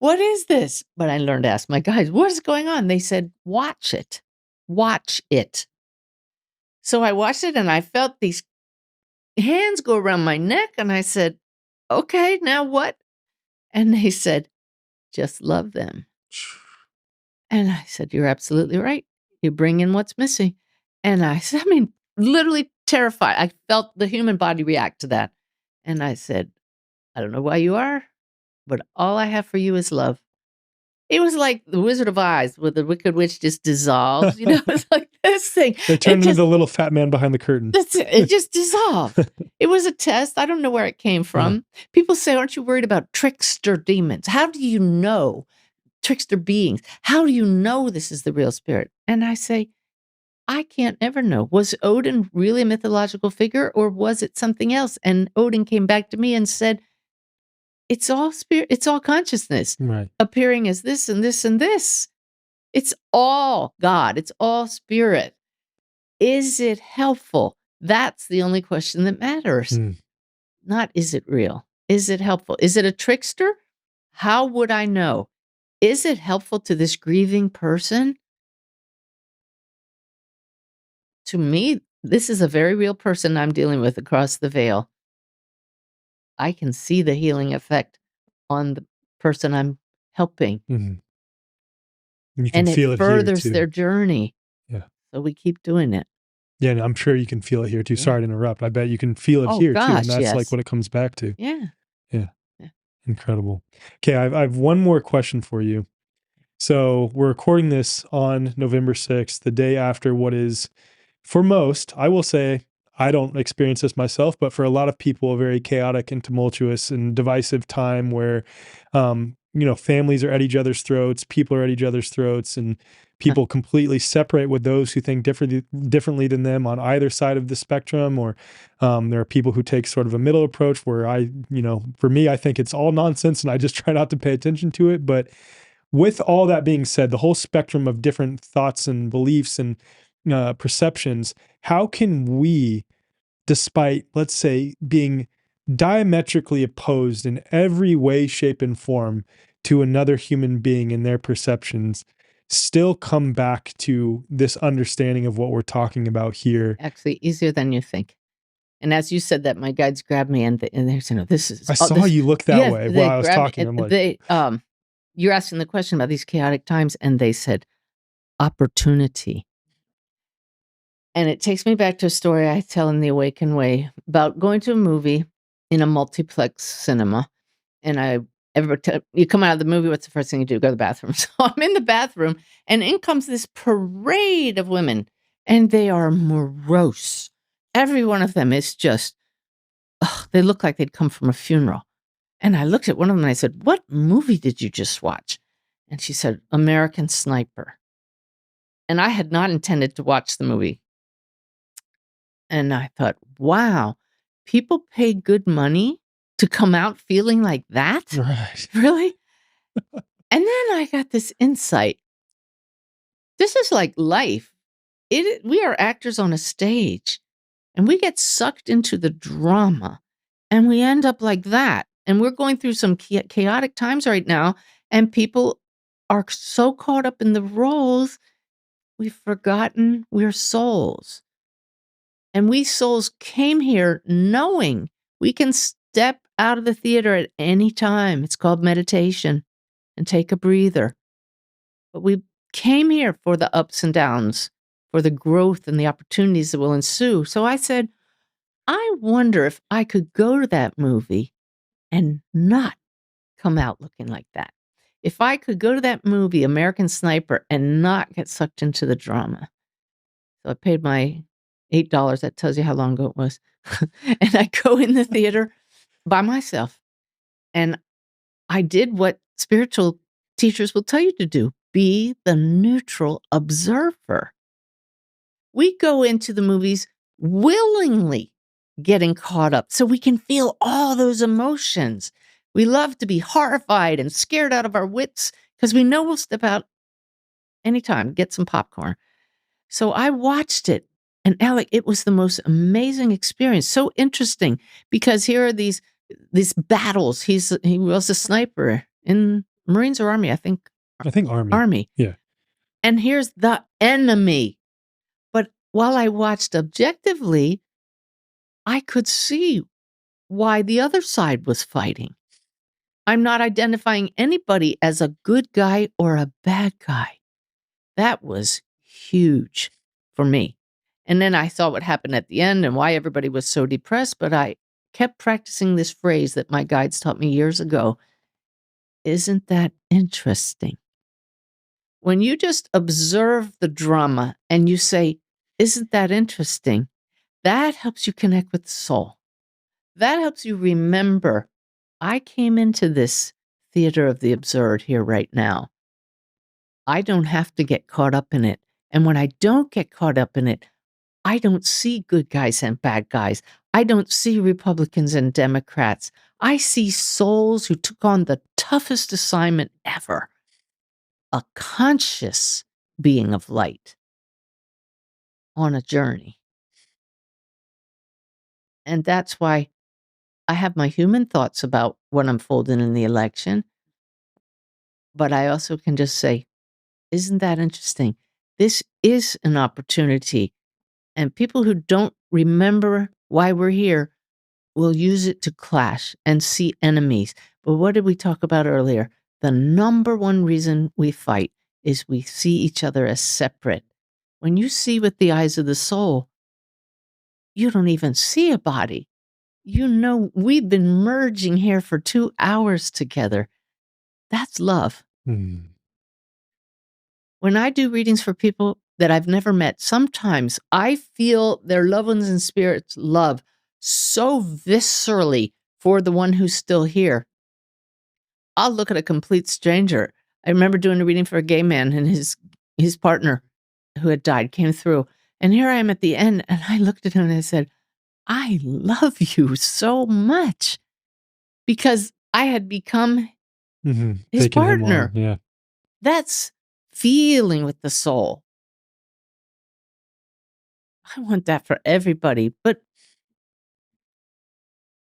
what is this? But I learned to ask my guys, what is going on? They said, watch it. Watch it. So I watched it, and I felt these hands go around my neck, and I said, okay, now what? And they said, just love them. And I said, you're absolutely right. You bring in what's missing. And I said, literally terrified. I felt the human body react to that. And I said, I don't know why you are, but all I have for you is love. It was like the Wizard of Oz, where the Wicked Witch just dissolves. It's like this thing.
They turned into the little fat man behind the curtain.
It just dissolved. It was a test. I don't know where it came from. People say, aren't you worried about trickster demons? How do you know? Trickster beings. How do you know this is the real spirit? And I say, I can't ever know. Was Odin really a mythological figure, or was it something else? And Odin came back to me and said, it's all spirit, it's all consciousness, appearing as this and this and this. It's all God. It's all spirit. Is it helpful? That's the only question that matters. Not, is it real? Is it helpful? Is it a trickster? How would I know? Is it helpful to this grieving person? To me, this is a very real person I'm dealing with across the veil. I can see the healing effect on the person I'm helping.
You can
and
feel
it
it
furthers
here too.
their journey.
Yeah.
So we keep doing it.
Yeah, and I'm sure you can feel it here too. Sorry to interrupt. I bet you can feel it here too. And that's like what it comes back to.
Yeah.
Incredible. Okay, I've one more question for you. So we're recording this on November 6th, the day after what is, for most, I will say, I don't experience this myself, but for a lot of people, a very chaotic and tumultuous and divisive time where, families are at each other's throats, people are at each other's throats, and people completely separate with those who think differently than them on either side of the spectrum. Or there are people who take sort of a middle approach where for me, I think it's all nonsense and I just try not to pay attention to it. But with all that being said, the whole spectrum of different thoughts and beliefs and perceptions, how can we, despite, let's say, being diametrically opposed in every way, shape, and form to another human being and their perceptions, still come back to this understanding of what we're talking about here?
Actually, easier than you think. And as you said that, my guides grabbed me and they're saying, this is...
I saw you look that way while I was talking. I'm like...
you're asking the question about these chaotic times, and they said, opportunity. And it takes me back to a story I tell in The Awakened Way about going to a movie in a multiplex cinema. And you come out of the movie, what's the first thing you do? Go to the bathroom. So I'm in the bathroom, and in comes this parade of women, and they are morose. Every one of them is just, they look like they'd come from a funeral. And I looked at one of them and I said, "What movie did you just watch?" And she said, "American Sniper." And I had not intended to watch the movie. And I thought, wow, people pay good money to come out feeling like that?
Right.
Really? And then I got this insight. This is like life. We are actors on a stage, and we get sucked into the drama, and we end up like that. And we're going through some chaotic times right now, and people are so caught up in the roles, we've forgotten we're souls. And we souls came here knowing we can step out of the theater at any time. It's called meditation, and take a breather. But we came here for the ups and downs, for the growth and the opportunities that will ensue. So I said, I wonder if I could go to that movie and not come out looking like that. If I could go to that movie, American Sniper, and not get sucked into the drama. So I paid my $8. That tells you how long ago it was. And I go in the theater by myself. And I did what spiritual teachers will tell you to do: be the neutral observer. We go into the movies willingly getting caught up so we can feel all those emotions. We love to be horrified and scared out of our wits because we know we'll step out anytime, get some popcorn. So I watched it. And Alec, it was the most amazing experience. So interesting, because here are these battles. He was a sniper in Marines or Army, I think.
I think Army.
Army.
Yeah.
And here's the enemy. But while I watched objectively, I could see why the other side was fighting. I'm not identifying anybody as a good guy or a bad guy. That was huge for me. And then I saw what happened at the end and why everybody was so depressed, but I kept practicing this phrase that my guides taught me years ago. Isn't that interesting? When you just observe the drama and you say, isn't that interesting? That helps you connect with the soul. That helps you remember, I came into this theater of the absurd here right now. I don't have to get caught up in it. And when I don't get caught up in it, I don't see good guys and bad guys. I don't see Republicans and Democrats. I see souls who took on the toughest assignment ever, a conscious being of light on a journey. And that's why I have my human thoughts about what unfolded in the election. But I also can just say, isn't that interesting? This is an opportunity. And people who don't remember why we're here will use it to clash and see enemies. But what did we talk about earlier? The number one reason we fight is we see each other as separate. When you see with the eyes of the soul, you don't even see a body. You know, we've been merging here for 2 hours together. That's love.
Mm.
When I do readings for people that I've never met, sometimes I feel their loved ones and spirits love so viscerally for the one who's still here. I'll look at a complete stranger. I remember doing a reading for a gay man, and his partner who had died came through. And here I am at the end, and I looked at him and I said, I love you so much, because I had become his
Taking him on,
partner.
yeah.
That's feeling with the soul. I want that for everybody, but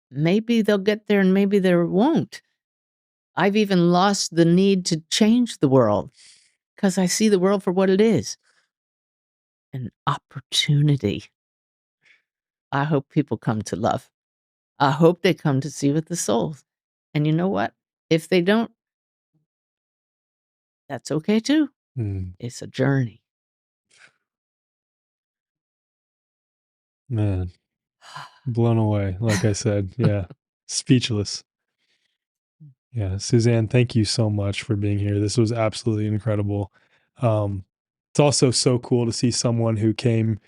maybe they'll get there and maybe they won't. I've even lost the need to change the world because I see the world for what it is, an opportunity. I hope people come to love. I hope they come to see with the souls. And you know what? If they don't, that's okay too.
Mm.
It's a journey.
Man, blown away. Like I said, yeah, speechless. Yeah, Suzanne, thank you so much for being here. This was absolutely incredible. Um, it's also so cool to see someone who came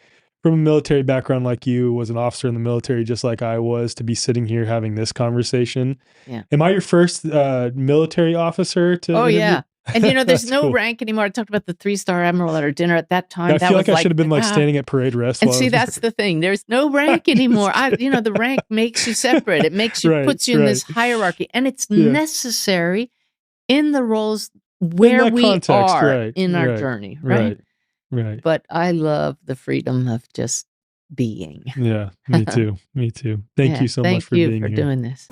from a military background like you, was an officer in the military just like I was, to be sitting here having this conversation.
Yeah.
Am I your first military officer to
Oh,
interview?
yeah. And, there's
That's
no
cool.
rank anymore. I talked about the 3-star admiral at our dinner at that time.
I
That
feel
was
like I should have been like standing at parade rest.
and
while I
see,
was
that's the thing. There's no rank anymore. The rank makes you separate. It makes you,
Right,
puts you in this
right.
hierarchy, and it's
Yeah.
necessary in the roles
In
where
that
we
context,
are
right,
in our
right,
journey, right?
right, right.
But I love the freedom of just being.
Yeah, me too. Me too. Thank
Yeah,
you so much
thank
for
you
being
for
here.
doing this.